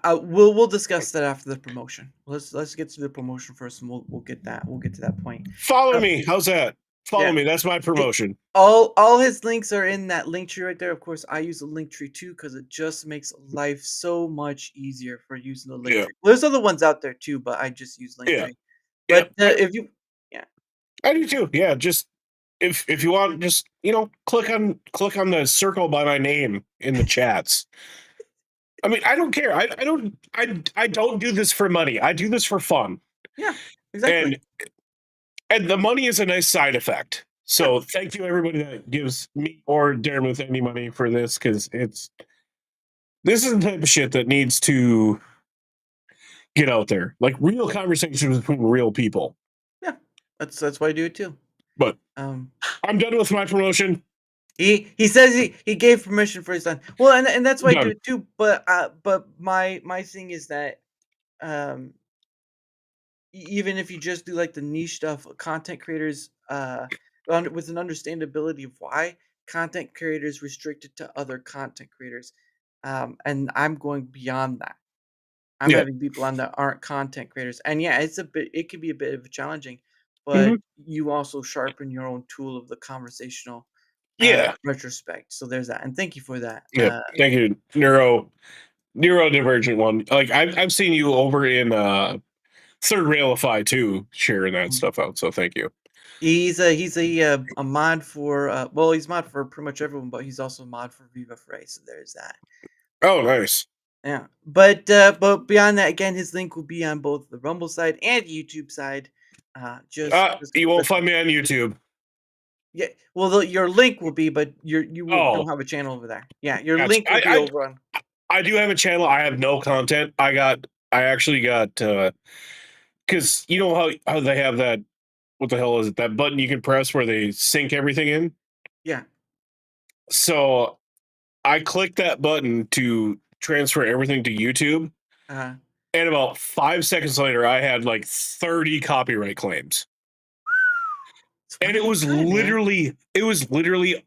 We'll discuss that after the promotion. Let's get to the promotion first, and we'll get to that point. Follow me. How's that? Follow me. That's my promotion. All his links are in that link tree right there. Of course, I use the link tree too because it just makes life so much easier for using the link tree. Well, there's other ones out there too, but I just use link tree. But if you, I do too. Yeah, just if you want, just click on the circle by my name in the chats. I mean, I don't care. I don't do this for money. I do this for fun. Yeah, exactly. And the money is a nice side effect. So thank you everybody that gives me or Darren any money for this because this is the type of shit that needs to get out there, like real conversations between real people. Yeah, that's why I do it too. But I'm done with my promotion. He says he gave permission for his son. Well, and that's why I do it too. But my thing is that even if you just do like the niche stuff, content creators with an understandability of why content creators restricted to other content creators. And I'm going beyond that. I'm Yeah. having people on that aren't content creators. And yeah, it can be a bit of challenging, but Mhm. you also sharpen your own tool of the conversational Yeah. retrospect. So there's that. And thank you for that. Yeah. Thank you, neurodivergent one. Like I've seen you over in Third Railify too, sharing that stuff out. So thank you. He's a mod for well, he's mod for pretty much everyone, but he's also a mod for Viva Frey. So there's that. Oh, nice. Yeah, but beyond that, again, his link will be on both the Rumble side and YouTube side. Just You won't find me on YouTube. yeah. Well, your link will be, but don't Oh, have a channel over there. Yeah, your gotcha. link will be over on. I do have a channel. I have no content. I actually got because you know how they have that. What the hell is it? That button you can press where they sync everything in. Yeah. So I clicked that button to transfer everything to YouTube. Uh-huh. And about 5 seconds later, I had like 30 copyright claims. And it was literally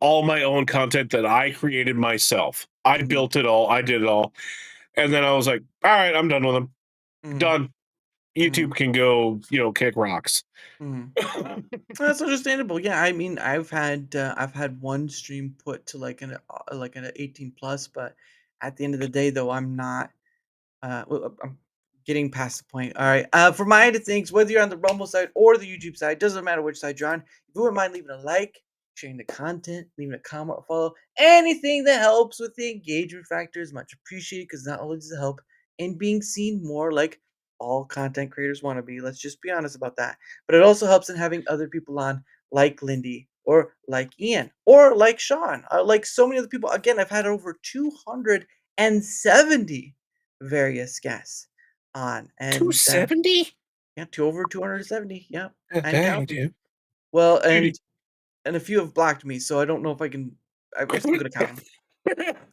all my own content that I created myself. I built it all. I did it all. And then I was like, all right, I'm done with them. Done. YouTube can go, kick rocks. That's understandable. Yeah, I mean, I've had one stream put to like an 18 plus, but at the end of the day, though, I'm not. I'm getting past the point. All right. For my end of things, whether you're on the Rumble side or the YouTube side, doesn't matter which side you're on. If you wouldn't mind leaving a like, sharing the content, leaving a comment or follow, anything that helps with the engagement factor is much appreciated because not only does it help in being seen more like all content creators want to be, let's just be honest about that, but it also helps in having other people on like Lindy or like Ian or like Sean, like so many other people. Again, I've had over 270 various guests on, and 270? yeah, to over 270, yeah, Oh, and dang, counting. dude. Well, Dude, and a few have blocked me, so I don't know if I can. I'm still gonna count them.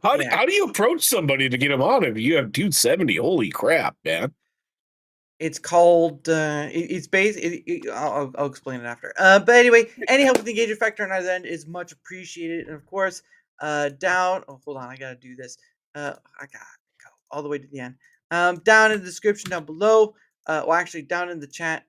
how do you approach somebody to get them on if you have 270? Holy crap, man. It's called, it's based, I'll explain it after. But anyway, any help with the engagement factor on either end is much appreciated. And of course, hold on, I gotta do this. I gotta go all the way to the end. Down in the description down below, well, actually, down in the chat,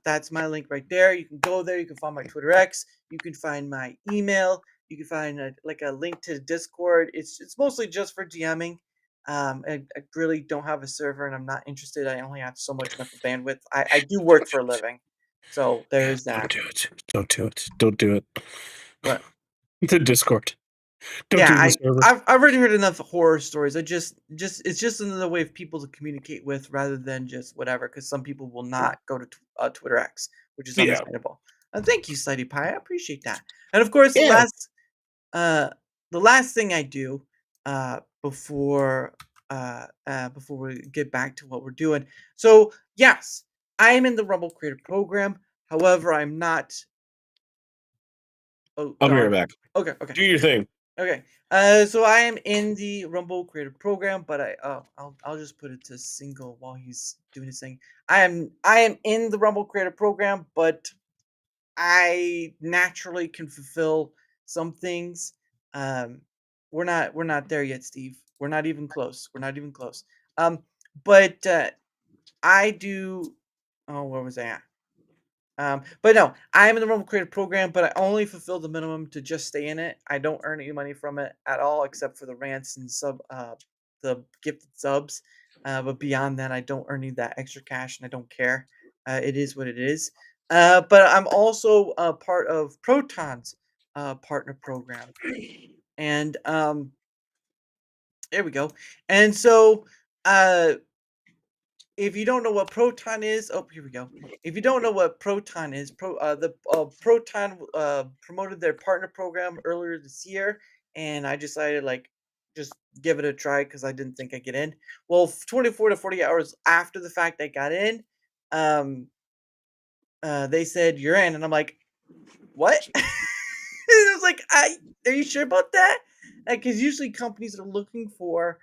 that's my link right there. You can go there. You can find my Twitter X. You can find my email. You can find a link to Discord. It's mostly just for DMing. I really don't have a server, and I'm not interested. I only have so much enough bandwidth. I do work for a living, so there's that. Don't do it. Don't do it. Don't do it. What? The Discord. Don't Yeah, do the server. I've already heard enough horror stories. It's just another way of people to communicate with rather than just whatever. Because some people will not go to Twitter X, which is Yeah. understandable. Thank you, Slutty Pie. I appreciate that. And of course, Yeah. the last thing I do before we get back to what we're doing. So yes, I am in the Rumble Creator Program. However, I'm not. Oh, I'll be no, right back. Okay. Do your thing. Okay. So I am in the Rumble Creator Program, but I'll just put it to single while he's doing his thing. I am in the Rumble Creator Program, but I naturally can fulfill some things. We're not there yet, Steve. We're not even close. We're not even close. But I do. Oh, where was I at? But no, I am in the Rumble Creator Program, but I only fulfill the minimum to just stay in it. I don't earn any money from it at all, except for the rants and the gifted subs. But beyond that, I don't earn any of that extra cash, and I don't care. It is what it is. But I'm also part of Proton's partner program, and there we go. And so, if you don't know what Proton is, oh, here we go. If you don't know what Proton is, Proton promoted their partner program earlier this year, and I decided just give it a try because I didn't think I'd get in. Well, 24 to 40 hours after the fact I got in, they said you're in, and I'm like, what? And I was like, are you sure about that? Because usually companies are looking for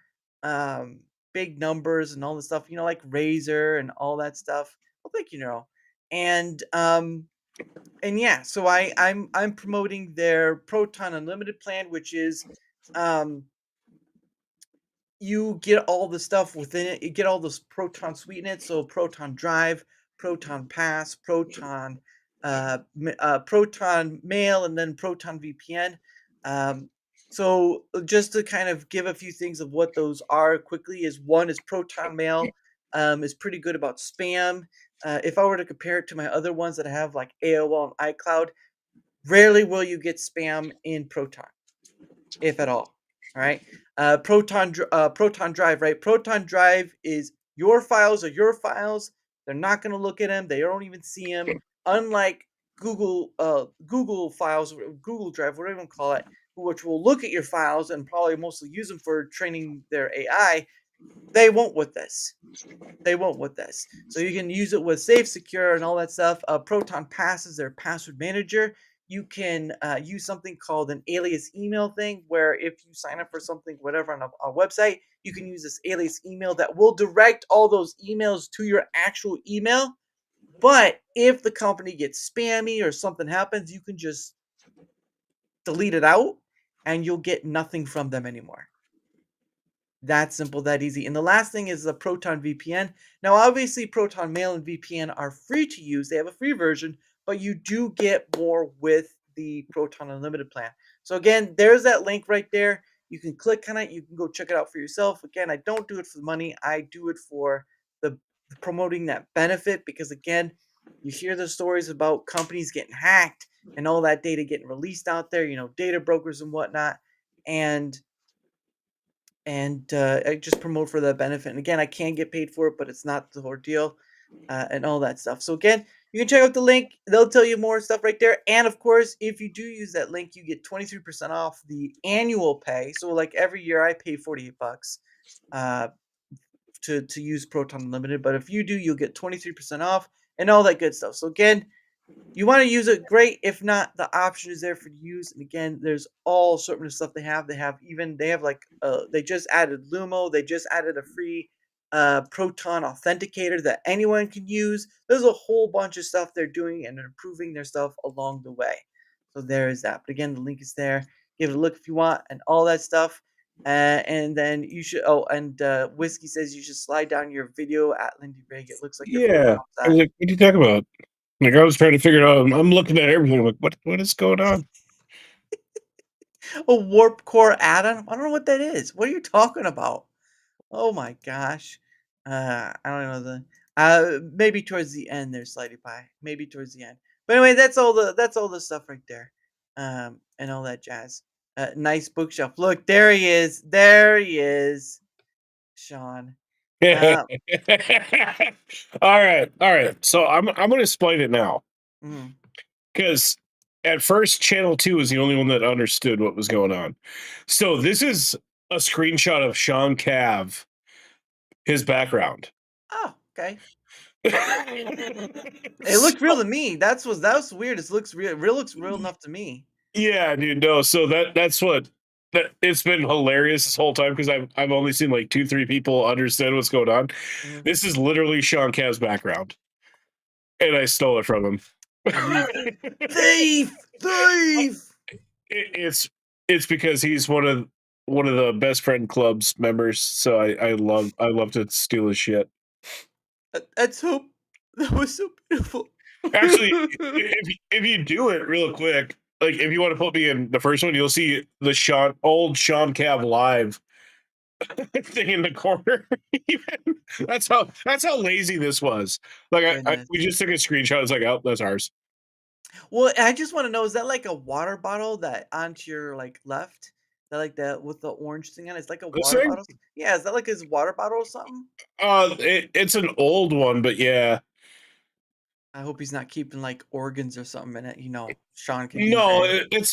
big numbers and all this stuff, like Razer and all that stuff. Well, thank you, Neuro. And and yeah, so I'm promoting their Proton Unlimited plan, which is um you get all the stuff within it. You get all this Proton suite in it. So Proton Drive, Proton Pass, Proton Mail, and then Proton VPN. Just to kind of give a few things of what those are quickly is one is Proton Mail. Is pretty good about spam. If I were to compare it to my other ones that I have like AOL and iCloud, rarely will you get spam in Proton, if at all. All right. Proton Drive, right? Proton Drive is your files are your files. They're not going to look at them. They don't even see them. Unlike Google Files, Google Drive, whatever you want to call it, which will look at your files and probably mostly use them for training their AI. They won't with this. They won't with this. So you can use it with Safe, Secure, and all that stuff. Proton Pass is their password manager. You can use something called an alias email thing, where if you sign up for something, whatever, on a website, you can use this alias email that will direct all those emails to your actual email. But if the company gets spammy or something happens, you can just delete it out and you'll get nothing from them anymore. That simple, that easy. And the last thing is the Proton VPN. Now, obviously, Proton Mail and VPN are free to use. They have a free version, but you do get more with the Proton Unlimited plan. So again, there's that link right there. You can click on it. You can go check it out for yourself. Again, I don't do it for the money. I do it for the promoting that benefit, because again, you hear the stories about companies getting hacked and all that data getting released out there, data brokers and whatnot. And I just promote for that benefit. And again, I can get paid for it, but it's not the ordeal, and all that stuff. So again, you can check out the link. They'll tell you more stuff right there. And of course, if you do use that link, you get 23% off the annual pay. So like every year, I pay $48 to use Proton Unlimited. But if you do, you'll get 23% off and all that good stuff. So again, you want to use it, great. If not, the option is there for you to use. And again, there's all sorts of stuff they have. They have like they just added Lumo. They just added a free Proton Authenticator that anyone can use. There's a whole bunch of stuff they're doing and improving their stuff along the way. So there is that. But again, the link is there. Give it a look if you want and all that stuff. And then you should. Oh, and Whiskey says you should slide down your video at Lindy Rigg. It looks like your phone Yeah. helps I was that. like, what are you talking about? Like, I was trying to figure it out. I'm looking at everything. I'm like, what is going on? A warp core add-on? I don't know what that is. What are you talking about? Oh my gosh. I don't know maybe towards the end there, Slidey Pie. Maybe towards the end. But anyway, that's all the stuff right there. And all that jazz. Nice bookshelf. Look, there he is. There he is. Sean. all right. So I'm gonna explain it now. Mhm. Because at first, Channel 2 was the only one that understood what was going on. So this is a screenshot of Sean Cav, his background. Oh, okay. It looked real to me. That was weird. It looks looks real enough to me. Yeah, dude. No, so that's what it's been hilarious this whole time, because I've only seen like 2-3 people understand what's going on. Mhm. This is literally Sean Cav's background, and I stole it from him. Thief! It's because he's one of the best friend club's members, so I love to steal his shit. That was so beautiful. Actually, if you do it real quick, like if you want to put me in the first one, you'll see the old Sean Cav live thing in the corner. That's how lazy this was. Like we just took a screenshot. It's like, oh, that's ours. Well, I just want to know, is that like a water bottle that onto your like left? That like that with the orange thing on it? It's like a This water thing? bottle? Yeah, is that like his water bottle or something? It's an old one, but yeah. I hope he's not keeping like organs or something in it. Sean can be No, very... it's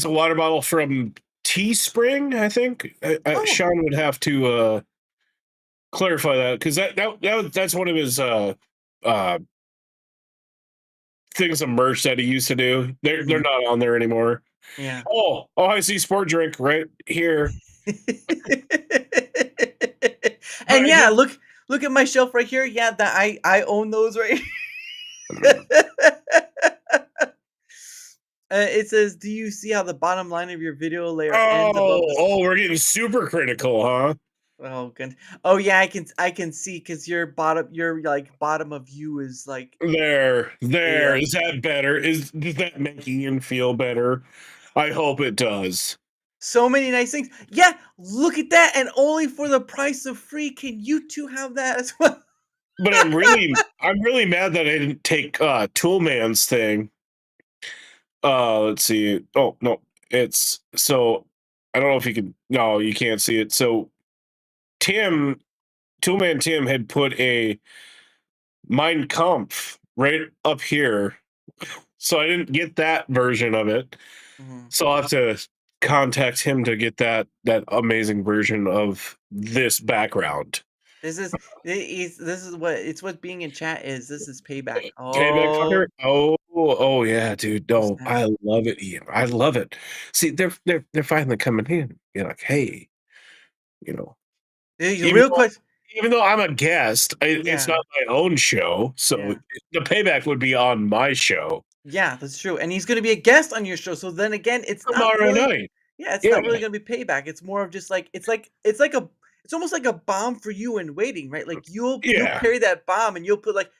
a water bottle from Teespring, I think. Oh. Sean would have to clarify that, because that's one of his things of merch that he used to do. They're not on there anymore. Yeah. Oh, I see sport drink right here. And yeah, look at my shelf right here. Yeah, that I own those right here. It says, "Do you see how the bottom line of your video layer ends above Oh, the?" oh, we're getting super critical, huh? Oh, good. Oh yeah, I can see because your like bottom of you is like There, yeah. there. Is that better? Does that make Ian feel better? I hope it does. So many nice things. Yeah, look at that, and only for the price of free can you two have that as well. But I'm really mad that I didn't take Toolman's thing. Let's see. Oh no, it's so I don't know if you can. No, you can't see it. So Tim, Toolman Tim had put a Mein Kampf right up here, so I didn't get that version of it. Mhm. So I'll have to contact him to get that amazing version of this background. This is this is what being in chat is. This is payback. Payback Oh, fucker. Oh yeah, dude. No, snap. I love it, Ian. I love it. See, they're finally coming in. You're like, hey, you know, The even real though question. even though I'm a guest, it's Yeah, not my own show, so yeah. the payback would be on my show Yeah, that's true, and he's gonna be a guest on your show, so then again, it's not tomorrow really night. yeah, it's Yeah, not really gonna be payback, it's more of just like it's almost like a bomb for you in waiting, right? Like, you'll yeah. carry that bomb and you'll put, like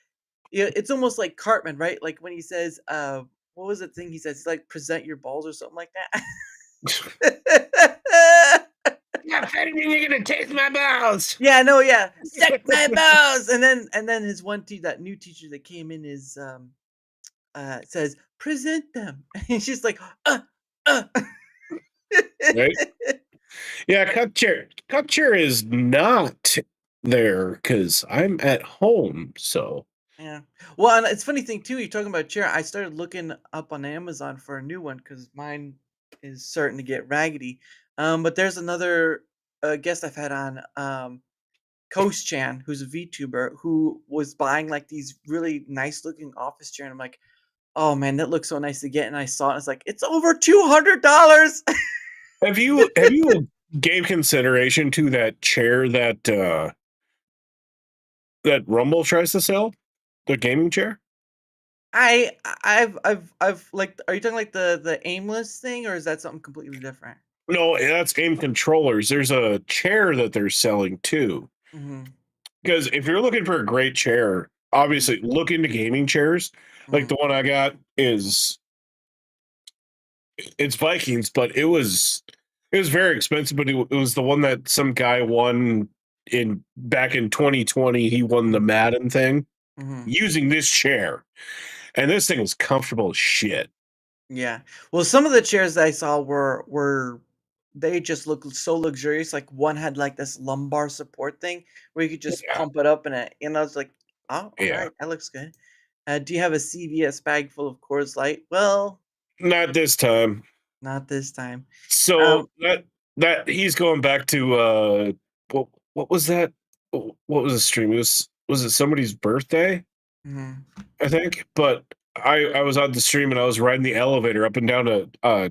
yeah, it's almost like Cartman, right? Like, when he says, what was the thing he says? He's like, "Present your balls," or something like that. Yeah, you're gonna taste my balls. Yeah, no, yeah. "Suck my balls!" And then his one that new teacher that came in is, says, "Present them." And she's like, uh." Right? Yeah, cut chair is not there because I'm at home. So Yeah. Well, and it's funny thing too, you're talking about chair. I started looking up on Amazon for a new one because mine is starting to get raggedy. But there's another guest I've had on, Coast Chan, who's a VTuber, who was buying like these really nice looking office chair, and I'm like, oh man, that looks so nice to get. And I saw it, and it's like, it's over $200. have you gave consideration to that chair that Rumble tries to sell? The gaming chair? I've like, are you talking like the aimless thing, or is that something completely different? No, that's aim controllers. There's a chair that they're selling too. Mm-hmm. Because if you're looking for a great chair, obviously look into gaming chairs. Like Mm-hmm. the one I got it's Vikings, but it was very expensive, but it was the one that some guy won in back in 2020. He won the Madden thing Mm-hmm. using this chair, and this thing was comfortable as shit. Yeah. Well, some of the chairs that I saw were they just look so luxurious. Like, one had like this lumbar support thing where you could just Yeah, pump it up, and I was like, oh, all yeah. right, that looks good. Do you have a CVS bag full of Coors Light? Well, Not this time. not this time. So that he's going back to what was that? What was the stream? Was it somebody's birthday? Mhm, I think, but I was on the stream and I was riding the elevator up and down a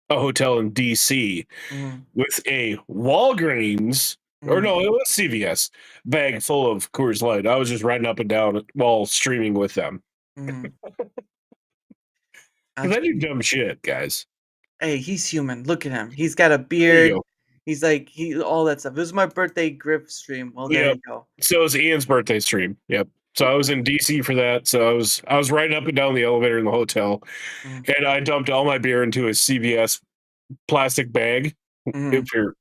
hotel in DC mhm, with a Walgreens, or mhm, no, it was CVS bag full of Coors Light. I was just riding up and down while streaming with them mhm. because I Gotcha. do dumb shit, guys. Hey, he's human. Look at him. He's got a There you beard. go. He's like all that stuff. It was my birthday Griff stream. Well, there Yep. you go. So it was Ian's birthday stream. Yep. So I was in DC for that. So I was riding up and down the elevator in the hotel, Mhm, and I dumped all my beer into a CVS plastic bag. mhm. If you're,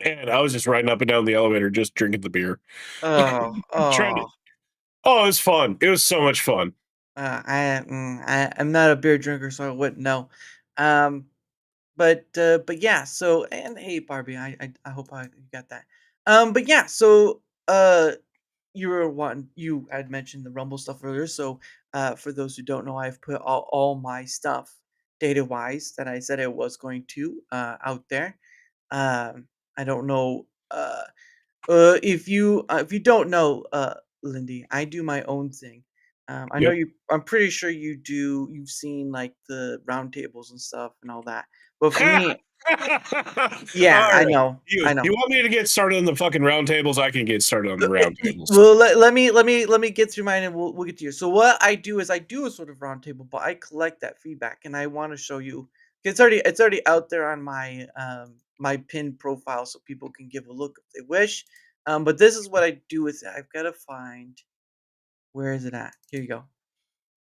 and I was just riding up and down the elevator, just drinking the beer, Oh, trying to. oh. Oh, it was fun. It was so much fun. I'm not a beer drinker, so I wouldn't know. Um, but yeah. So, and hey, Barbie, I hope you got that. But yeah. So you had mentioned the Rumble stuff earlier. So for those who don't know, I've put all my stuff data wise that I said I was going to out there. I don't know. If you don't know, Lindy, I do my own thing. I know Yep. you. I'm pretty sure you do. You've seen like the roundtables and stuff and all that. But for me, Yeah, I Alright. know. You I know. want me to get started on the fucking round tables? I can get started on the round tables. Well, let me get through mine, and we'll get to yours. So what I do is I do a sort of roundtable, but I collect that feedback, and I want to show you. It's already out there on my my pinned profile, so people can give a look if they wish. But this is what I do with it. I've got to find, where is it at? Here you go.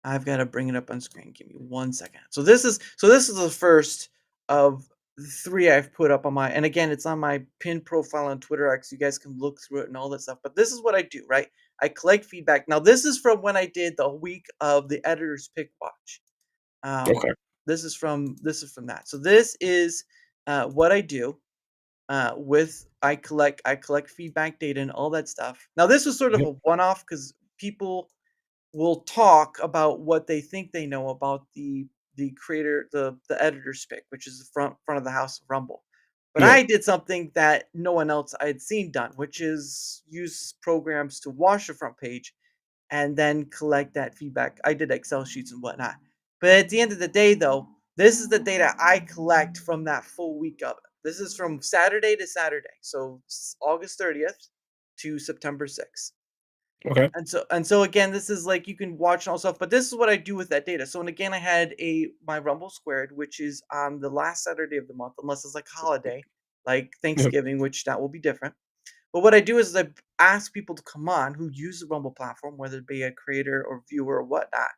I've got to bring it up on screen. Give me 1 second. So this is the first of 3 I've put up on my, and again, it's on my pinned profile on Twitter X. You guys can look through it and all that stuff. But this is what I do, right? I collect feedback. Now this is from when I did the week of the editor's pick watch. Okay. This is from that. So this is what I do with I collect feedback data and all that stuff. Now this was sort of Yep. a one-off because people will talk about what they think they know about the creator, the editor's pick, which is the front of the house of Rumble. But Yeah. I did something that no one else I had seen done, which is use programs to wash the front page and then collect that feedback. I did Excel sheets and whatnot. But at the end of the day, though, this is the data I collect from that full week of it. This is from Saturday to Saturday, so August 30th to September 6th. Okay. And so again, this is like you can watch and all stuff, but this is what I do with that data. So and again, I had my Rumble Squared, which is on the last Saturday of the month, unless it's like holiday, like Thanksgiving, which that will be different. But what I do is I ask people to come on who use the Rumble platform, whether it be a creator or viewer or whatnot,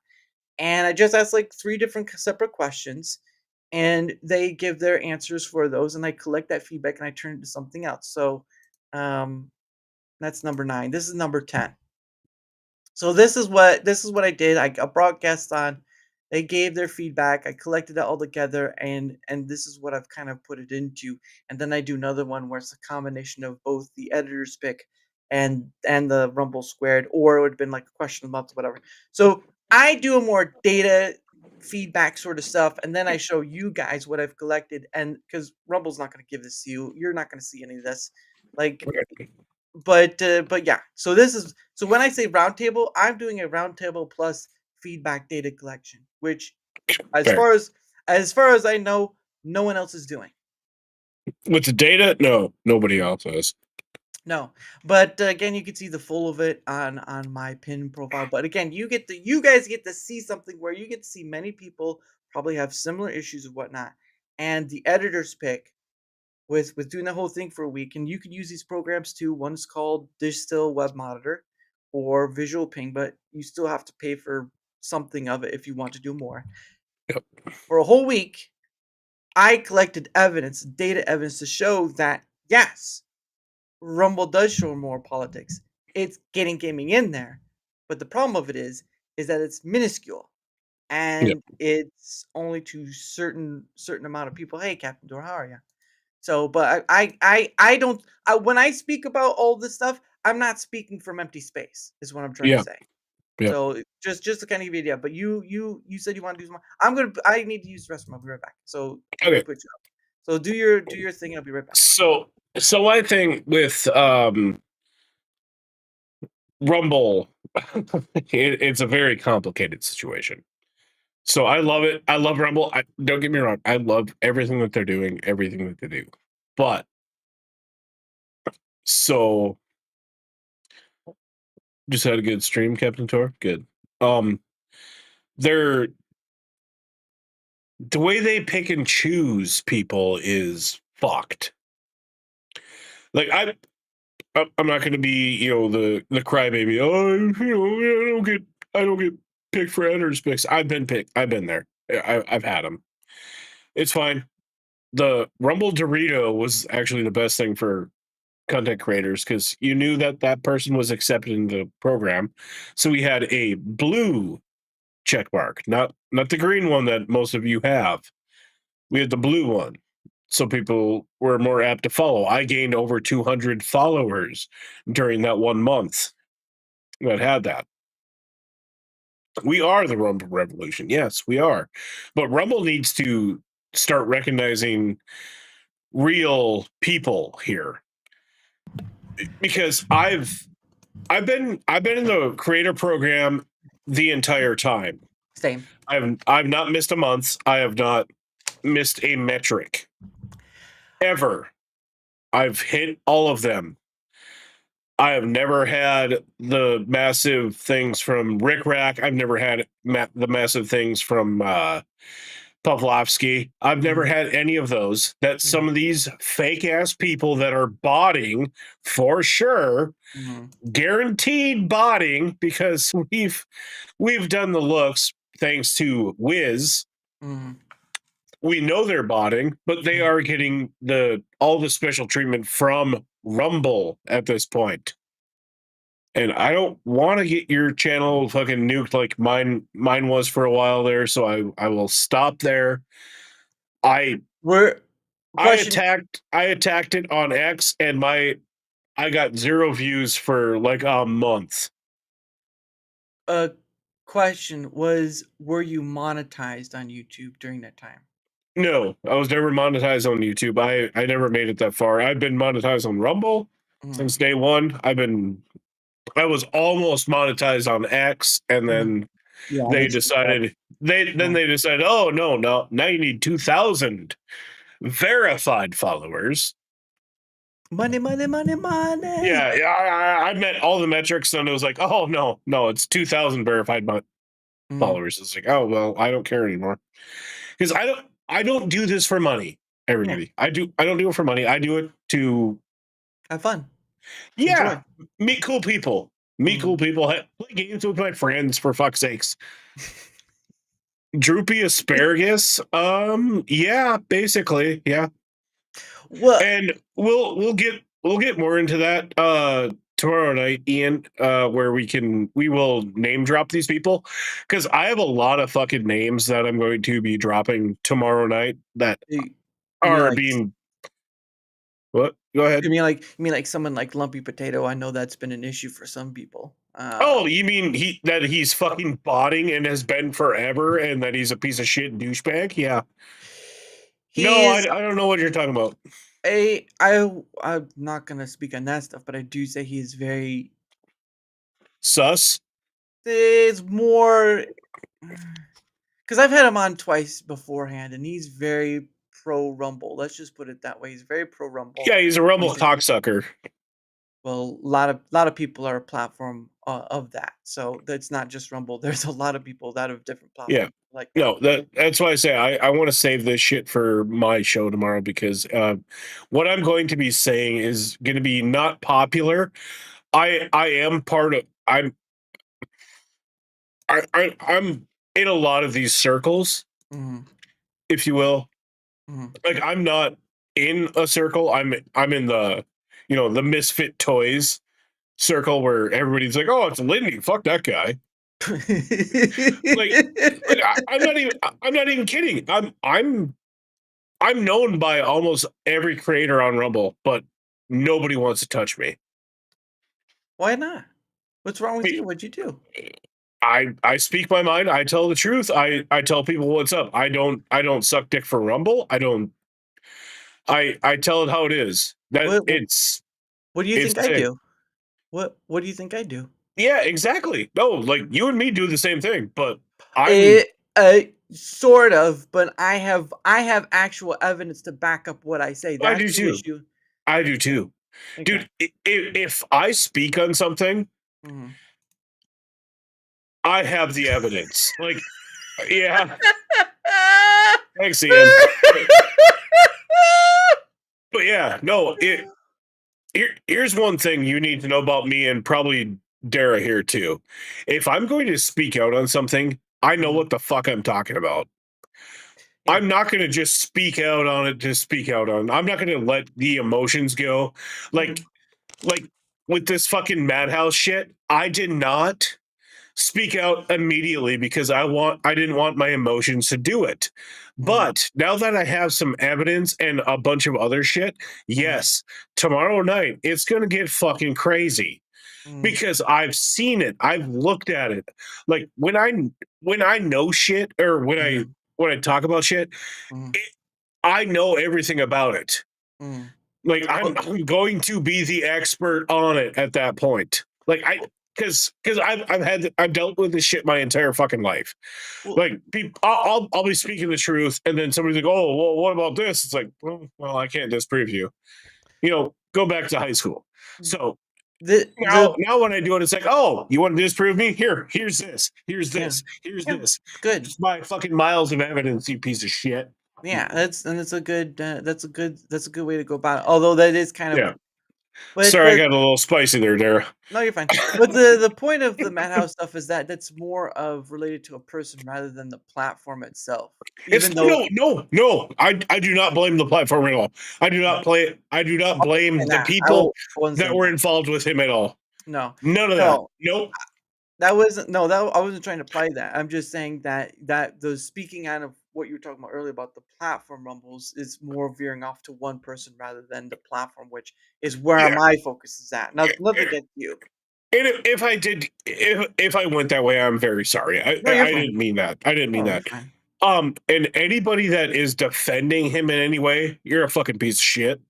and I just ask like 3 different separate questions, and they give their answers for those, and I collect that feedback and I turn it into something else. So that's number 9. This is number 10. So this is what I did. I brought guests on. They gave their feedback. I collected it all together, and this is what I've kind of put it into. And then I do another one where it's a combination of both the editor's pick and the Rumble Squared, or it would have been like a question of the month, whatever. So I do a more data feedback sort of stuff, and then I show you guys what I've collected. And because Rumble's not going to give this to you, you're not going to see any of this. Like, but yeah. So this is when I say roundtable, I'm doing a roundtable plus feedback data collection, which as Fair. far as I know, no one else is doing. With the data, no, nobody else is. No, but again, you can see the full of it on my pin profile. But again, you guys get to see something where you get to see many people probably have similar issues and whatnot, and the editor's pick with doing the whole thing for a week. And you can use these programs too. One's called Distill Web Monitor or Visual Ping, but you still have to pay for something of it if you want to do more. Yep. For a whole week, I collected data evidence to show that yes, Rumble does show more politics. It's getting gaming in there, but the problem of it is that it's minuscule, and it's only to certain amount of people. Hey, Captain Dora, how are you? So, but I don't. When I speak about all this stuff, I'm not speaking from empty space. Is what I'm trying to say. Yeah. So just to kind of give you an idea. But you said you want to do some. I need to use the restroom. I'll be right back. So I'm gonna Okay. put you up. So do your thing. I'll be right back. So my thing with Rumble, it's a very complicated situation. So I love it. I love Rumble. Don't get me wrong. I love everything that they're doing, everything that they do. But so just had a good stream, Captain Tor. Good. They're the way they pick and choose people is fucked. Like I'm not going to be, the crybaby. Oh, I don't get picked for editors picks. I've been picked. I've been there. I've had them. It's fine. The Rumble Dorito was actually the best thing for content creators because you knew that person was accepted in the program. So we had a blue check mark, not the green one that most of you have. We had the blue one. So people were more apt to follow. I gained over 200 followers during that 1 month that had that. We are the Rumble Revolution. Yes, we are. But Rumble needs to start recognizing real people here. Because I've been in the creator program the entire time. Same. I've not missed a month. I have not missed a metric. ever. I've hit all of them. I have never had the massive things from Rick Rack. I've never had the massive things from Pavlovsky. I've never had any of those. That some of these fake ass people that are botting for sure, guaranteed botting, because we've done the looks thanks to Wiz. We know they're botting, but they are getting all the special treatment from Rumble at this point. And I don't want to get your channel fucking nuked like mine was for a while there, so I will stop there. I attacked it on X, and I got 0 views for like a month. Question was, were you monetized on YouTube during that time? No, I was never monetized on YouTube. I never made it that far. I've been monetized on Rumble since day one. I was almost monetized on X, and then they decided they decided, oh no, now you need 2,000 verified followers. Money. Yeah, I met all the metrics, and it was like, oh no, it's 2,000 verified followers. It's like, oh well, I don't care anymore, because I don't do this for money. Everybody, I don't do it for money. I do it to have fun. Yeah, meet cool people. Cool people. Play games with my friends, for fuck's sakes. Droopy asparagus. Yeah, basically, yeah. Well, and we'll get more into that tomorrow night, Ian, where we will name drop these people, because I have a lot of fucking names that I'm going to be dropping tomorrow night that are being. What? Go ahead. You mean like someone like Lumpy Potato? I know that's been an issue for some people. Oh, you mean he's fucking botting and has been forever, and that he's a piece of shit douchebag? Yeah. I don't know what you're talking about. I'm not gonna speak on that stuff, but I do say he is very sus. It's more because I've had him on twice beforehand, and he's very pro Rumble. Let's just put it that way. He's very pro Rumble. Yeah, he's a Rumble cocksucker. Well, a lot of people are a platform of that, so that's not just Rumble. There's a lot of people that have different platforms. Yeah, no, that's why I say I want to save this shit for my show tomorrow, because what I'm going to be saying is going to be not popular. I am part of I'm in a lot of these circles, if you will. Like, I'm not in a circle. I'm in the the misfit toys circle, where everybody's like, oh, it's Lindy, fuck that guy. I'm not even kidding. I'm known by almost every creator on Rumble, but nobody wants to touch me. Why not? What's wrong with you? What'd you do? I speak my mind. I tell the truth. I tell people what's up. I don't suck dick for Rumble. I tell it how it is. What do you think I do? What do you think I do? Yeah, exactly. No, like, you and me do the same thing, but sort of, but I have actual evidence to back up what I say. I do too. I do too. Okay. Dude, if I speak on something, I have the evidence. Like, yeah. Thanks, Ian. But yeah, no, here's one thing you need to know about me, and probably Dara here too. If I'm going to speak out on something, I know what the fuck I'm talking about. I'm not going to just speak out on it to speak out on it. I'm not going to let the emotions go. Like with this fucking Madhouse shit, I did not speak out immediately because I didn't want my emotions to do it. But now that I have some evidence and a bunch of other shit, yes, tomorrow night it's going to get fucking crazy. Because I've seen it. I've looked at it. Like, when I know shit, or when I talk about shit, I know everything about it. Like, I'm going to be the expert on it at that point. Like, because I've dealt with this shit my entire fucking life. Well, Like people, I'll be speaking the truth, and then somebody's like, "Oh, well, what about this?" It's like, well, I can't disprove you. Go back to high school. So the now when I do it, it's like, oh, you want to disprove me? Here's this, here's yeah, this, here's yeah, this. good. Just my fucking miles of evidence, you piece of shit. Yeah, that's a good way to go about it. Although that is kind of, Yeah. but Sorry, I got a little spicy there, Dara. no, you're fine. But the point of the madhouse stuff is that that's more of related to a person rather than the platform itself. It's Even though no. I do not blame the platform at all. I do not blame and the that people I wasn't that saying were that. involved with him at all. No, None of that. no, Nope. that wasn't no. That I wasn't trying to apply that. I'm just saying that the speaking out of what you were talking about earlier about the platform rumbles is more veering off to one person rather than the platform, which is where Yeah. my focus is at. Nothing against you. And if I went that way, I'm very sorry. No, you're I fine. didn't mean that. I didn't mean No, you're that. fine. And anybody that is defending him in any way, you're a fucking piece of shit.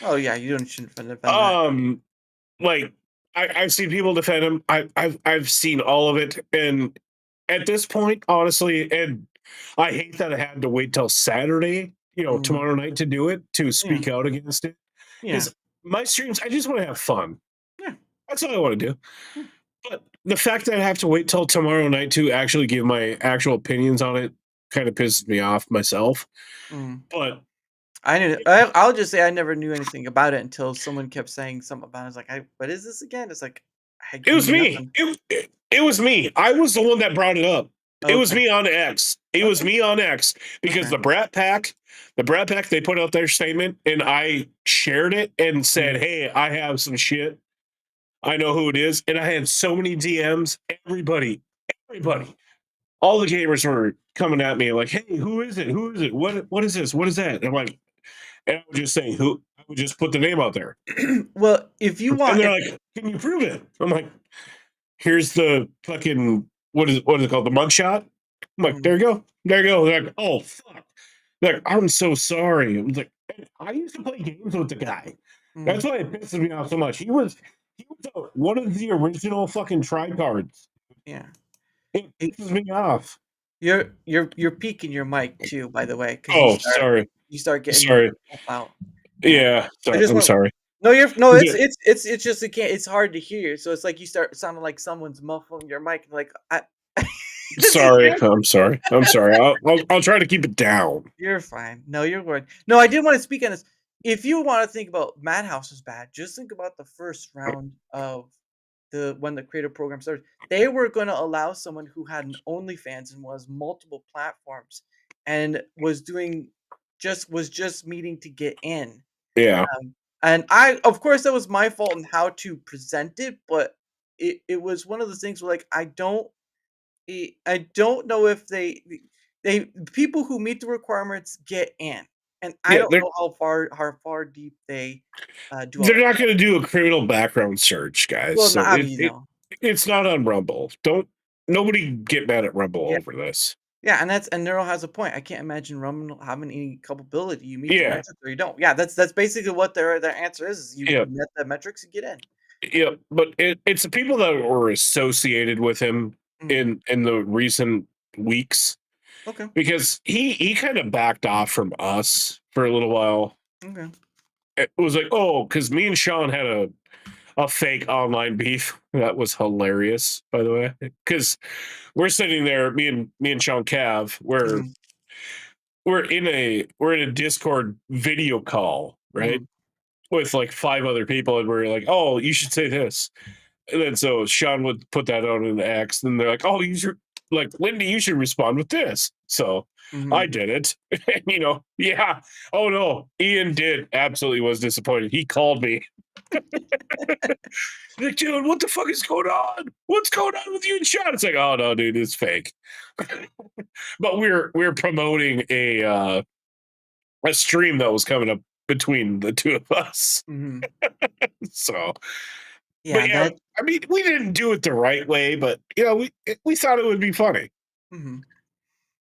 Oh yeah, you don't shouldn't defend that. Like I've seen people defend him. I've seen all of it, and at this point, honestly, and I hate that I had to wait till Saturday, Mm, tomorrow night to do it, to yeah, speak out against it. yeah, Because my streams, I just want to have fun. yeah. That's all I want to do. Yeah. But the fact that I have to wait till tomorrow night to actually give my actual opinions on it kind of pisses me off myself. Mm. But I'll just say I never knew anything about it until someone kept saying something about it. I was like, what is this again? It's like it you was knew me. nothing. It was me. I was the one that brought it up. It was Okay, me on X. It was okay, me on X because okay. the Brat Pack, they put out their statement and I shared it and said, Mm, "Hey, I have some shit. I know who it is." And I had so many DMs. mm, Everybody, all the gamers were coming at me like, "Hey, who is it? Who is it? What is this? What is that?" And I'm like, and I would just say who. I would just put the name out there, well, if you and want, they're like, "Can you prove it?" I'm like, "Here's the fucking what is it called? The mugshot." I'm like, mm, "There you go, there you go." They're like, "Oh fuck." They're like, "I'm so sorry." I was like, "I used to play games with the guy. mm, That's why it pisses me off so much. He was one of the original fucking trycards. yeah. It It, pisses me off." you're peaking your mic too, by the way, because Oh, sorry, you start getting sorry. out, and Yeah, I sorry. just I'm want sorry. no, you're no, Yeah, it's just it can't it's hard to hear. So it's like you start sounding like someone's muffling your mic, like I. This is sorry. weird. I'm sorry. I'm sorry. I'll try to keep it down. You're fine. No, you're good. No, I did want to speak on this. If you want to think about Madhouse was bad, just think about the first round of the when the creator program started. They were going to allow someone who had an OnlyFans and was multiple platforms and was just meeting to get in. Yeah. And I, of course, that was my fault in how to present it, but it was one of those things where like I don't know if they people who meet the requirements get in, and I Yeah. don't know how far deep they do all They're that. not going to do a criminal background search, guys. Well, So not you know, it's not on Rumble. Don't nobody get mad at Rumble yeah, over this. yeah, and Neural has a point. I can't imagine Rumble having any culpability. You meet the Yeah. metrics or you don't. Yeah, that's basically what their answer is. You Yeah. met the metrics, you get in. Yeah. But it's the people that were associated with him Mm, in the recent weeks okay, because he kind of backed off from us for a little while. okay. It was like, oh, because me and Sean had a fake online beef. That was hilarious, by the way. Because we're sitting there, me and Sean Cav, Mhm, we're in a Discord video call, right? mhm. With like five other people, and we're like, oh, you should say this. And then so Sean would put that out in X, and they're like, oh, you should like Lindy, you should respond with this. So I Mhm. did it. And, yeah. Oh no, Ian did absolutely was disappointed. He called me. Like, dude, what the fuck is going on? What's going on with you and Sean? It's like, oh no, dude, it's fake. But we're promoting a stream that was coming up between the two of us. Mhm. So, but Yeah, yeah, that I mean, we didn't do it the right way, but we thought it would be funny. mhm.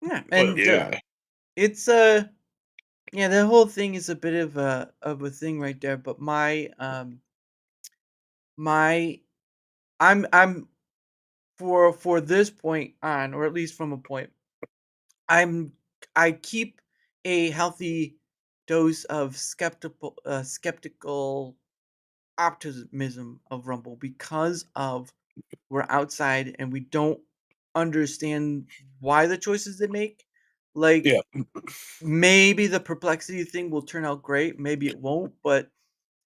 Yeah, But and yeah, it's yeah, the whole thing is a bit of a thing right there. But my I'm for this point on, or at least from a point, I'm I keep a healthy dose of skeptical optimism of Rumble because of we're outside and we don't understand why the choices they make. Like Yeah. maybe the perplexity thing will turn out great, maybe it won't, but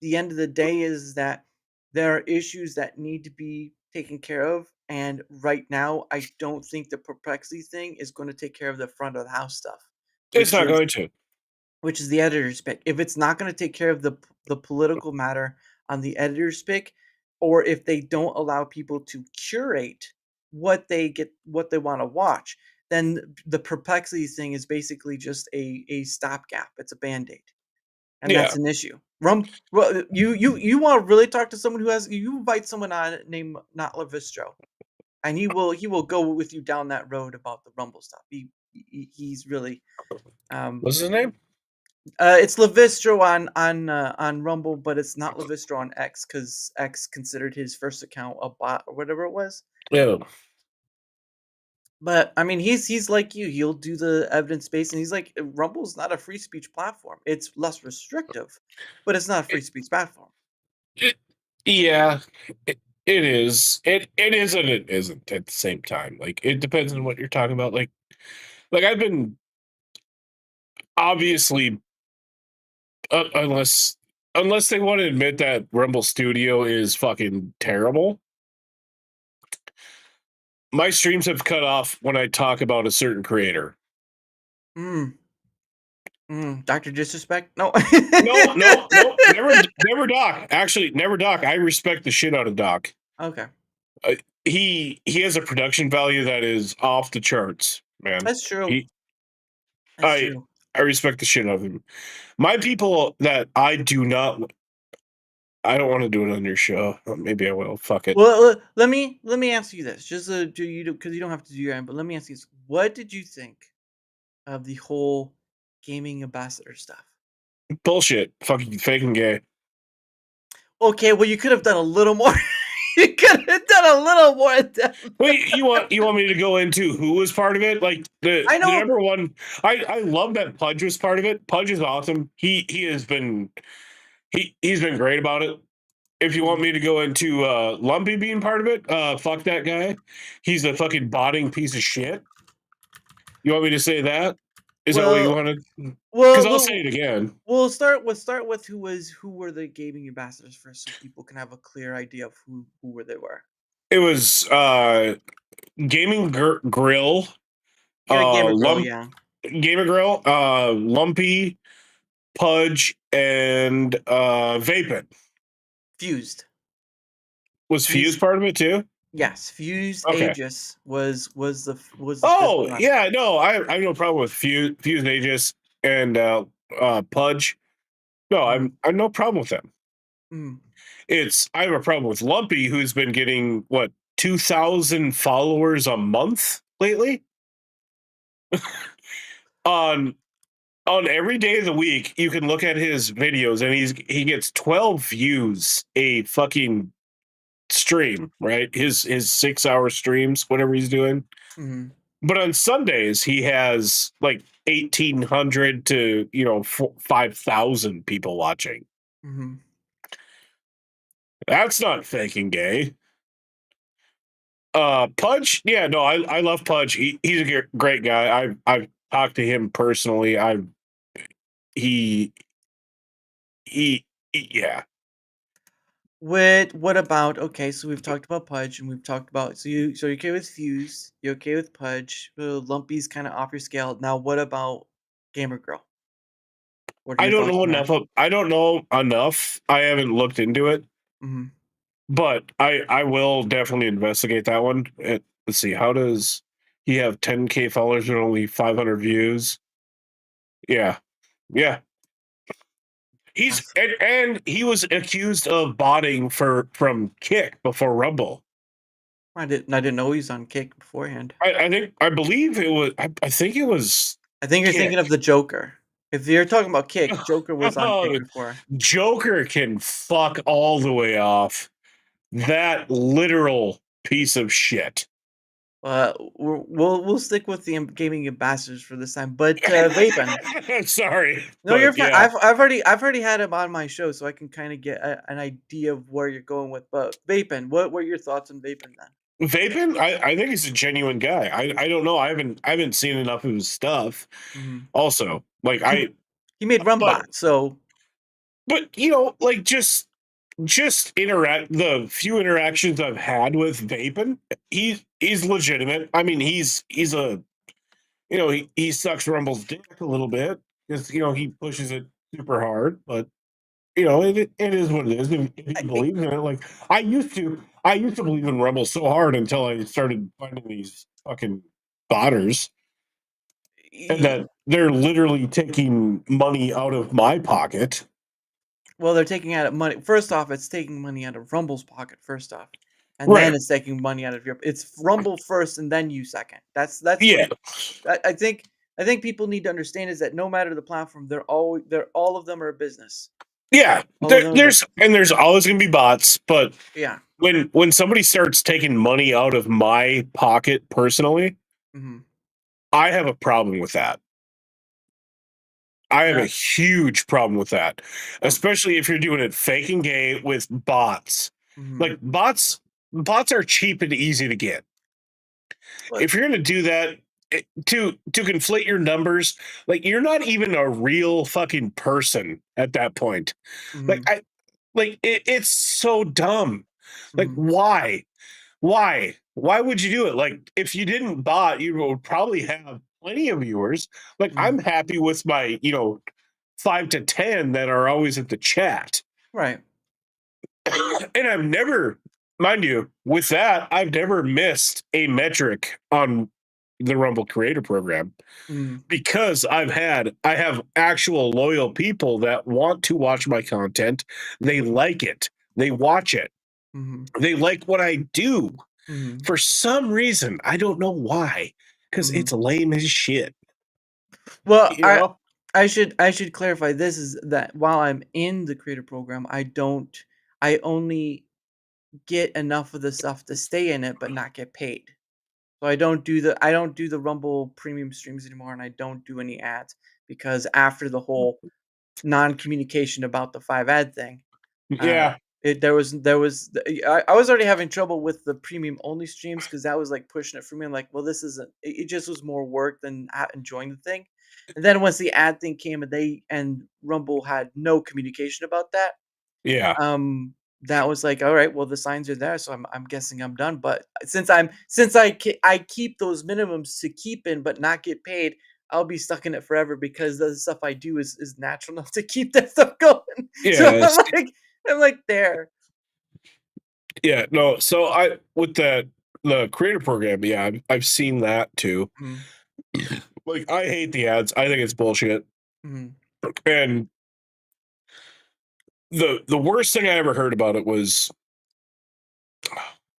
the end of the day is that there are issues that need to be taken care of. And right now, I don't think the perplexity thing is going to take care of the front of the house stuff, It's which not is going to. the editor's pick. If it's not going to take care of the political matter on the editor's pick, or if they don't allow people to curate what they want to watch, then the perplexity thing is basically just a stopgap. It's a band-aid. And Yeah. that's an issue. Well, you want to really talk to someone who has you invite someone on named not Lavistro, and he will go with you down that road about the Rumble stuff. He's really What's his name? it's Lavistro on Rumble, but it's not Lavistro on X because X considered his first account a bot or whatever it was. Yeah. But I mean, he's like you. He'll do the evidence based, and he's like, Rumble's not a free speech platform. It's less restrictive, but it's not a free speech platform. Yeah, it is. It is and it isn't at the same time. Like it depends on what you're talking about. Like I've been obviously unless they want to admit that Rumble Studio is fucking terrible. My streams have cut off when I talk about a certain creator. Dr. Disrespect? No. No. Never Doc. Actually, never Doc. I respect the shit out of Doc. Okay. He has a production value that is off the charts, man. That's true. I respect the shit out of him. My people that I don't want to do it on your show. Maybe I will. Fuck it. Well, let me ask you this, just do you because you don't have to do your end, but let me ask you this: what did you think of the whole gaming ambassador stuff? Bullshit. Fucking fake and gay. Okay, well, you could have done a little more. You could have done a little more in depth. Wait, you want me to go into who was part of it? Like I know. the number one. I love that Pudge was part of it. Pudge is awesome. He's been great about it. If you want me to go into Lumpy being part of it, fuck that guy. He's a fucking botting piece of shit. You want me to say that? Is that what you wanted? Because I'll say it again. We'll start with who were the gaming ambassadors first, so people can have a clear idea of who they were. It was Gaming Grill. Gamer Grill, yeah. Gamer Grill, Lumpy, Pudge, and Vapid. Fused. Was Fused part of it too? Yes, Fused Okay. Aegis was the Oh yeah, no, I have no problem with Fused Aegis and Pudge. No, I'm no problem with them. I have a problem with Lumpy, who's been getting 2,000 followers a month lately. on every day of the week, you can look at his videos, and he gets 12 views a fucking stream, right? His 6-hour streams, whatever he's doing. But on Sundays, he has 1,800 to 5,000 people watching. That's not faking gay. Pudge, yeah, no, I love Pudge. He's a great guy. I've talked to him personally. Yeah. What about so we've talked about Pudge and we've talked about you're okay with Fuse, you're okay with Pudge, Lumpy's kind of off your scale. Now what about Gamer Girl? I don't know enough. I don't know enough. I haven't looked into it. But I will definitely investigate that one. Let's see, how does he have 10K followers and only 500 views? Yeah. And he was accused of botting from Kick before Rumble. I didn't know he was on Kick beforehand. I believe it was. I think it was. I think you're thinking of the Joker. If you're talking about Kick, Joker was on Kick before. Joker can fuck all the way off. That literal piece of shit. We'll stick with the gaming ambassadors for this time, but vaping. Sorry. No, you're but fine. yeah. I've already had him on my show, so I can kind of get an idea of where you're going with. But vaping, what were your thoughts on vaping then? Vaping, I think he's a genuine guy. I don't know. I haven't seen enough of his stuff. Also, like he made rum but bots, so but you know, like just interact the few interactions I've had with vaping, he's legitimate. I mean, he's a you know, he sucks Rumble's dick a little bit because you know he pushes it super hard, but you know it is what it is. If he believes in it, like I used to believe in Rumble so hard until I started finding these fucking botters, and that they're literally taking money out of my pocket. Well, they're taking out of money. First off, it's taking money out of Rumble's pocket. First off, and Right. then it's taking money out of your. It's Rumble first, and then you second. That's Yeah. what I think. I think people need to understand is that no matter the platform, they're all of them are a business. Yeah, All of them are there's always gonna be bots, but Yeah. when somebody starts taking money out of my pocket personally, I have a problem with that. I have a huge problem with that, especially if you're doing it faking gay with bots. Like bots are cheap and easy to get. If you're gonna do that to conflate your numbers, like you're not even a real fucking person at that point. Like it's so dumb. Like why? Why would you do it? Like if you didn't bot, you would probably have plenty of viewers. Like I'm happy with my, 5 to 10 that are always at the chat. Right. And I've never, mind you, with that, I've never missed a metric on the Rumble Creator Program because I have actual loyal people that want to watch my content. They like it. They watch it. They like what I do. For some reason, I don't know why, because it's lame as shit. Well, You know? I should clarify this is that while I'm in the creator program, I only get enough of the stuff to stay in it but not get paid. So I don't do the Rumble premium streams anymore, and I don't do any ads because after the whole non-communication about the 5 ad thing, Yeah. there was I was already having trouble with the premium only streams because that was like pushing it for me. I'm like, well, this isn't. It just was more work than enjoying the thing. And then once the ad thing came and Rumble had no communication about that, Yeah. that was like, all right, well, the signs are there, so I'm guessing I'm done. But since I keep those minimums to keep in but not get paid, I'll be stuck in it forever because the stuff I do is natural enough to keep that stuff going. So Yeah. I'm like there. Yeah, no. So with the creator program, yeah, I've seen that too. Like I hate the ads. I think it's bullshit. And the worst thing I ever heard about it was,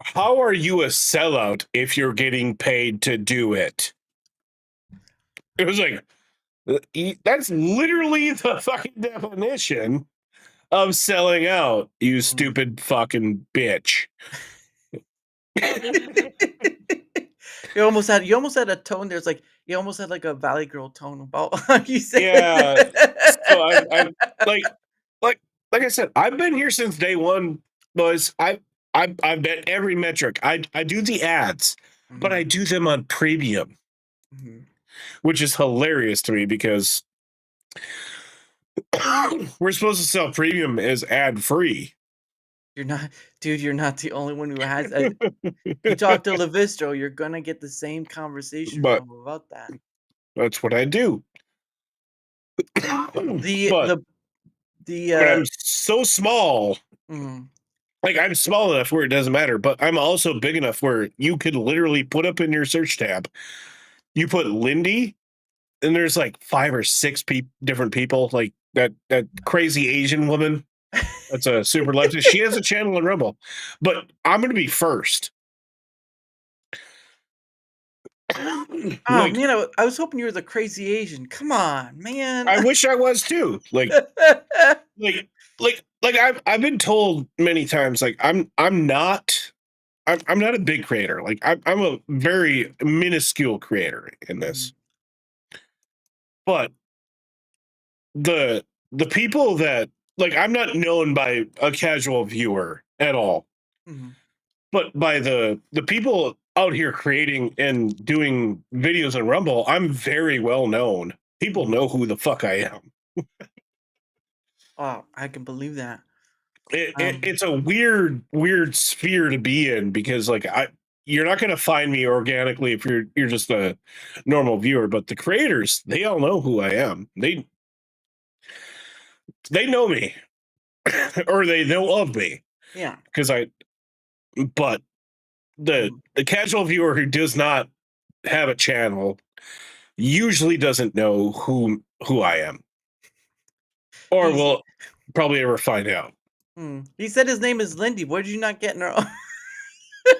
how are you a sellout if you're getting paid to do it? It was like, that's literally the fucking definition of selling out, you stupid fucking bitch. You almost had a tone. There's like you almost had like a Valley Girl tone about how you say. Yeah. So I like I said, I've been here since day one, boys. I've bet every metric. I do the ads, but I do them on premium, which is hilarious to me because we're supposed to sell premium as ad free. You're not, dude. You're not the only one who has. You talk to Livistro, you're gonna get the same conversation But from him about that. that's what I do. But I'm so small. Like I'm small enough where it doesn't matter, but I'm also big enough where you could literally put up in your search tab, you put Lindy, and there's like 5 or 6 different people, like that crazy Asian woman. That's a super leftist. She has a channel in Rumble, but I'm going to be first. Oh man, I was hoping you were the crazy Asian. Come on, man. I wish I was too. Like like I've been told many times, like I'm not a big creator. Like I'm a very minuscule creator in this. But the people that, like, I'm not known by a casual viewer at all, but by the people out here creating and doing videos on Rumble, I'm very well known. People know who the fuck I am. Oh, I can believe that. It's a weird sphere to be in, because like you're not going to find me organically if you're just a normal viewer, but the creators, they all know who I am. They know me or they know of me. Yeah. Because but the casual viewer who does not have a channel usually doesn't know who I am, or will probably ever find out. He said his name is Lindy. What did you not get in our?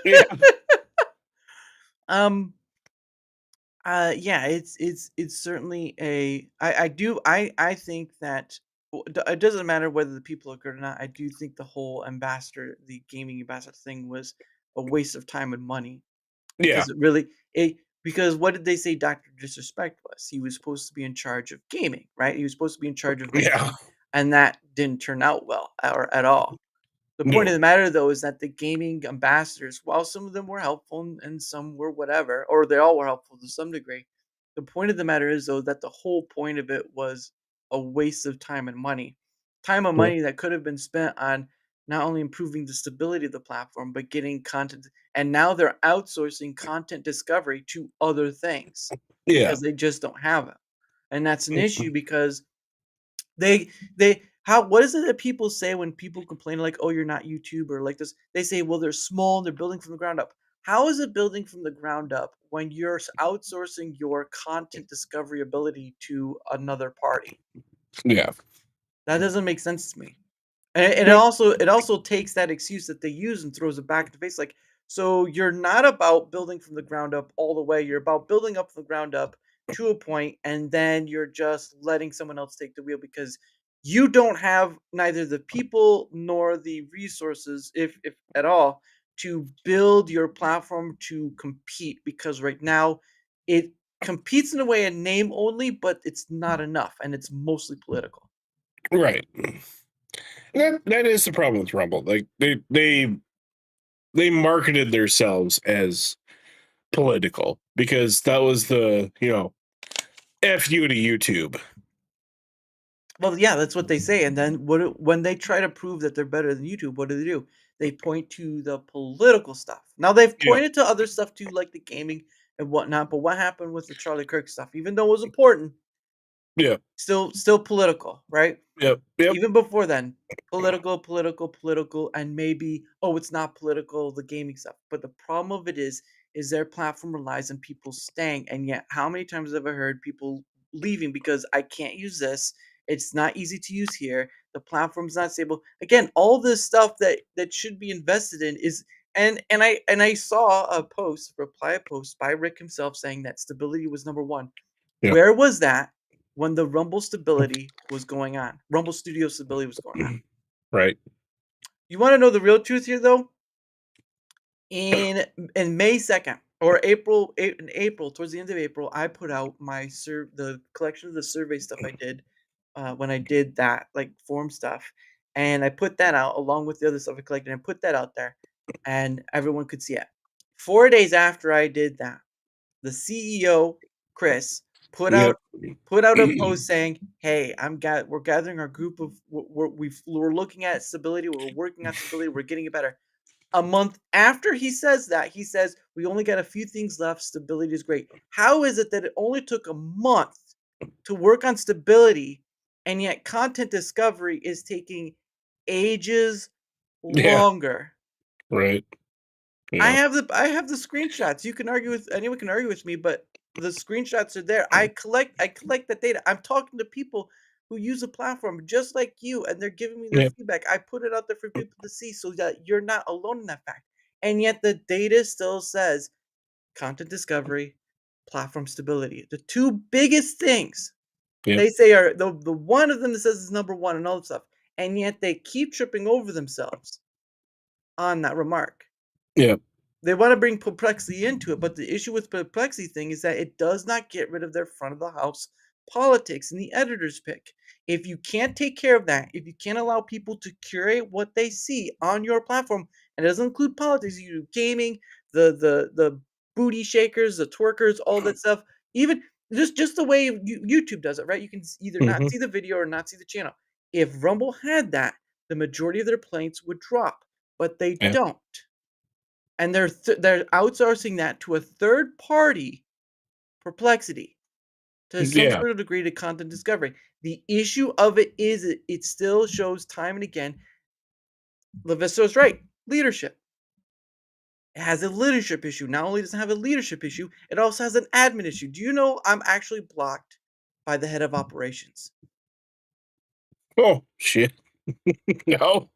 Yeah. Yeah, it's certainly a. I think that it doesn't matter whether the people are good or not. I do think the whole ambassador, the gaming ambassador thing, was a waste of time and money. Yeah. Because it really because what did they say Dr. Disrespect was? He was supposed to be in charge of gaming, right? He was supposed to be in charge of Yeah. and that didn't turn out well or at all. The point of the matter, though, is that the gaming ambassadors, while some of them were helpful and some were whatever, or they all were helpful to some degree, the point of the matter is, though, that the whole point of it was a waste of time and money. Time and money that could have been spent on not only improving the stability of the platform, but getting content. And now they're outsourcing content discovery to other things Yeah. because they just don't have it. And that's an issue because what is it that people say when people complain like, oh, you're not YouTube or like this? They say, well, they're small and they're building from the ground up. How is it building from the ground up when you're outsourcing your content discovery ability to another party? Yeah. That doesn't make sense to me. And it also takes that excuse that they use and throws it back in the face. Like, so you're not about building from the ground up all the way. You're about building up from the ground up to a point, and then you're just letting someone else take the wheel because you don't have neither the people nor the resources, if at all, to build your platform to compete. Because right now, it competes in a way in name only, but it's not enough, and it's mostly political. Right. That is the problem with Rumble. Like they marketed themselves as political because that was the, F you to YouTube. Well, yeah, that's what they say. And then when they try to prove that they're better than YouTube, what do? They point to the political stuff. Now they've Yeah. pointed to other stuff too, like the gaming and whatnot. But what happened with the Charlie Kirk stuff? Even though it was important, Yeah. still political, right? Yep. Even before then, political, and maybe, oh, it's not political, the gaming stuff. But the problem of it is their platform relies on people staying, and yet how many times have I heard people leaving because I can't use this? It's not easy to use here. The platform's not stable. Again, all this stuff that should be invested in is and I saw a reply post by Rick himself saying that stability was number one. Yeah. Where was that when the Rumble stability was going on? Rumble Studio stability was going on. Right. You want to know the real truth here, though? In May 2nd or in April, towards the end of April, I put out the collection of the survey stuff I did when I did that like form stuff, and I put that out along with the other stuff I collected and put that out there, and everyone could see it. 4 days after I did that, the CEO Chris put Yep. out a post saying, "Hey, we're gathering our group of we're looking at stability. We're working on stability. We're getting it better." A month after he says that, he says, "We only got a few things left. Stability is great." How is it that it only took a month to work on stability, and yet content discovery is taking ages Yeah. longer? Right. I Yeah. have the screenshots. Anyone can argue with me, but the screenshots are there. I collect the data. I'm talking to people who use the platform just like you, and they're giving me their Yep. feedback. I put it out there for people to see so that you're not alone in that fact. And yet the data still says content discovery, platform stability. The two biggest things Yep. they say are the one of them that says is number one and all that stuff. and yet they keep tripping over themselves on that remark. Yeah. They want to bring perplexity into it, but the issue with perplexity thing is that it does not get rid of their front of the house politics and the editor's pick. If you can't take care of that, if you can't allow people to curate what they see on your platform, and it doesn't include politics, you do gaming, the booty shakers, the twerkers, all that stuff, even just the way YouTube does it, right? You can either not Mhm. see the video or not see the channel. If Rumble had that, the majority of their plaints would drop, but they Yeah. don't. And they're outsourcing that to a third party, Perplexity, to some Yeah. sort of degree to content discovery. The issue of it is it still shows time and again, Levisto's right, leadership. It has a leadership issue. Not only does it have a leadership issue, it also has an admin issue. Do you know I'm actually blocked by the head of operations? Oh shit. No.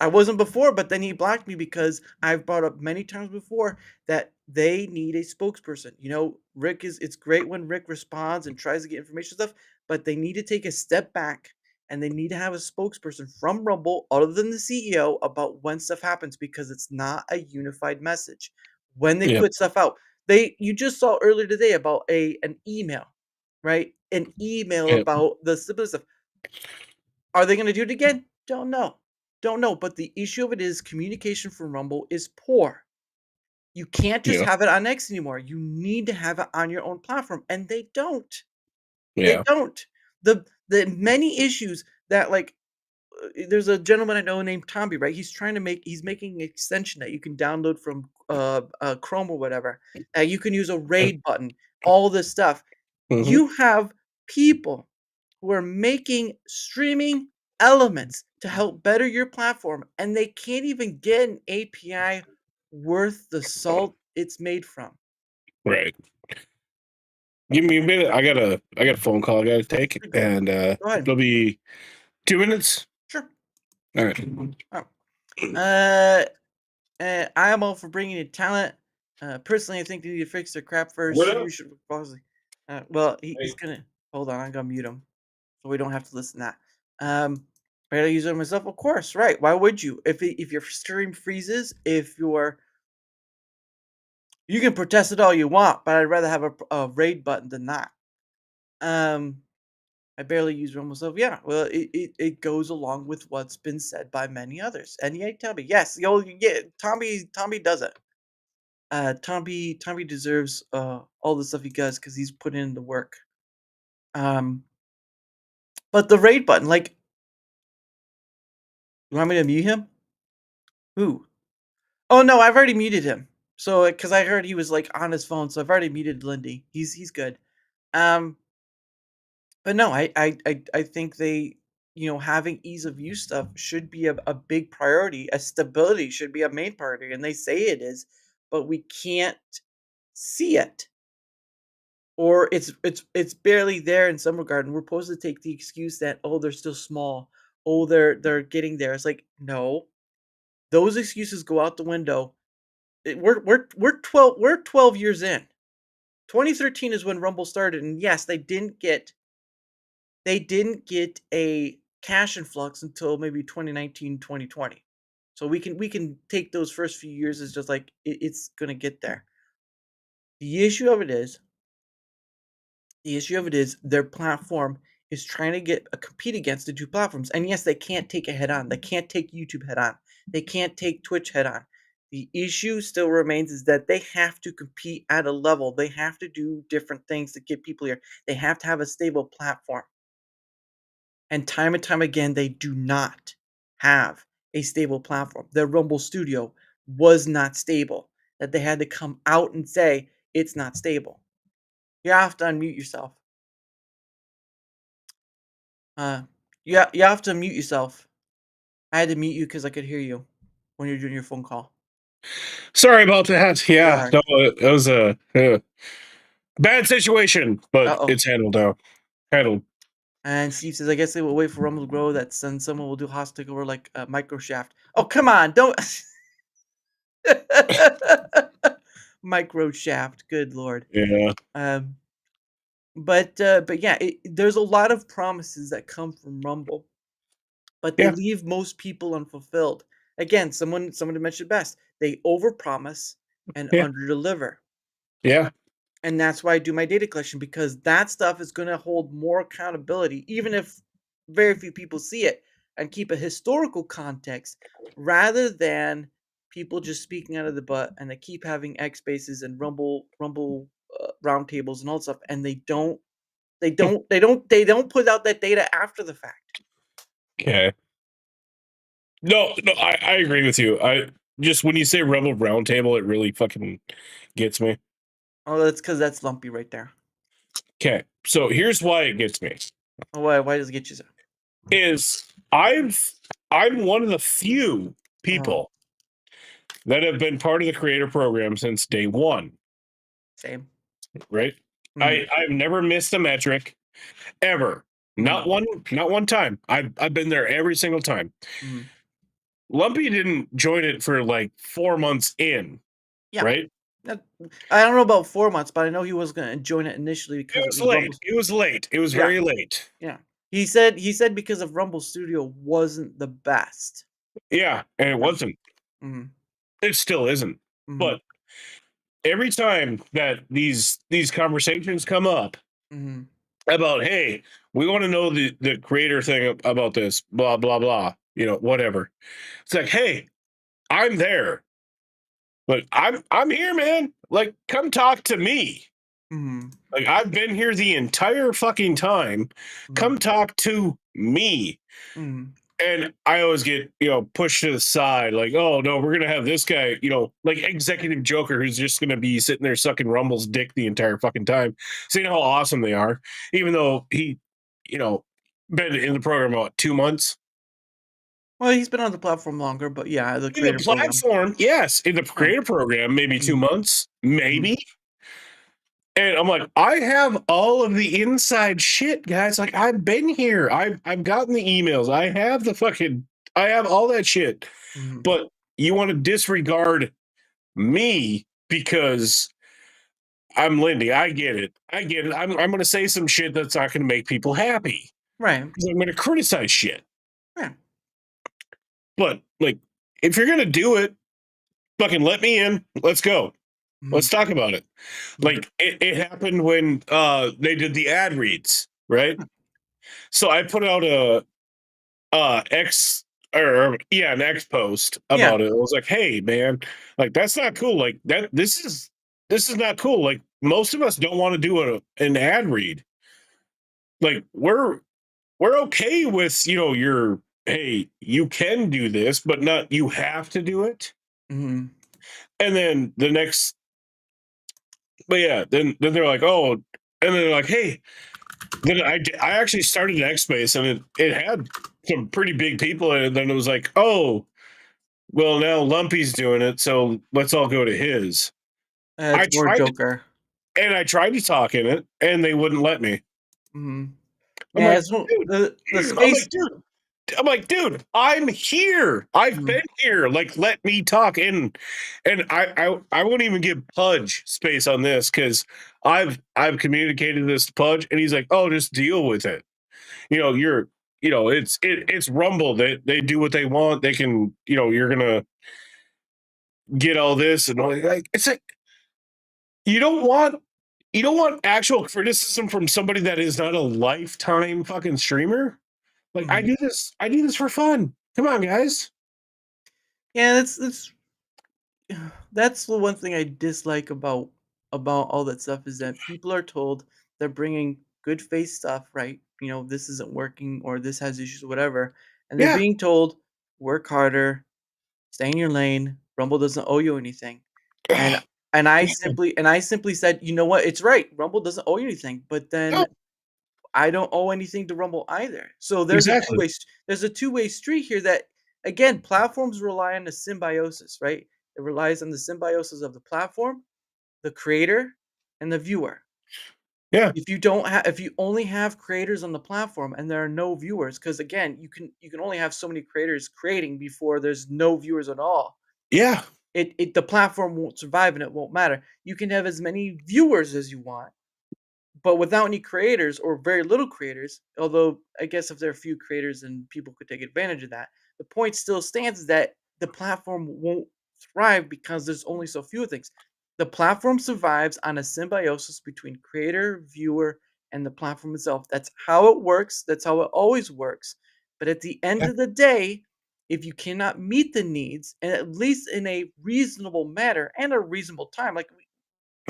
I wasn't before, but then he blocked me because I've brought up many times before that they need a spokesperson. You know, Rick is it's great when Rick responds and tries to get information stuff, but they need to take a step back and they need to have a spokesperson from Rumble other than the CEO about when stuff happens because it's not a unified message. When they Yeah. put stuff out, they you just saw earlier today about an email, right? An email Yeah. about the stability stuff. Are they gonna do it again? Don't know. Don't know, but the issue of it is communication from Rumble is poor. You can't just Yeah. have it on X anymore. You need to have it on your own platform, and they don't. They Yeah. don't. The many issues that like there's a gentleman I know named Tomby, right? He's making an extension that you can download from Chrome or whatever. You can use a raid button, all this stuff. Mhm. You have people who are making streaming elements to help better your platform, and they can't even get an API worth the salt it's made from. Right. Give me a minute. I got a phone call I gotta take, Go and ahead. it'll be 2 minutes. Sure. All right. Oh. Uh, I am all for bringing in talent. Personally, I think they need to fix their crap first. What up? You should possibly. Well, he's gonna hold on. I'm gonna mute him so we don't have to listen to that. I use it myself, of course. Right? Why would you? If your stream freezes, if you can protest it all you want, but I'd rather have a raid button than not. Um, I barely use Rumble myself. Yeah, well, it goes along with what's been said by many others. And yeah, tell me, yes, yeah, Tommy does it. Tommy deserves all the stuff he does because he's put in the work. Um, but the raid button, like, you want me to mute him? Who? Oh no, I've already muted him. So because I heard he was like on his phone, so I've already muted Lindy. He's good. Um, but no, I think they, having ease of use stuff should be a big priority. A stability should be a main priority, and they say it is, but we can't see it. Or it's barely there in some regard, and we're supposed to take the excuse that, "Oh, they're still small. Oh, they're getting there." It's like, no. Those excuses go out the window. We're 12 years in. 2013 is when Rumble started, and yes, they didn't get a cash influx until maybe 2019, 2020. So we can take those first few years as just like it's gonna get there. The issue of it is The issue of it is their platform is trying to compete against the two platforms. And yes, they can't take it head on. They can't take YouTube head on. They can't take Twitch head on. The issue still remains is that they have to compete at a level. They have to do different things to get people here. They have to have a stable platform. And time again, they do not have a stable platform. Their Rumble Studio was not stable. That they had to come out and say it's not stable. You have to unmute yourself. You have to mute yourself. I had to mute you because I could hear you when you're doing your phone call. Sorry about that. Yeah, Sorry. no, it was a bad situation, but Uh-oh. it's handled now. Handled. And Steve says, I guess they will wait for Rumble to grow. That then someone will do host takeover like Microshaft. Oh, come on. Don't. Microshaft. Good Lord. Yeah. But yeah, there's a lot of promises that come from Rumble. but they Yeah. leave most people unfulfilled. Again, someone mentioned best. They overpromise and Yeah. underdeliver. Yeah. And that's why I do my data collection, because that stuff is going to hold more accountability, even if very few people see it, and keep a historical context rather than people just speaking out of the butt, and they keep having X spaces and Rumble roundtables and all that stuff, and they don't put out that data after the fact. Okay. No, I agree with you. I just when you say Rebel Roundtable, it really fucking gets me. Oh, that's because that's lumpy right there. Okay, so here's why it gets me. Why does it get you so? Is I'm one of the few people that have been part of the creator program since day one. Same. Right? I've never missed a metric ever. Not one time. I've been there every single time. Lumpy didn't join it for like 4 months in. Yeah. Right? I don't know about 4 months, but I know he was going to join it initially because It was late. It was late. It was very late. Yeah. He said because of Rumble Studio wasn't the best. Yeah, and it wasn't. It still isn't. But every time that these conversations come up about, hey, we want to know the creator thing about this, blah blah blah, whatever. It's like, hey, I'm there. But I'm here, man. Like, come talk to me. Like, I've been here the entire fucking time. Come talk to me. And I always get, pushed to the side, like, oh no, we're gonna have this guy, like Executive Joker, who's just gonna be sitting there sucking Rumble's dick the entire fucking time, saying how awesome they are, even though he, been in the program about 2 months. Well, he's been on the platform longer, but yeah, the creator In the platform, yes, in the creator program, maybe 2 months, maybe. And I'm like, I have all of the inside shit, guys. Like, I've been here. I've gotten the emails. I have all that shit. But you want to disregard me because I'm Lindy. I get it. I'm going to say some shit that's not going to make people happy. Right. Because I'm going to criticize shit. Yeah. But, like, if you're going to do it, fucking let me in. Let's go. Let's talk about it. Like, it happened when they did the ad reads, right? So I put out an X post about it. I was like, hey man, like, that's not cool. Like, this is not cool. Like, most of us don't want to do an ad read. Like, we're okay with, your, hey, you can do this, but not you have to do it. And then the next, but yeah, then they're like, oh, and then they're like, hey, then I actually started an X space, and it had some pretty big people in it. And then it was like, oh, well, now Lumpy's doing it, so let's all go to his. I It's more tried Joker. and I tried to talk in it, and they wouldn't let me. I'm Yeah, like, the dude, space. I'm like, dude, I'm here. I've been here. Like, let me talk. And I won't even give Pudge space on this because I've communicated this to Pudge, and he's like, oh, just deal with it. It's Rumble. They do what they want. They can, you're gonna get all this and all. Like, it's like, you don't want actual criticism from somebody that is not a lifetime fucking streamer. Like, I do this for fun. Come on, guys. Yeah, that's the one thing I dislike about all that stuff is that people are told they're bringing good faith stuff, right? This isn't working or this has issues, whatever, and they're being told work harder, stay in your lane. Rumble doesn't owe you anything, and I simply said, you know what? It's right. Rumble doesn't owe you anything, but then I don't owe anything to Rumble either. So there's a two-way street here that, again, platforms rely on the symbiosis, right? It relies on the symbiosis of the platform, the creator, and the viewer. Yeah. If you only have creators on the platform and there are no viewers, because again, you can only have so many creators creating before there's no viewers at all. Yeah. The platform won't survive and it won't matter. You can have as many viewers as you want, but without any creators or very little creators, although I guess if there are few creators and people could take advantage of that, the point still stands is that the platform won't thrive because there's only so few things. The platform survives on a symbiosis between creator, viewer, and the platform itself. That's how it works. That's how it always works. But at the end of the day, if you cannot meet the needs, and at least in a reasonable manner and a reasonable time, like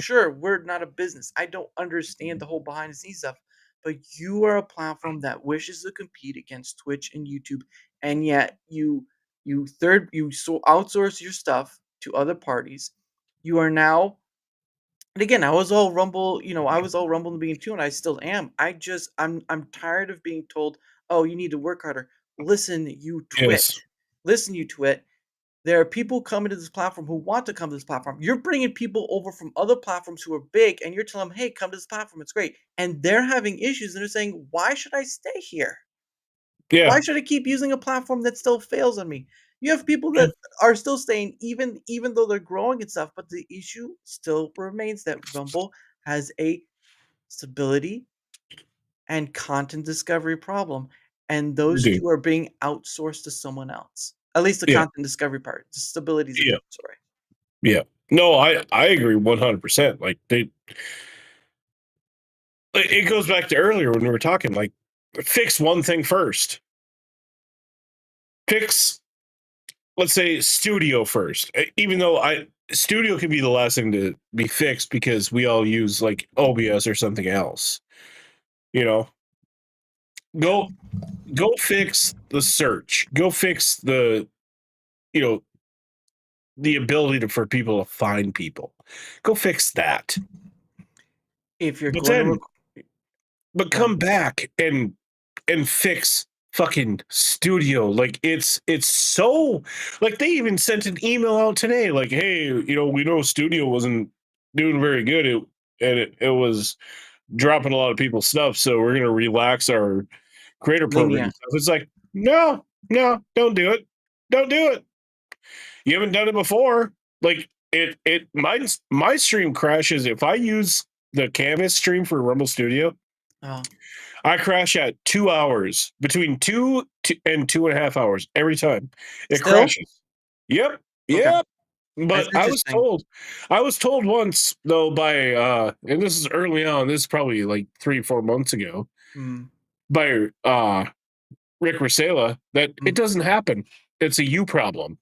sure, we're not a business. I don't understand the whole behind the scenes stuff, but you are a platform that wishes to compete against Twitch and YouTube, and yet you outsource your stuff to other parties. You are now, and again, I was all Rumble, I was all Rumble in the beginning too, and I still am. I'm tired of being told, "Oh, you need to work harder." Listen, you twit. Yes. Listen, you twit. There are people coming to this platform who want to come to this platform. You're bringing people over from other platforms who are big, and you're telling them, "Hey, come to this platform. It's great." And they're having issues, and they're saying, "Why should I stay here? Yeah. Why should I keep using a platform that still fails on me?" You have people Yeah. that are still staying, even though they're growing and stuff. But the issue still remains that Rumble has a stability and content discovery problem, and You those do. two are being outsourced to someone else. At least the Yeah. content discovery part. The stability is a Yeah. different story. Yeah. No, I agree 100%. Like it goes back to earlier when we were talking. Like, fix one thing first. Fix, let's say, studio first. Even though studio can be the last thing to be fixed because we all use like OBS or something else. You know, go go fix the search. Go fix you know the ability for people to find people. Go fix that. If you're But going to then, but go ahead. come back and fix fucking studio. Like it's so, like, they even sent an email out today like, hey, we know studio wasn't doing very good, it was dropping a lot of people's stuff, so we're going to relax our creator program Linear. stuff. It's like, no, don't do it. Don't do it. You haven't done it before. Like, my stream crashes if I use the canvas stream for Rumble Studio. Oh. I crash at 2 hours, between 2 and 2.5 hours every time. It Still? crashes. Yep. Okay. Yep. That's But interesting. I was told once though by and this is early on, this is probably like 3-4 months ago, Mm. by Rick Rosella, that it Mm. doesn't happen. It's a you problem.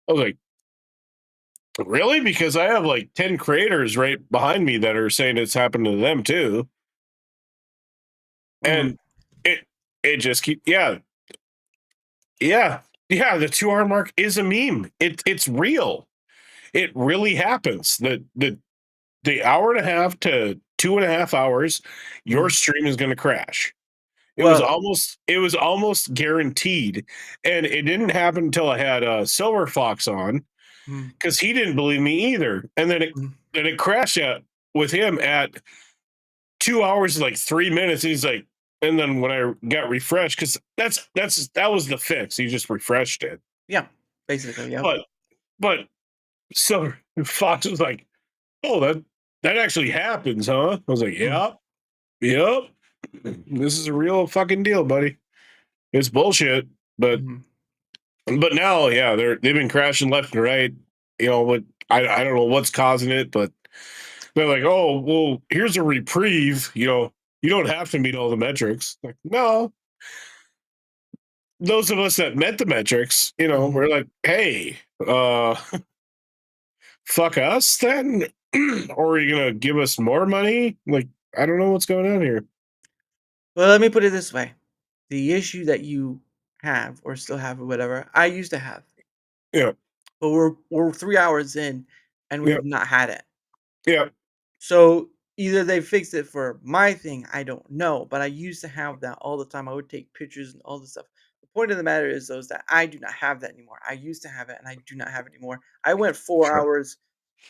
I was like, really? Because I have like 10 creators right behind me that are saying it's happened to them too. Mm. And it just yeah. The 2 hour mark is a meme. It's real. It really happens. The hour and a half to 2.5 hours, your Mm. stream is going to crash. Well, It was almost guaranteed, and it didn't happen until I had Silver Fox on, mm. because he didn't believe me either. And Mm. then it crashed with him at 2 hours and like 3 minutes. He's like, and then when I got refreshed, because that was the fix. He just refreshed it. Yeah, basically, yeah. But so Fox was like, "Oh, that actually happens, huh?" I was like, Mm. "Yep. This is a real fucking deal, buddy. It's bullshit." But Mhm. now, yeah, they've been crashing left and right. What, I don't know what's causing it, but they're like, "Oh, well, here's a reprieve. You don't have to meet all the metrics." Like, no. Those of us that met the metrics, Mhm. we're like, "Hey, fuck us then?" Or are you gonna give us more money? Like, I don't know what's going on here. Well, let me put it this way. The issue that you have or still have or whatever, I used to have. Yeah. But we're 3 hours in, and Yeah. we've not had it. Yeah. So, either they fixed it for my thing, I don't know, but I used to have that all the time. I would take pictures and all this stuff. The point of the matter is, though, is that I do not have that anymore. I used to have it, and I do not have it anymore. I went 4 Sure. hours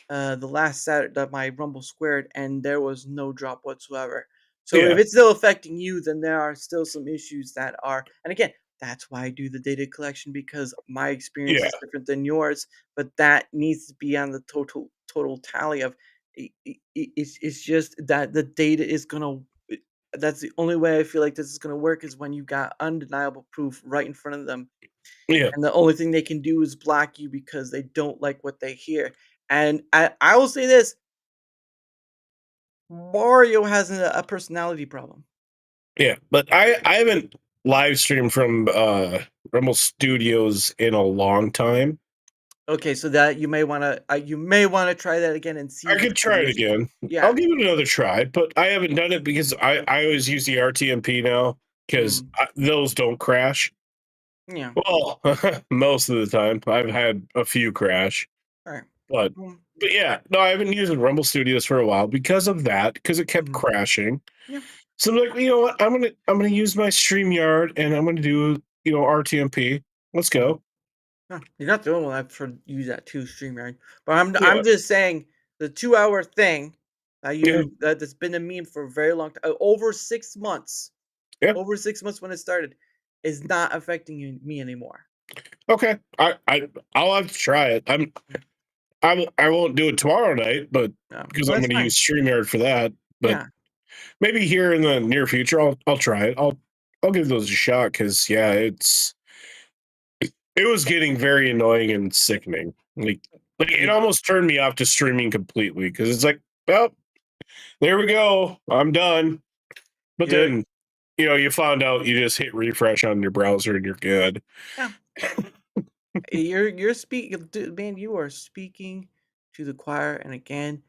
the last Saturday, my Rumble squared, and there was no drop whatsoever. So if Yeah. it's still affecting you, then there are still some issues that are, and again, that's why I do the data collection, because my experience Yeah. is different than yours, but that needs to be on the total tally of It's just that the data is gonna. That's the only way I feel like this is gonna work is when you got undeniable proof right in front of them, Yeah. and the only thing they can do is block you because they don't like what they hear. And I will say this: Mario has a personality problem. Yeah, but I haven't live streamed from Rumble Studios in a long time. Okay, so that you may wanna try that again and see I if could it's try it worth it. again. Yeah. I'll give it another try, but I haven't done it because I always use the RTMP now because those don't crash. Yeah. Well, most of the time I've had a few crash, Alright. but Mm. but yeah, no, I haven't used Rumble Studios for a while because of that because it kept Mhm. crashing. Yeah. So I'm like, you know what? I'm gonna use my StreamYard and I'm gonna do RTMP. Let's go. Huh, you're not the only one I've heard use that too, StreamYard. But I'm Yeah, just saying the 2-hour thing yeah, that's been a meme for a very long time, over 6 months, yeah. over 6 months when it started, is not affecting me anymore. Okay, I'll have to try it. I won't do it tomorrow night, but Yeah, because well, I'm that's going to fine. use StreamYard for that. But Yeah. maybe here in the near future, I'll try it. I'll give those a shot because yeah, it was getting very annoying and sickening. Like it Yeah. almost turned me off to streaming completely because it's like, well, there we go, I'm done. But You're then you found out you just hit refresh on your browser and you're good. yeah. You're speaking, man. You are speaking to the choir, and again,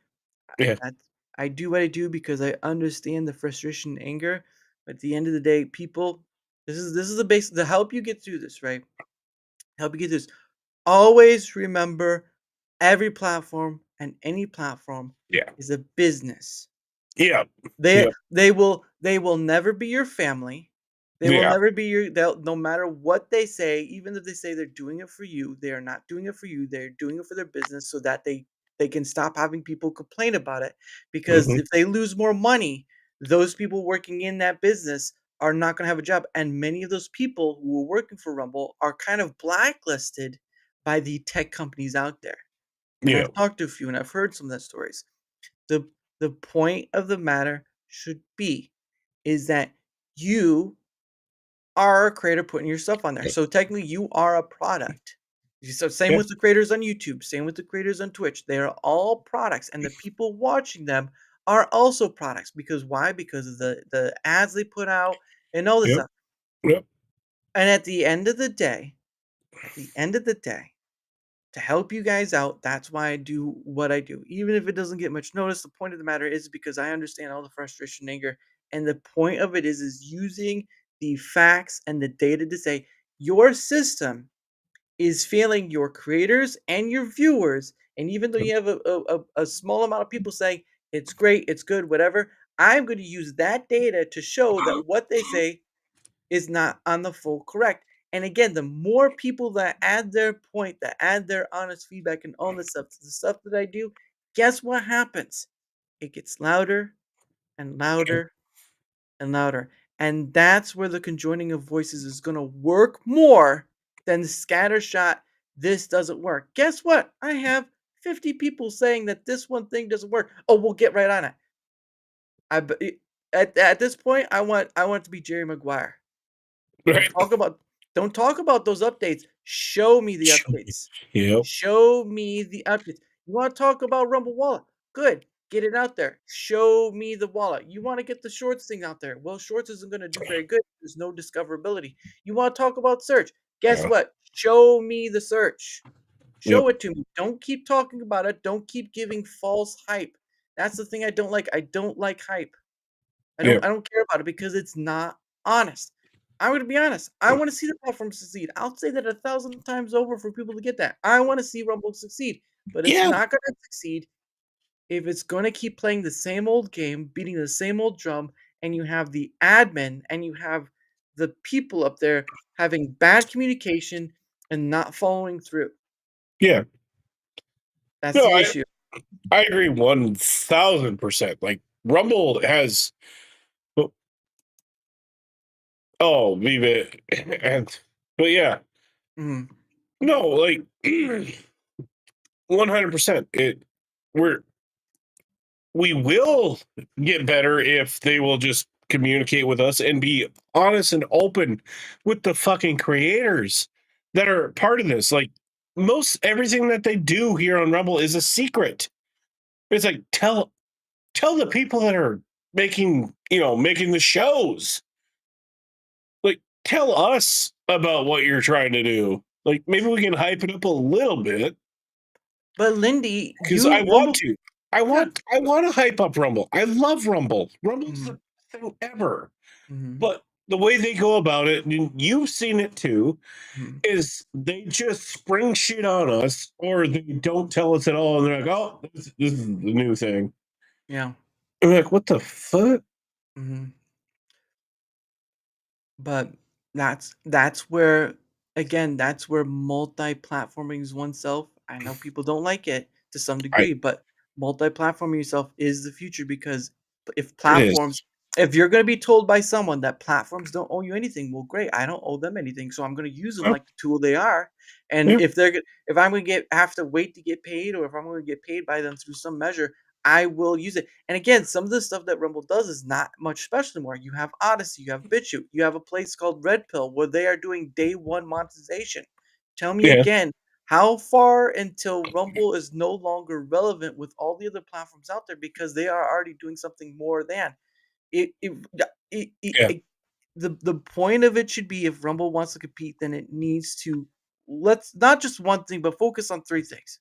Yeah, that's I do what I do because I understand the frustration and anger. But at the end of the day, people, this is the base to help you get through this, right? Help you get this. Always remember every platform and any platform yeah, is a business. yeah, They yeah, they will never be your family. They will yeah. never be no matter what they say, even if they say they're doing it for you, they are not doing it for you. They're doing it for their business so that they can stop having people complain about it. Because Hmm. if they lose more money, those people working in that business are not going to have a job. And many of those people who are working for Rumble are kind of blacklisted by the tech companies out there. And Yeah, I've talked to a few and I've heard some of the stories. The the point of the matter should be is that you are a creator putting your stuff on there. So technically you are a product. So same yeah, with the creators on YouTube, same with the creators on Twitch. They are all products and the people watching them are also products because why? Because of the ads they put out and all this yep, stuff. yep. And at the end of the day, to help you guys out, that's why I do what I do. Even if it doesn't get much notice, the point of the matter is because I understand all the frustration, anger, and the point of it is using the facts and the data to say your system is failing your creators and your viewers. And even though you have a small amount of people saying it's great, it's good, whatever, I'm going to use that data to show that what they say is not on the full correct. And again, the more people that add their point, that add their honest feedback and all this stuff to the stuff that I do, guess what happens? It gets louder and louder and louder. And that's where the conjoining of voices is going to work more than the scattershot. This doesn't work. Guess what? I have 50 people saying that this one thing doesn't work. Oh, we'll get right on it. At this point, I want it to be Jerry Maguire. Don't Right. talk about don't talk about those updates. Show me the updates. Yep. Show me the updates. You want to talk about Rumble Wallet? Good. Get it out there. Show me the wallet. You want to get the shorts thing out there? Well, shorts isn't going to do very good. There's no discoverability. You want to talk about search? Guess Yeah. what? Show me the search. Yep. Show it to me. Don't keep talking about it. Don't keep giving false hype. That's the thing I don't like. I don't like hype. I don't Yep. I don't care about it because it's not honest. I'm gonna be honest. I want to see the platform succeed. I'll say that 1,000 times over for people to get that. I want to see Rumble succeed, but it's Yeah. not gonna succeed if it's gonna keep playing the same old game, beating the same old drum, and you have the admin and you have the people up there having bad communication and not following through. Yeah. That's No, the I issue. I agree 1000%. Like Rumble has leave it and but yeah. Mhm. No, like 100%. We're we will get better if they will just communicate with us and be honest and open with the fucking creators that are part of this. Like most everything that they do here on Rumble is a secret. It's like tell the people that are making the shows. Like tell us about what you're trying to do. Like maybe we can hype it up a little bit. But Lindy, Because I want to. I Yeah. want to hype up Rumble. I love Rumble. Rumble's the best thing ever. But the way they go about it, and you've seen it too, is they just spring shit on us, or they don't tell us at all, and they're like, "Oh, this is the new thing." Yeah. And we're like, "What the fuck?" But that's where again that's where multi-platforming is oneself. I know people don't like it to some degree, but multi-platforming yourself is the future because if platforms if you're going to be told by someone that platforms don't owe you anything, well great, I don't owe them anything, so I'm going to use them like the tool they are. And if I'm going to have to wait to get paid, or if I'm going to get paid by them through some measure, I will use it. And again, some of the stuff that Rumble does is not much special anymore. You have Odyssey, you have BitChute, you have a place called Red Pill where they are doing day one monetization. Tell me again, how far until Rumble is no longer relevant with all the other platforms out there because they are already doing something more than the point of it should be if Rumble wants to compete, then it needs to let's not just one thing, but focus on three things.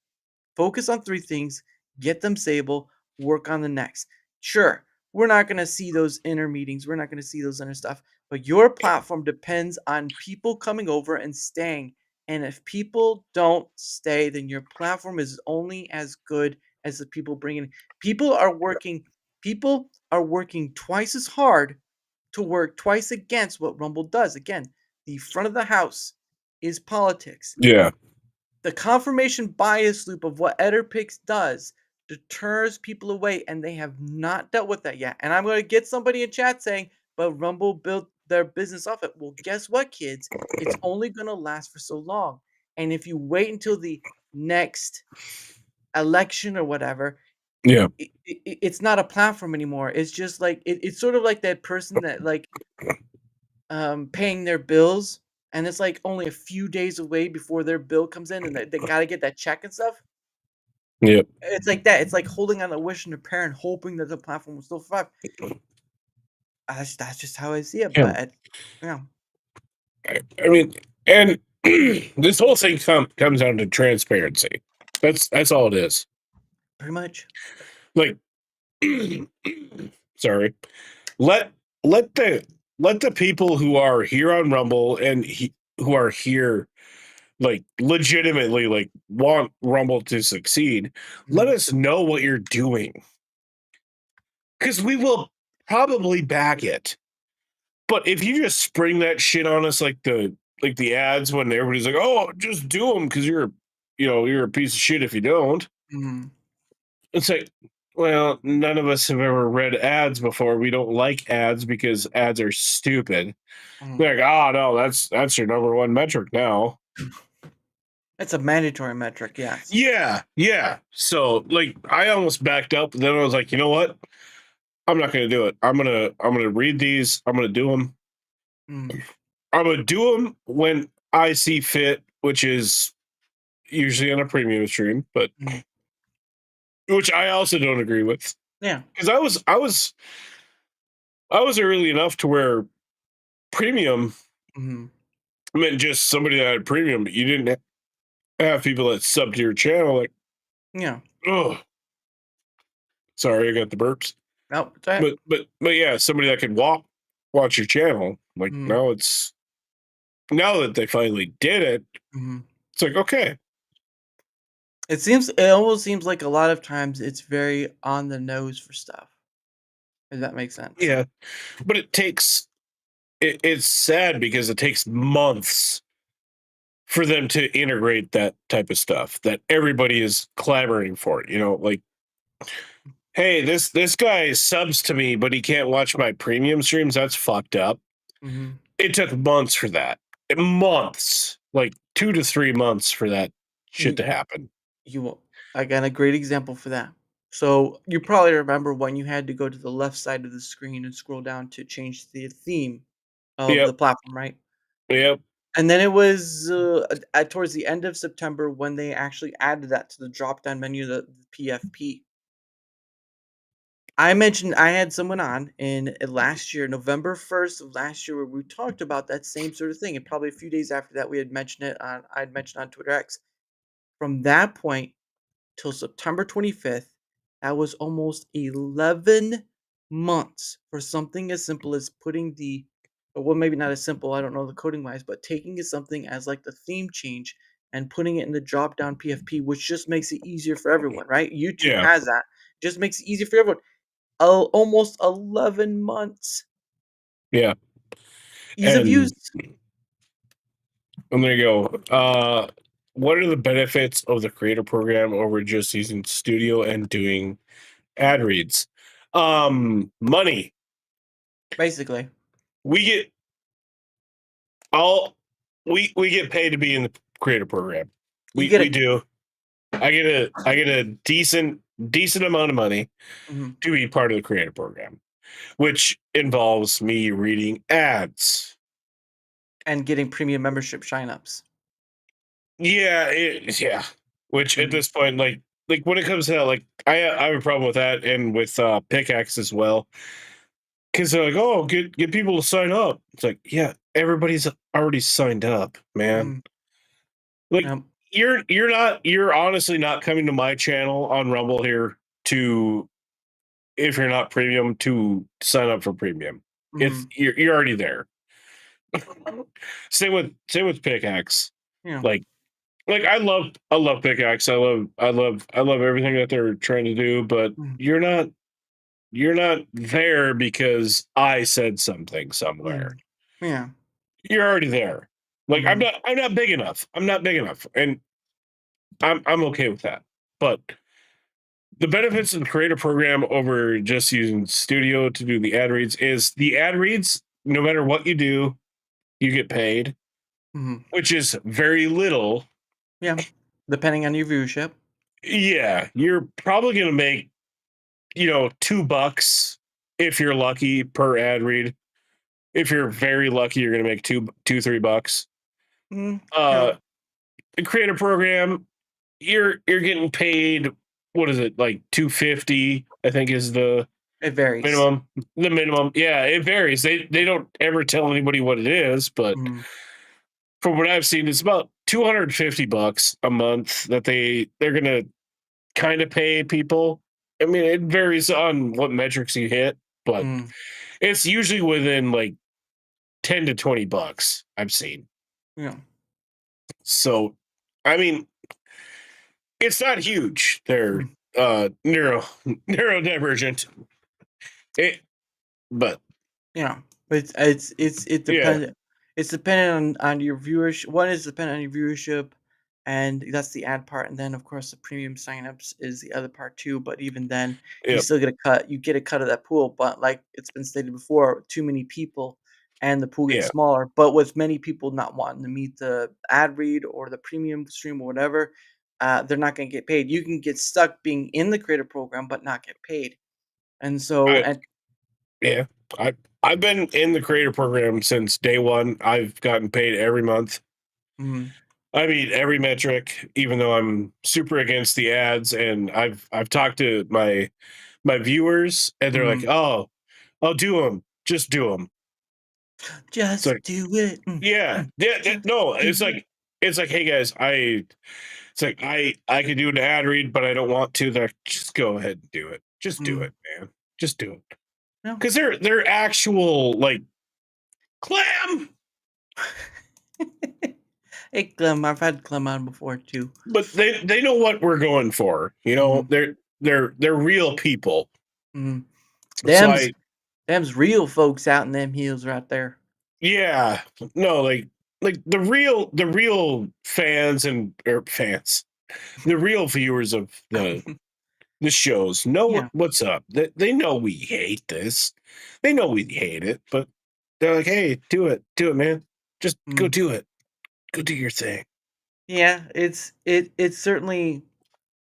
Focus on three things, get them stable, work on the next. Sure, we're not going to see those inner meetings, we're not going to see those inner stuff, but your platform depends on people coming over and staying. And if people don't stay, then your platform is only as good as the people bringing. People are working twice as hard to work twice against what Rumble does. Again, the front of the house is politics. Yeah. The confirmation bias loop of what EtterPix does deters people away, and they have not dealt with that yet. And I'm going to get somebody in chat saying, but Rumble built their business off it. Well, guess what, kids? It's only going to last for so long. And if you wait until the next election or whatever, it's not a platform anymore. It's just like it's sort of like that person that like paying their bills, and it's like only a few days away before their bill comes in, and they got to get that check and stuff. Yep. It's like that. It's like holding on a wish and a prayer and hoping that the platform will still survive. That's just how I see it. But yeah, I mean, and this whole thing comes down to transparency. That's all it is. Pretty much. Like, sorry, let the people who are here on Rumble and who are here, like legitimately, like want Rumble to succeed. Let us know what you're doing, because we will probably back it. But if you just spring that shit on us like the ads when everybody's like, "Oh, just do them because you're a piece of shit if you don't." It's like, well, none of us have ever read ads before. We don't like ads because ads are stupid. They're like, "Oh no, that's your number one metric now." It's a mandatory metric, yes. Yeah. So like, I almost backed up, and then I was like, you know what? I'm not going to do it. I'm gonna read these. I'm gonna do them. I'm gonna do them when I see fit, which is usually on a premium stream, but which I also don't agree with. Yeah, because I was early enough to where premium meant just somebody that had premium, but you didn't have people that sub to your channel. Like, yeah. Oh, sorry, I got the burps. No, it's all right. But yeah, somebody that could watch your channel. Like now that they finally did it, it's like, okay. It almost seems like a lot of times it's very on the nose for stuff. Does that make sense? Yeah, but it's sad because it takes months for them to integrate that type of stuff that everybody is clamoring for. Like, hey, this guy subs to me, but he can't watch my premium streams. That's fucked up. It took months for that. Months, like 2 to 3 months for that shit to happen. I got a great example for that. So you probably remember when you had to go to the left side of the screen and scroll down to change the theme of the Yep. platform, right? Yep. And then it was towards the end of September when they actually added that to the drop down menu, the PFP. I had someone on in last year, November 1st of last year, where we talked about that same sort of thing. And probably a few days after that, I'd mentioned on Twitter X. From that point till September 25th, that was almost 11 months for something as simple as putting well, maybe not as simple, I don't know the coding wise, but taking something as like the theme change and putting it in the drop down PFP, which just makes it easier for everyone, right? YouTube Yeah. has that. Just makes it easier for everyone. Almost 11 months. Yeah. Ease of use. And there you go. What are the benefits of the creator program over just using Studio and doing ad reads? Money. Basically. We get all we get paid to be in the creator program. We do. I get a decent amount of money Mhm. to be part of the creator program, which involves me reading ads and getting premium membership signups. Yeah, which at this point, like when it comes to that, like I have a problem with that, and with pickaxe as well, because they're like, oh, get people to sign up. It's like, yeah, everybody's already signed up, man. Like you're honestly not coming to my channel on Rumble here to, if you're not premium, to sign up for premium. It's you're already there. Same with pickaxe. Yeah. Like I love pickaxe. I love everything that they're trying to do, but you're not there because I said something somewhere. Yeah. You're already there. Like I'm not big enough. I'm not big enough. And I'm okay with that. But the benefits of the creator program over just using Studio to do the ad reads is the ad reads, no matter what you do, you get paid, which is very little. Yeah, depending on your viewership. Yeah, you're probably going to make, $2 if you're lucky per ad read. If you're very lucky, you're going to make $3. The creator program, you're getting paid. What is it, like $2.50? I think is the minimum. The minimum, yeah, it varies. They don't ever tell anybody what it is, but from what I've seen, it's about $250 a month that they're gonna kind of pay people. I mean, it varies on what metrics you hit, but it's usually within like $10 to $20 I've seen. Yeah. So, I mean, it's not huge. They're neurodivergent. But yeah, it depends. It's dependent on your viewership. One is dependent on your viewership, and that's the ad part. And then of course the premium signups is the other part too. But even then, you still get a cut. You get a cut of that pool. But like it's been stated before, too many people, and the pool gets smaller. But with many people not wanting to meet the ad read or the premium stream or whatever, they're not going to get paid. You can get stuck being in the creator program but not get paid. And so, I've been in the creator program since day one. I've gotten paid every month. I mean, every metric, even though I'm super against the ads, and I've talked to my viewers, and they're like, "Oh, I'll do them. Just do them. Just do it." Yeah. No, it's like, hey guys, I could do an ad read, but I don't want to. They're just go ahead and do it. Just do it, man. Just do it. Because they're actual, like, Clem. Hey, Clem, I've had Clem on before too. But they know what we're going for. They're real people. Them's real folks out in them hills right there. Yeah. No, like the real fans the real viewers of the shows know what's up. They know we hate this. They know we hate it, but they're like, hey, do it, man. Just go do it. Go do your thing. Yeah, it's certainly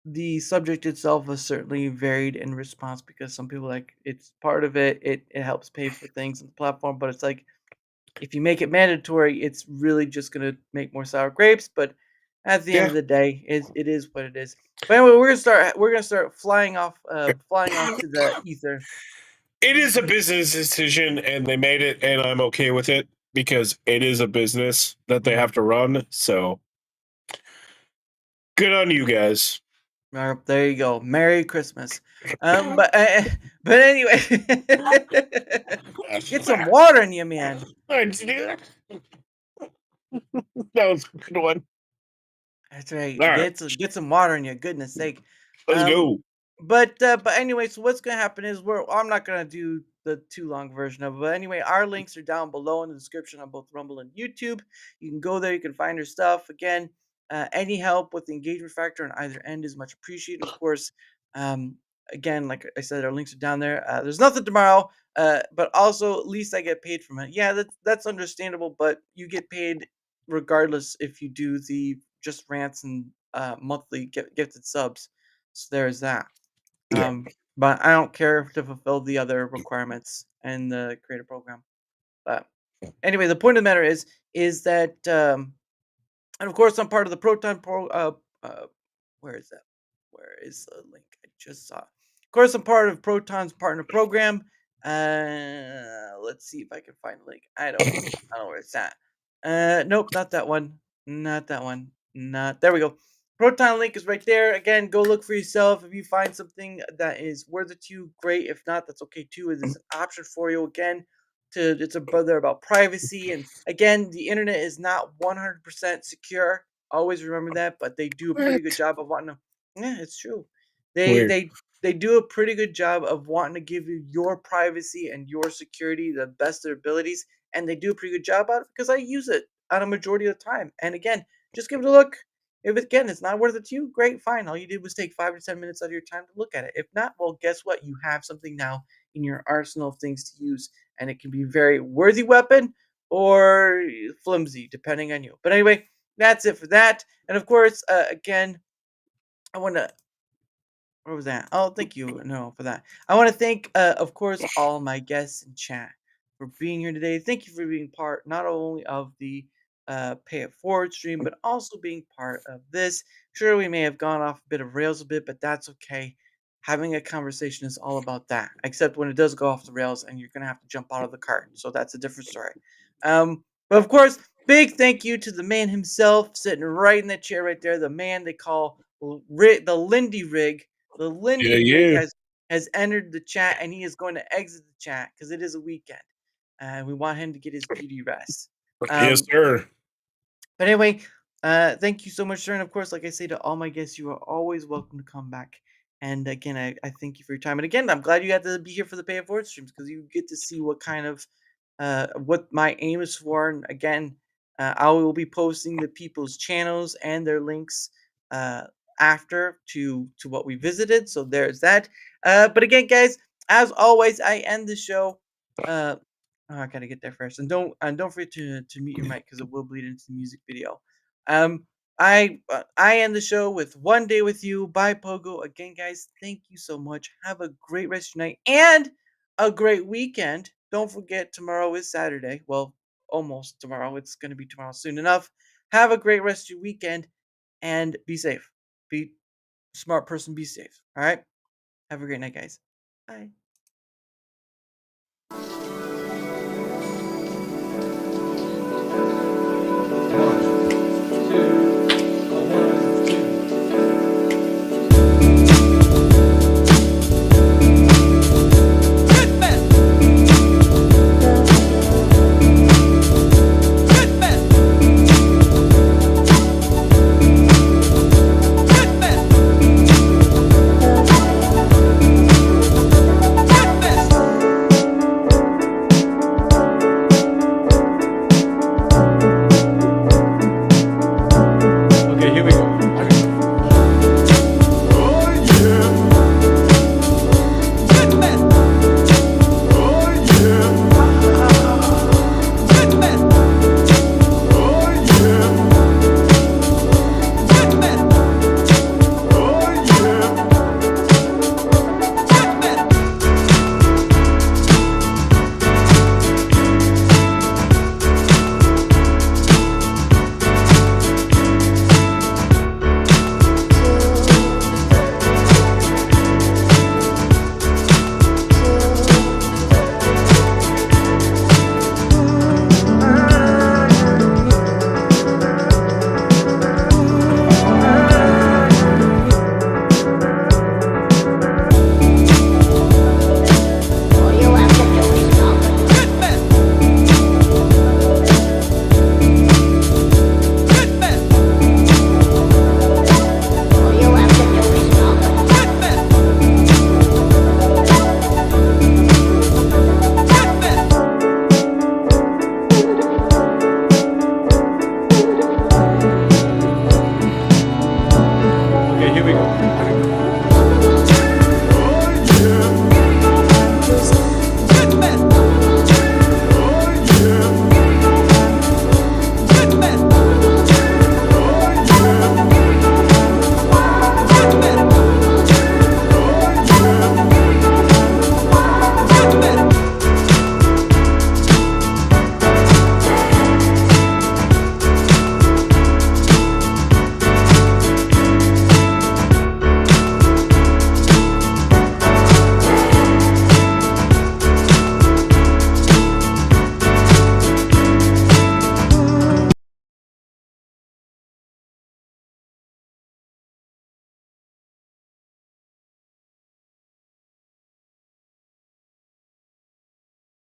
the subject itself is certainly varied in response because some people like it's part of it. It helps pay for things on the platform, but it's like if you make it mandatory, it's really just gonna make more sour grapes. But at the end Yeah. of the day, it is what it is. But anyway, we're gonna start flying off to the ether. It is a business decision, and they made it, and I'm okay with it because it is a business that they have to run. So good on you guys. There you go. Merry Christmas. But anyway, get some water in you, man. That was a good one. That's right. All right. Get some water in you. Goodness sake. Let's Um, go. but anyway, so what's gonna happen is I'm not gonna do the too long version of it. But anyway, our links are down below in the description on both Rumble and YouTube. You can go there. You can find our stuff. Again, any help with the engagement factor on either end is much appreciated. Of course, um, again, like I said, our links are down there. There's nothing tomorrow, but also at least I get paid from it. Yeah, that's understandable, but you get paid regardless if you do the just rants and monthly gifted subs. So there's that. Yeah. But I don't care to fulfill the other requirements in the creator program. But anyway, the point of the matter is that and of course I'm part of the Proton Pro. Where is that? Where is the link? I just saw. Of course, I'm part of Proton's partner program. Let's see if I can find the link. I don't know where it's at. Nope, not that one. Not that one. Not there we go. Proton link is right there. Again, go look for yourself. If you find something that is worth it to you, great. If not, that's okay too. It is an option for you. Again, it's a brother about privacy. And again, the internet is not 100% secure. Always remember that. But they do a pretty good job of wanting to. Yeah, it's true. Weird. They do a pretty good job of wanting to give you your privacy and your security the best of their abilities, and they do a pretty good job at it because I use it on a majority of the time. And again, just give it a look. If it's not worth it to you, great, fine. All you did was take 5 to 10 minutes out of your time to look at it. If not, well, guess what? You have something now in your arsenal of things to use, and it can be a very worthy weapon or flimsy, depending on you. But anyway, that's it for that. And of course, again, I want to. What was that? Oh, thank you, no, for that. I want to thank, of course, all my guests in chat for being here today. Thank you for being part not only of the Pay It Forward stream, but also being part of this. Sure, we may have gone off a bit of rails a bit, but that's okay. Having a conversation is all about that, except when it does go off the rails and you're going to have to jump out of the cart. So that's a different story. But of course, big thank you to the man himself sitting right in that chair right there, the man they call the Lindy Rigg. The Lindy Rigg has entered the chat, and he is going to exit the chat because it is a weekend. We want him to get his beauty rest. Yes, sir. But anyway, thank you so much, sir. And of course, like I say to all my guests, you are always welcome to come back. And again, I thank you for your time. And again, I'm glad you got to be here for the Pay It Forward streams because you get to see what kind of what my aim is for. And again, I will be posting the people's channels and their links after to what we visited. So there's that. But again, guys, as always, I end the show. I gotta get there first, and don't forget to mute your mic because it will bleed into the music video. I end the show with "One Day with You" by Pogo. Again, guys, thank you so much. Have a great rest of your night and a great weekend. Don't forget, tomorrow is Saturday. Well, almost tomorrow. It's gonna be tomorrow soon enough. Have a great rest of your weekend and be safe. Be a smart person. Be safe. All right. Have a great night, guys. Bye. we go.